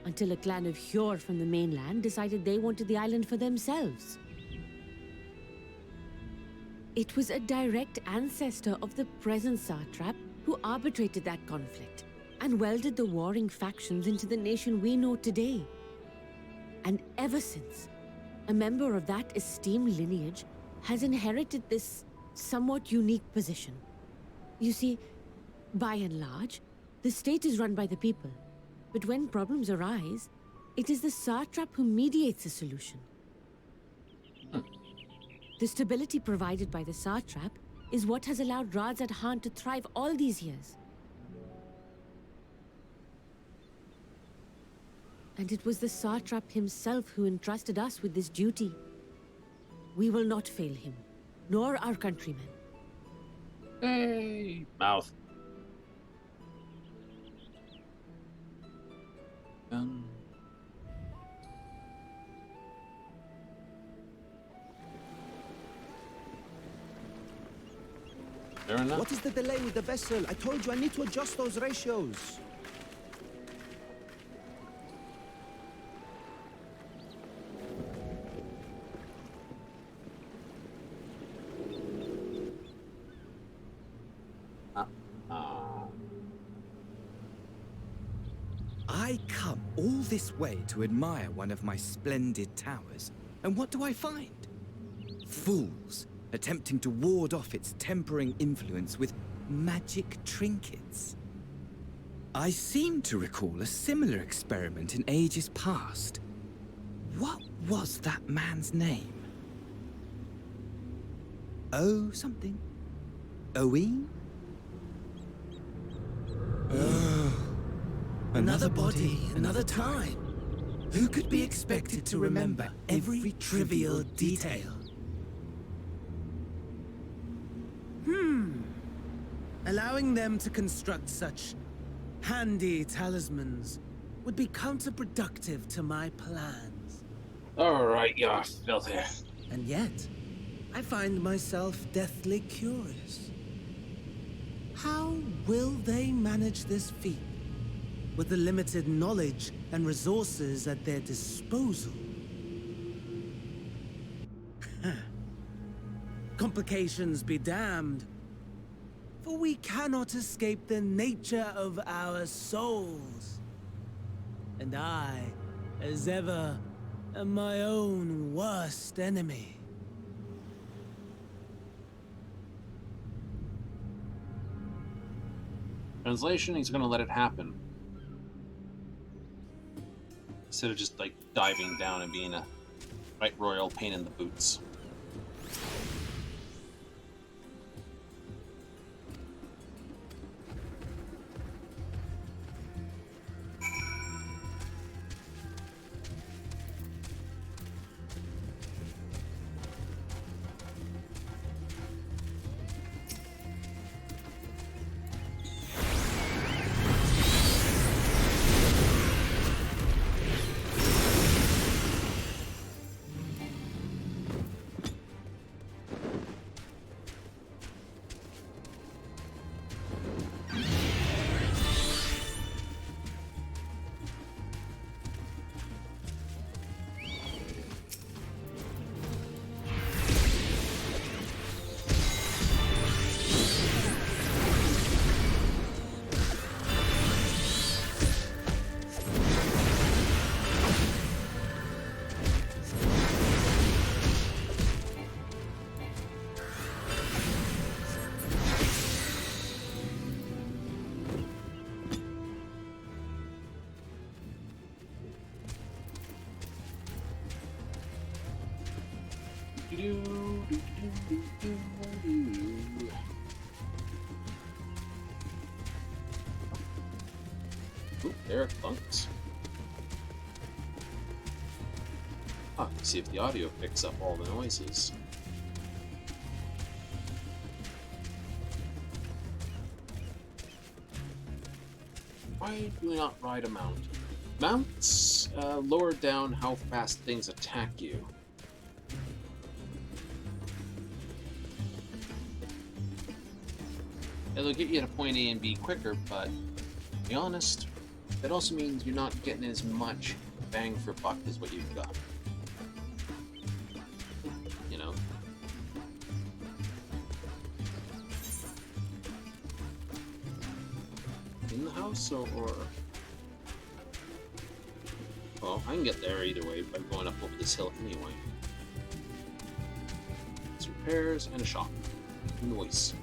until a clan of Hjor from the mainland decided they wanted the island for themselves. It was a direct ancestor of the present satrap who arbitrated that conflict and welded the warring factions into the nation we know today. And ever since, a member of that esteemed lineage has inherited this somewhat unique position. You see, by and large, the state is run by the people, but when problems arise, it is the satrap who mediates a solution. The stability provided by the satrap is what has allowed Radzad Han to thrive all these years. And it was the satrap himself who entrusted us with this duty. We will not fail him, nor our countrymen. Hey! Mouth. Fair enough. What is the delay with the vessel? I told you I need to adjust those ratios. I come all this way to admire one of my splendid towers, and what do I find? Fools attempting to ward off its tempering influence with magic trinkets. I seem to recall a similar experiment in ages past. What was that man's name? Oh, something. Owen? Another body, another time. Who could be expected to remember every trivial detail? Allowing them to construct such handy talismans would be counterproductive to my plans. Alright, you're filthy. And yet, I find myself deathly curious. How will they manage this feat with the limited knowledge and resources at their disposal? complications be damned. For we cannot escape the nature of our souls. And I, as ever, am my own worst enemy. Translation, he's gonna let it happen. Instead of just, like, diving down and being a right royal pain in the boots. Oop, there it clunks. Ah, see if the audio picks up all the noises. Why do we not ride a mount? Mounts lower down how fast things attack you. It'll get you to point A and B quicker, but to be honest, that also means you're not getting as much bang for buck as what you've got. You know? In the house or... Well, I can get there either way by going up over this hill anyway. It's repairs and a shop. Noise.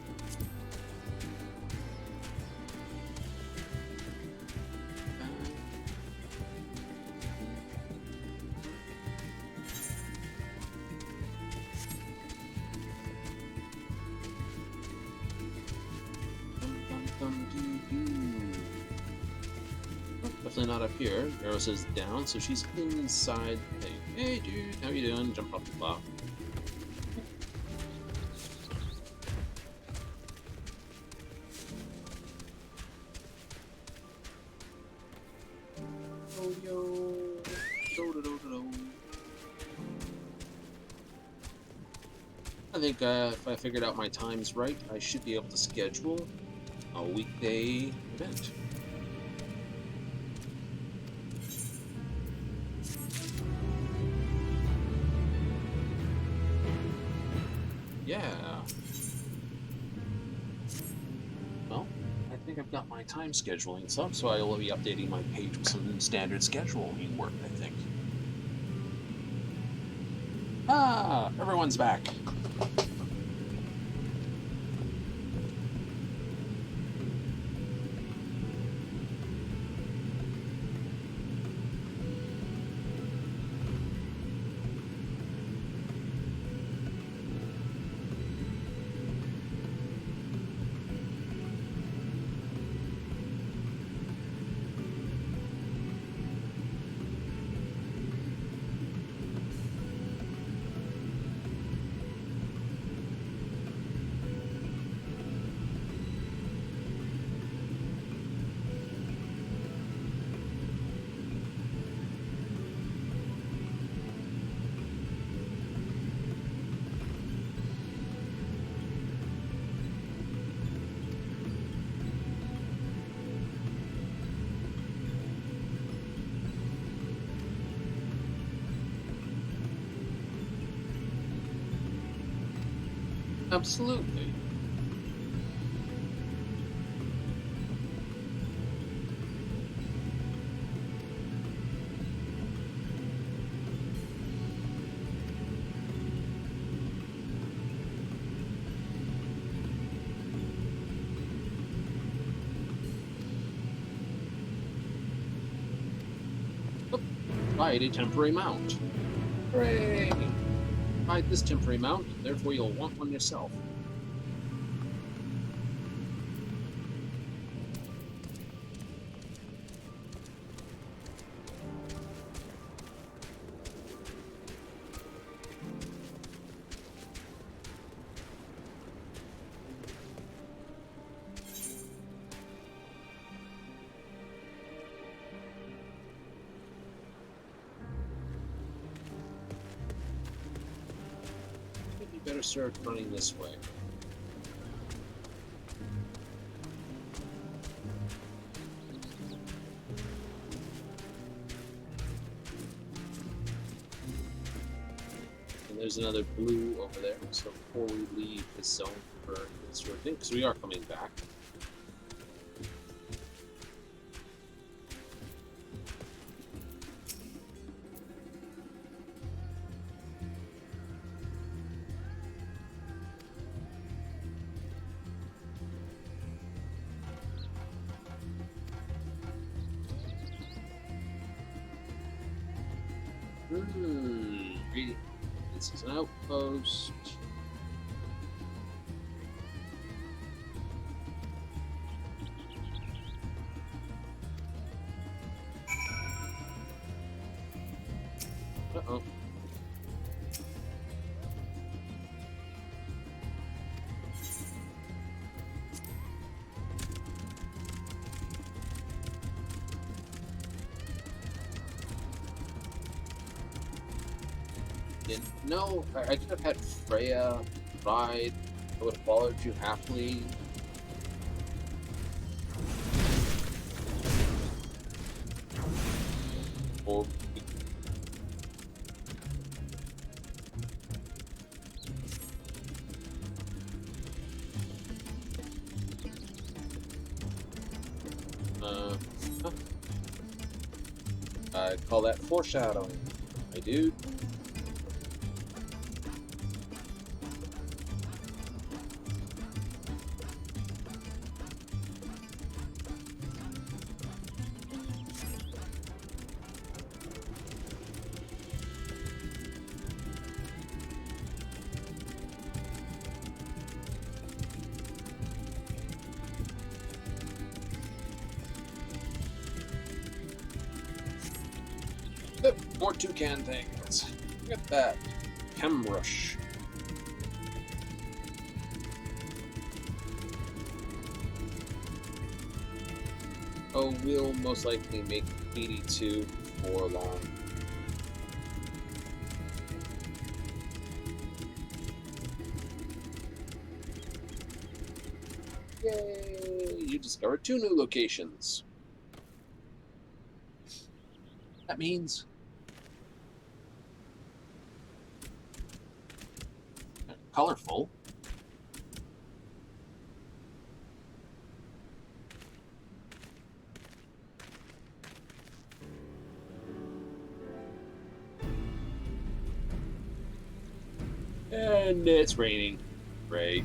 Definitely not up here. Arrow says down, so she's inside the thing. Hey dude, how you doing? Jump off the block. I think if I figured out my times right, I should be able to schedule a weekday event. Yeah. Well, I think I've got my time scheduling stuff, so I will be updating my page with some standard scheduling work, I think. Ah, everyone's back. Absolutely. Oh, ride a temporary mount. Hooray! Ride this temporary mount, therefore you'll want one yourself. Maybe better start running this way. And there's another blue over there, so before we leave this zone for this sort of thing, because we are coming back. This is an outpost. Uh-oh. No, I could have had Freya ride. I would have followed you happily. Or huh. I'd call that foreshadowing, my dude. More toucan things. Look at that. Chemrush. Oh, we'll most likely make 82 for long. Yay! You discovered 2 new locations. That means colorful. And it's raining. Great.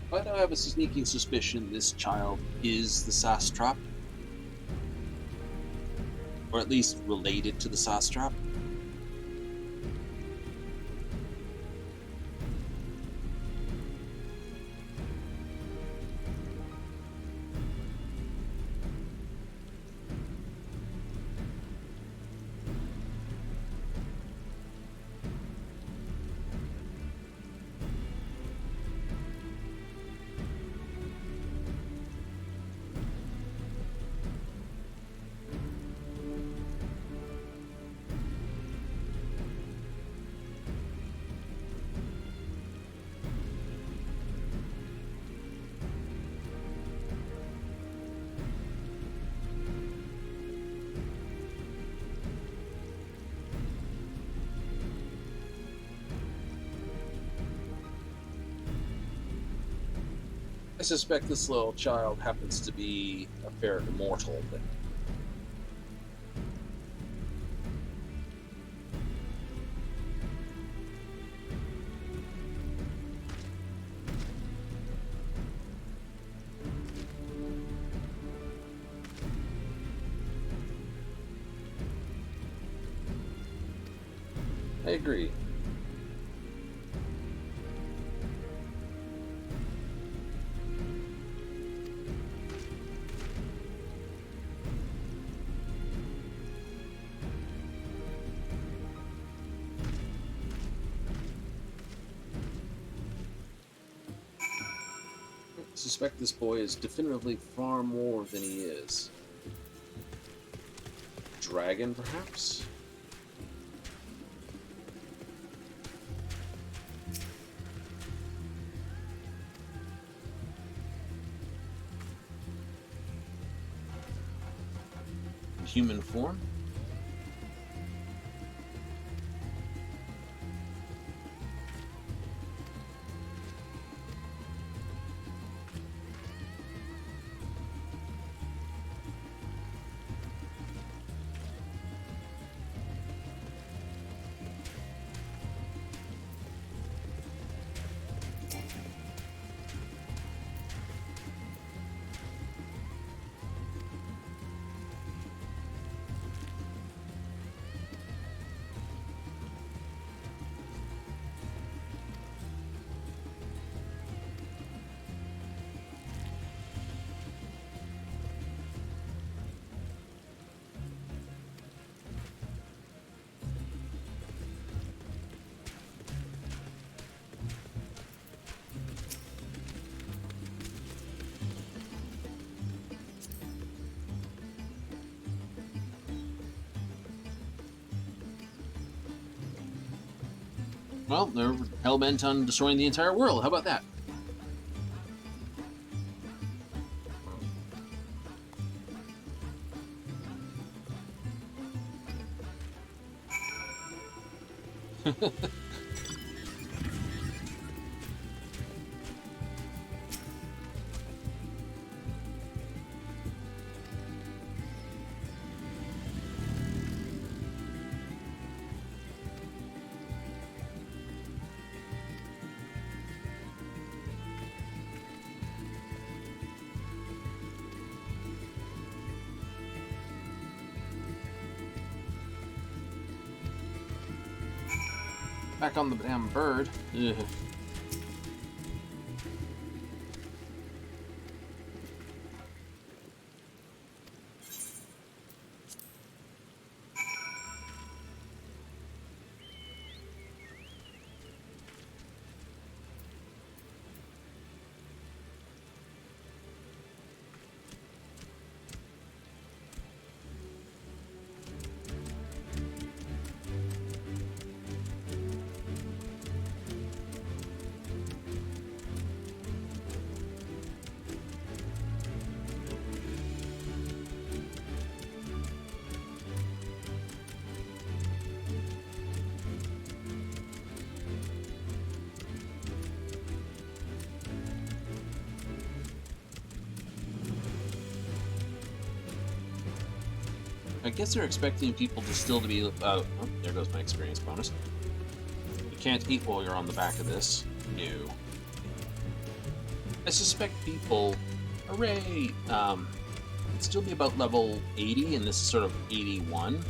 But I have a sneaking suspicion this child is the Sastrap. Or at least related to the Sastrap. I suspect this little child happens to be a fair immortal, then. I agree. I suspect this boy is definitively far more than he is. Dragon, perhaps? Human form? Well, they're hell-bent on destroying the entire world. How about that? Back on the damn bird. Ugh. I guess they're expecting people to still to be. Oh, there goes my experience bonus. You can't eat while you're on the back of this. No. I suspect people, hooray, would still be about level 80, and this is sort of 81.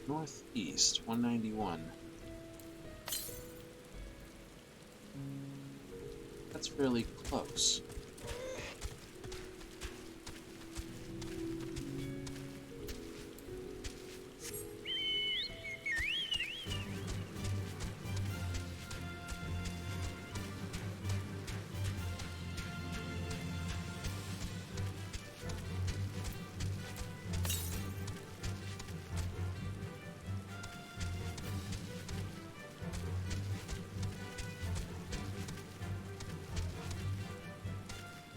Northeast, 191. That's fairly close.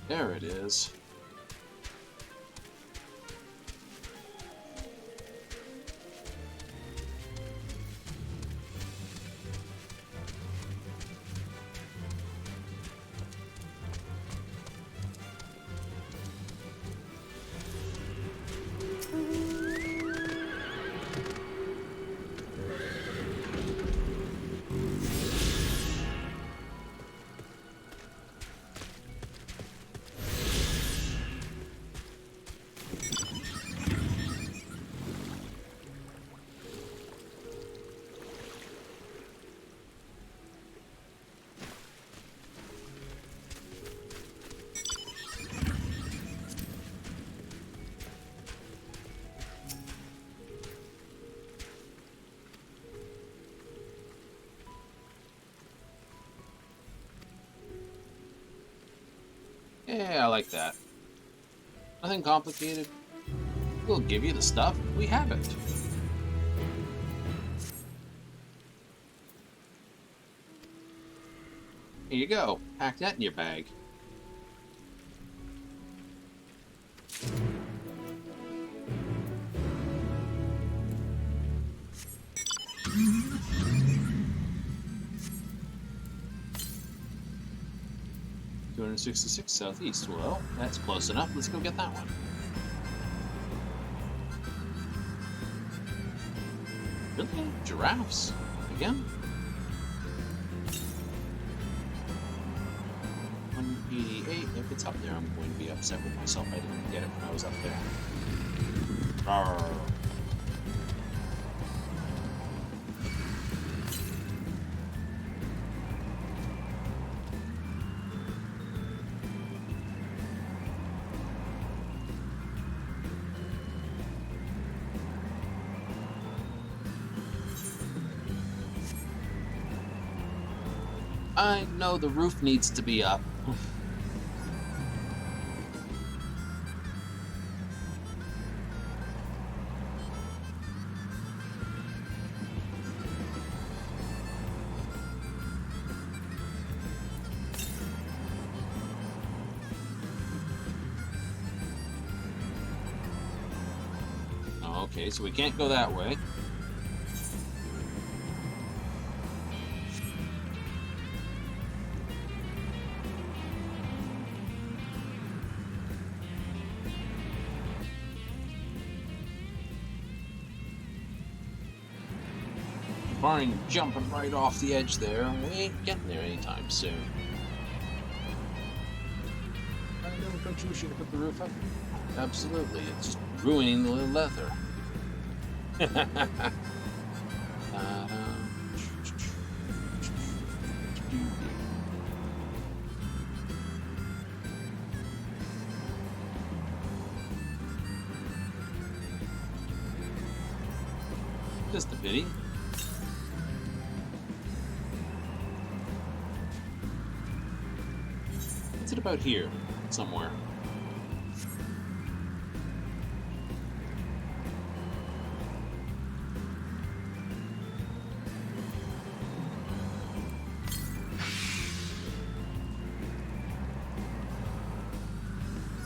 There it is. Yeah, I like that. Nothing complicated. We'll give you the stuff. We have it. Here you go. Pack that in your bag. $266 southeast. Well, that's close enough. Let's go get that one. Really? Giraffes? Again? 188. If it's up there, I'm going to be upset with myself. I didn't get it when I was up there. Rawr. I know the roof needs to be up. Okay, so we can't go that way. Barring jumping right off the edge there, we ain't getting there anytime soon. Don't you wish you could put the roof up? Absolutely, it's just ruining the leather. Just a pity. What's it about here? Somewhere.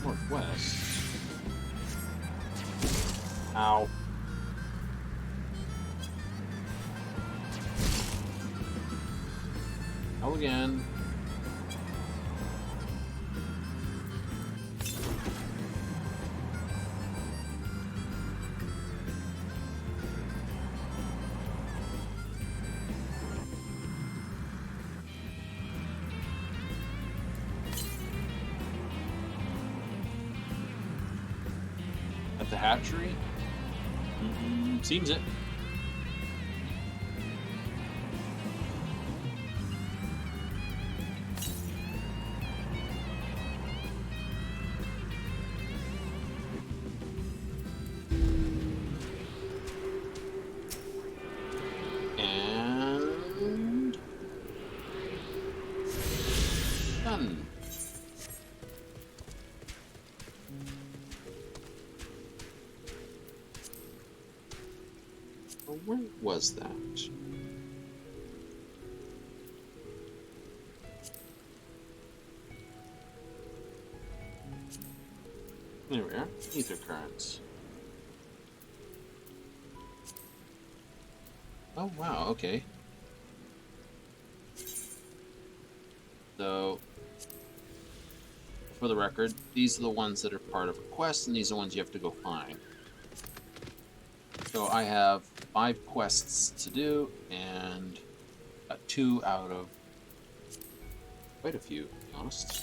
Northwest. Ow. How again? At the hatchery? Seems it. And done. Where was that? There we are. Ether currents. Oh, wow, okay. So, for the record, these are the ones that are part of a quest, and these are the ones you have to go find. So I have 5 quests to do, and got 2 out of quite a few, to be honest.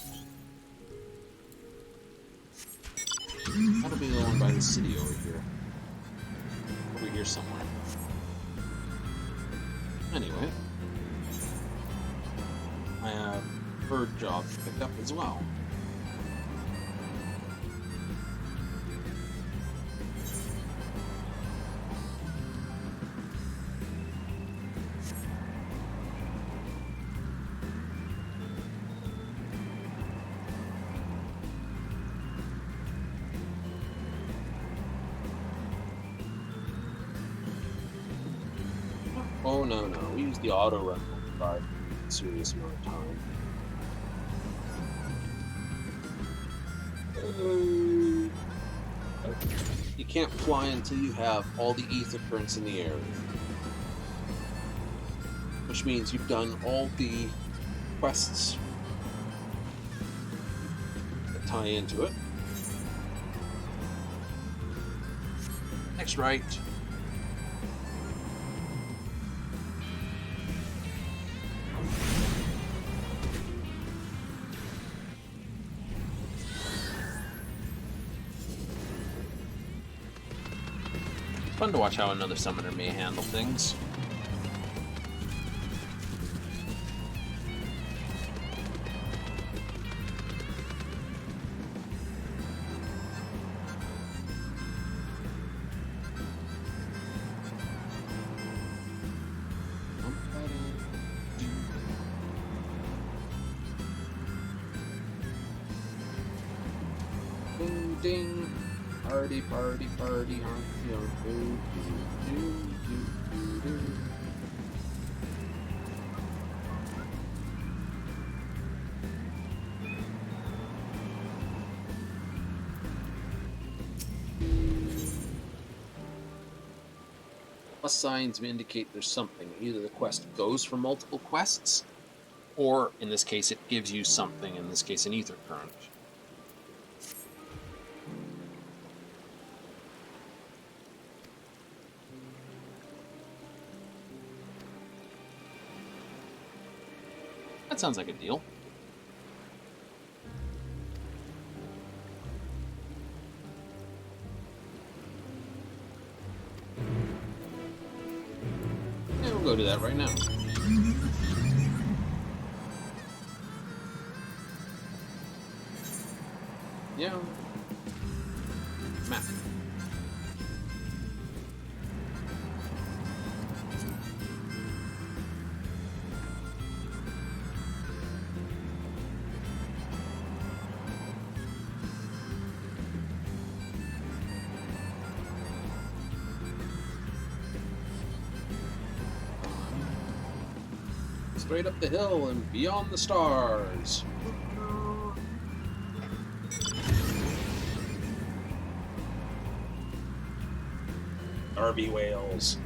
That'll be the one by the city over here. Over here somewhere. Anyway. I have bird jobs picked up as well. Oh no, we use the auto run by a serious amount of time. You can't fly until you have all the ether currents in the air. Which means you've done all the quests that tie into it. Next right. Fun to watch how another summoner may handle things. Ding ding. Party, party, party, Plus signs indicate there's something. Either the quest goes for multiple quests, or in this case, it gives you something, in this case, an ether current. That sounds like a deal. Yeah, we'll go do that right now. Yeah. Map. Straight up the hill and beyond the stars. Darby whales.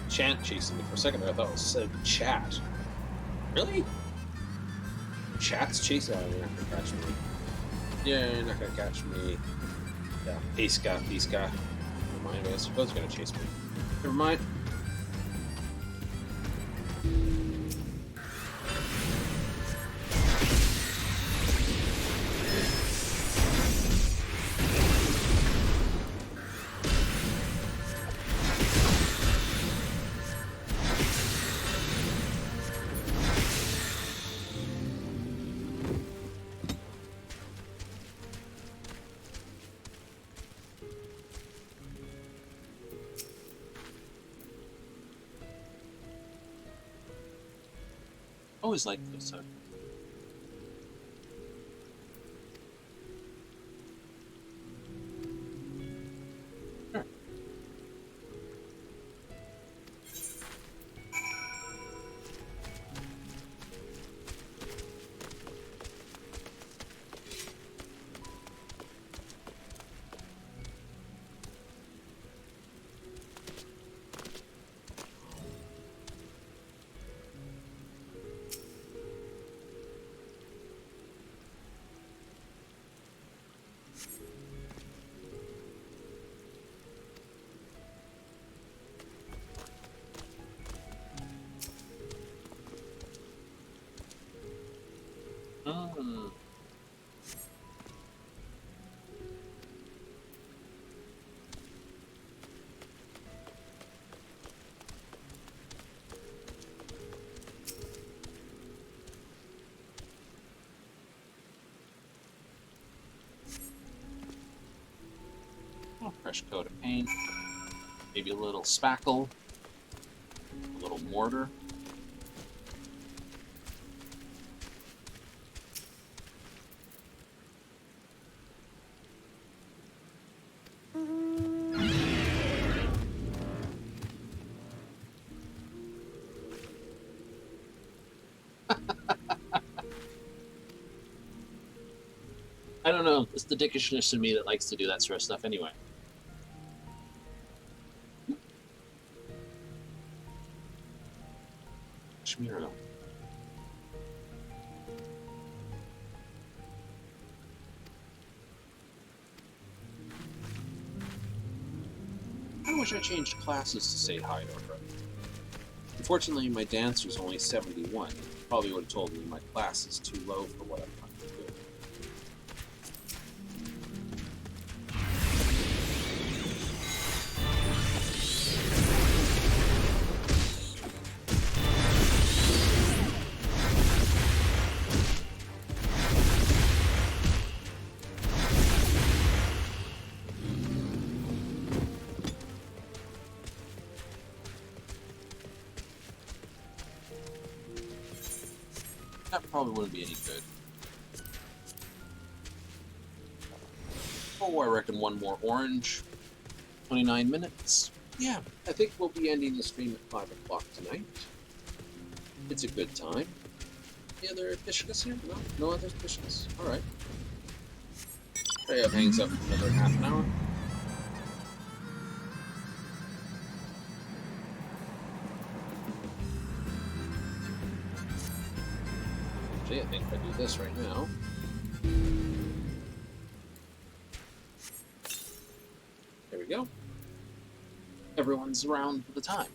Chant chasing me for a second there. I thought it said chat. Really? Chat's chasing me. You're not gonna catch me. Yeah, you're not gonna catch me. Yeah, Piska. Never mind, I suppose you're gonna chase me. Never mind. Always like this. Sure. Hmm. Oh, fresh coat of paint. Maybe a little spackle. A little mortar. I don't know. It's the dickishness in me that likes to do that sort of stuff anyway. Shmiro. I wish I changed classes to say hi to her. Unfortunately, my dance was only 71. Probably would have told me my class is too low for what I'm trying to do. That probably wouldn't be any good. Oh, I reckon one more orange. 29 minutes. Yeah, I think we'll be ending the stream at 5 o'clock tonight. It's a good time. Any other Pishkas here? No? No other Pishkas? Alright. Freya hangs up for another half an hour. Actually, I think if I do this right now. There we go. Everyone's around for the time.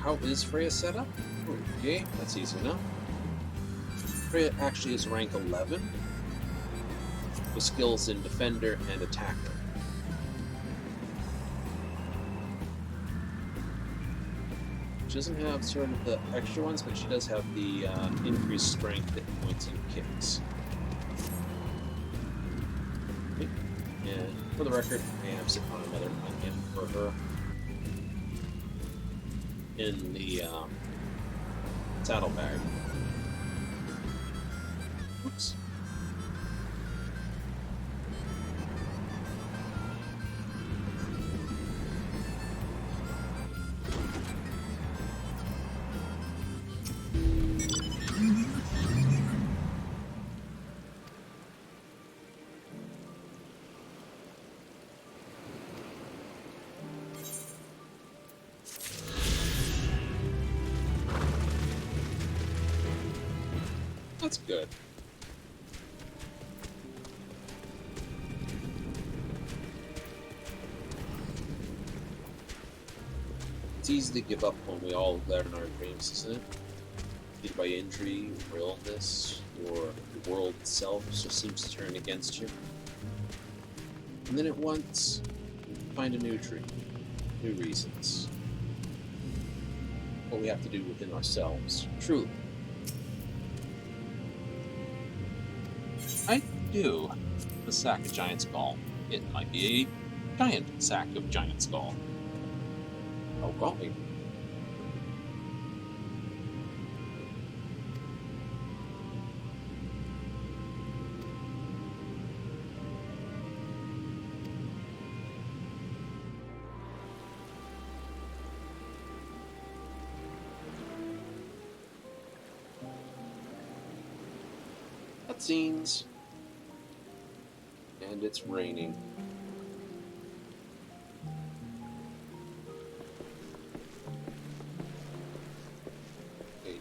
How is Freya set up? Okay, that's easy enough. Freya actually is rank 11 with skills in Defender and Attacker. She doesn't have sort of the extra ones, but she does have the increased strength, hit points, and kicks. Okay. And for the record, I am sitting on another onion for her in the saddlebag. Oops. That's good. It's easy to give up when we all learn our dreams, isn't it? Either by injury, or illness, or the world itself just seems to turn against you. And then at once, find a new dream, new reasons. What we have to do within ourselves, truly. I do a sack of giant skull. It might be a giant sack of giant skull. Oh, golly. Cutscenes. And it's raining. Okay.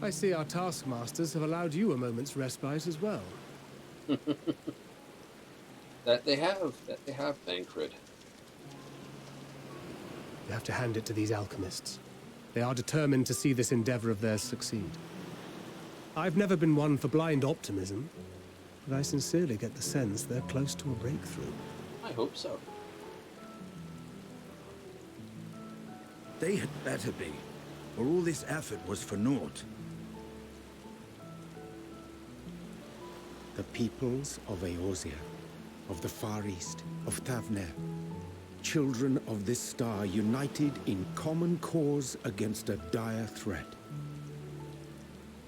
I see our taskmasters have allowed you a moment's respite as well. That they have, Thancred. You have to hand it to these alchemists. They are determined to see this endeavor of theirs succeed. I've never been one for blind optimism, but I sincerely get the sense they're close to a breakthrough. I hope so. They had better be, or all this effort was for naught. The peoples of Eorzea, of the Far East, of Thavner, children of this star united in common cause against a dire threat.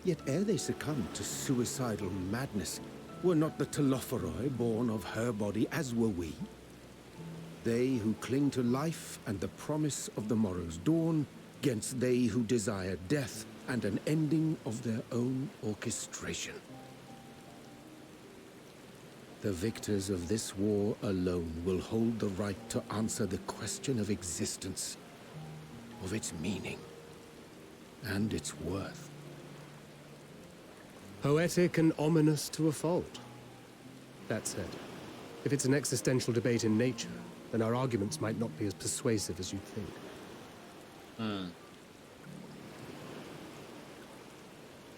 Yet ere they succumbed to suicidal madness, were not the Telophoroi born of her body as were we? They who cling to life and the promise of the morrow's dawn, against they who desire death and an ending of their own orchestration. The victors of this war alone will hold the right to answer the question of existence, of its meaning, and its worth. Poetic and ominous to a fault. That said, if it's an existential debate in nature, then our arguments might not be as persuasive as you'd think.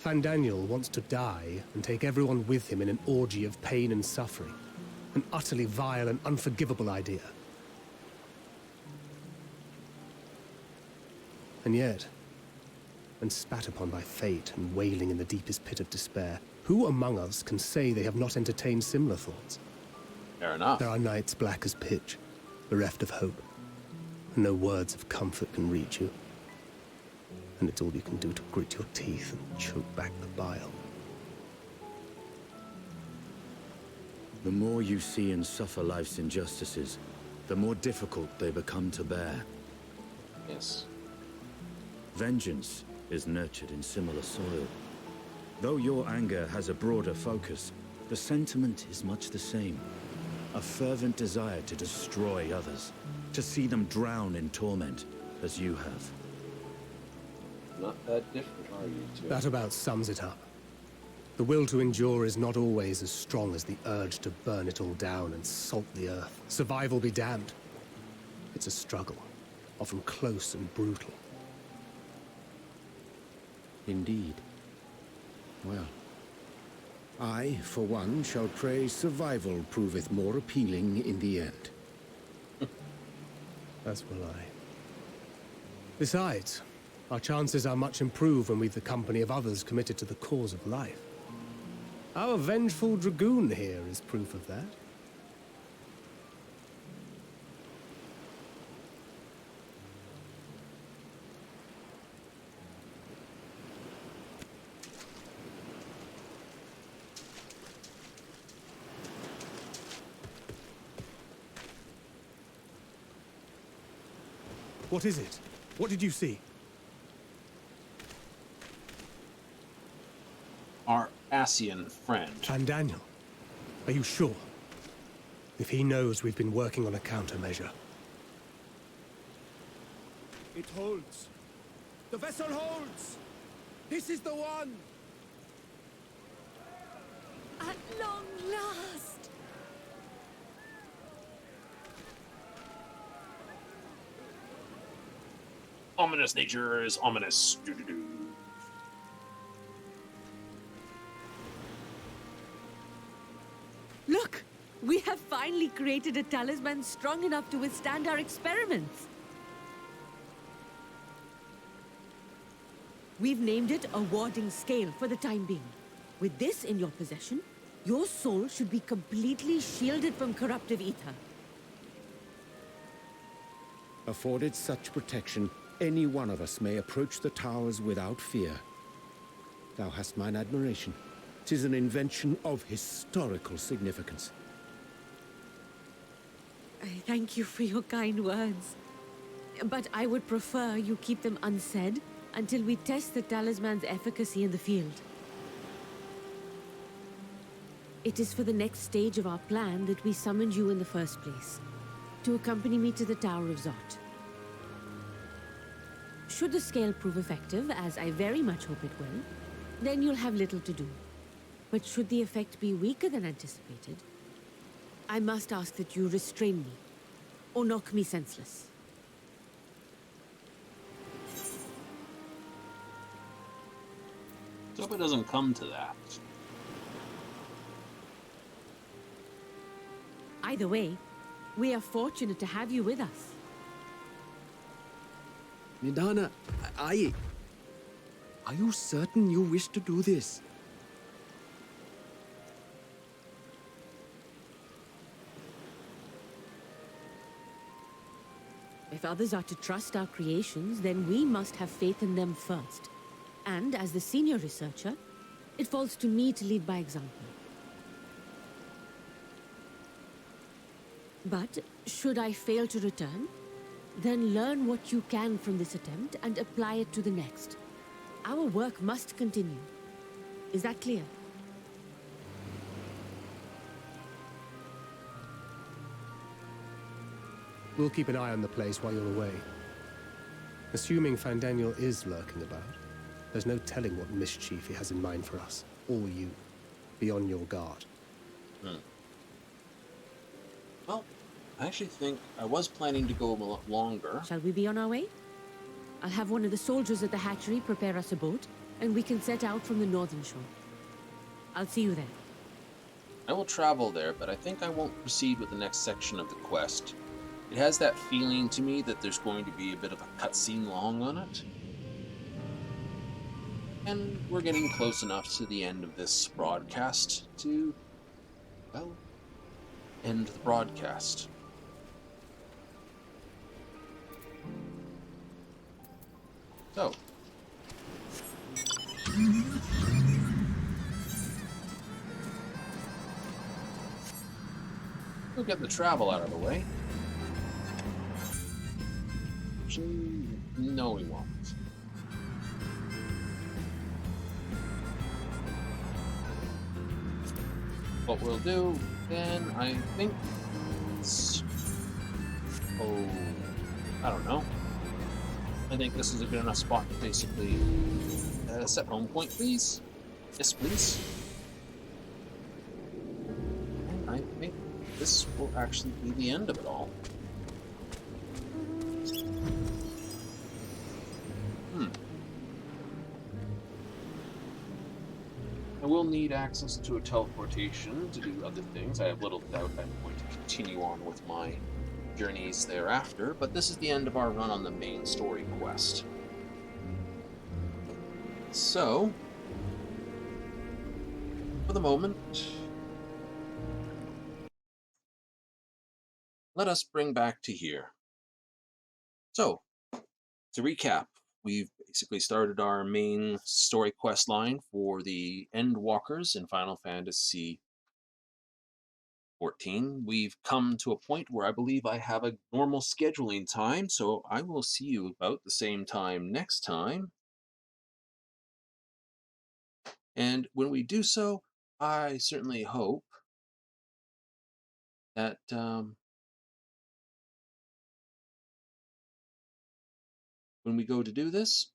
Fandaniel wants to die and take everyone with him in an orgy of pain and suffering. An utterly vile and unforgivable idea. And yet, when spat upon by fate and wailing in the deepest pit of despair, who among us can say they have not entertained similar thoughts? Fair enough. There are nights black as pitch, bereft of hope, and no words of comfort can reach you. And it's all you can do to grit your teeth and choke back the bile. The more you see and suffer life's injustices, the more difficult they become to bear. Yes. Vengeance is nurtured in similar soil. Though your anger has a broader focus, the sentiment is much the same. A fervent desire to destroy others, to see them drown in torment, as you have. Not that different, are you two? That about sums it up. The will to endure is not always as strong as the urge to burn it all down and salt the earth. Survival be damned. It's a struggle, often close and brutal. Indeed. Well, I, for one, shall pray survival proveth more appealing in the end. As will I. Besides, our chances are much improved when we've the company of others committed to the cause of life. Our vengeful dragoon here is proof of that. What is it? What did you see? Our Asian friend. Fandaniel, are you sure? If he knows we've been working on a countermeasure. It holds. The vessel holds! This is the one! At long last! Ominous nature is ominous. Doo-doo-doo. Look! We have finally created a talisman strong enough to withstand our experiments. We've named it a warding scale for the time being. With this in your possession, your soul should be completely shielded from corruptive ether. Afforded such protection, any one of us may approach the towers without fear. Thou hast mine admiration. 'Tis an invention of historical significance. I thank you for your kind words. But I would prefer you keep them unsaid until we test the talisman's efficacy in the field. It is for the next stage of our plan that we summoned you in the first place, to accompany me to the Tower of Zot. Should the scale prove effective, as I very much hope it will, then you'll have little to do. But should the effect be weaker than anticipated, I must ask that you restrain me, or knock me senseless. So hope it doesn't come to that. Either way, we are fortunate to have you with us. Nidana, are you certain you wish to do this? If others are to trust our creations, then we must have faith in them first. And as the senior researcher, it falls to me to lead by example. But should I fail to return, then learn what you can from this attempt and apply it to the next. Our work must continue. Is that clear? We'll keep an eye on the place while you're away. Assuming Fandaniel is lurking about, there's no telling what mischief he has in mind for us, or you. Be on your guard. Well, I actually think I was planning to go a lot longer. Shall we be on our way? I'll have one of the soldiers at the hatchery prepare us a boat, and we can set out from the northern shore. I'll see you there. I will travel there, but I think I won't proceed with the next section of the quest. It has that feeling to me that there's going to be a bit of a cutscene long on it. And we're getting close enough to the end of this broadcast to, well, end the broadcast. So. We'll get the travel out of the way. Actually, no, we won't. What we'll do, then, I think it's... Oh, I don't know. I think this is a good enough spot to basically set home point, please. Yes, please. And I think this will actually be the end of it all. I will need access to a teleportation to do other things. I have little doubt I'm going to continue on with my journeys thereafter, but this is the end of our run on the main story quest. So, for the moment, let us bring back to here. So, to recap, we've basically started our main story quest line for the End Walkers in Final Fantasy XIV. We've come to a point where I believe I have a normal scheduling time, so I will see you about the same time next time. And when we do so, I certainly hope that when we go to do this,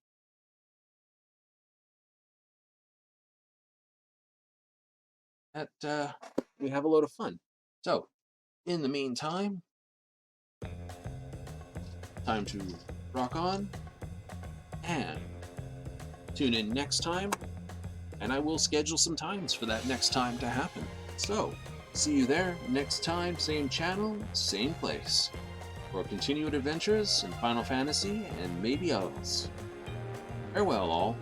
that we have a load of fun. So, in the meantime, time to rock on, and tune in next time, and I will schedule some times for that next time to happen. So, see you there next time, same channel, same place, for continued adventures in Final Fantasy and maybe others. Farewell all.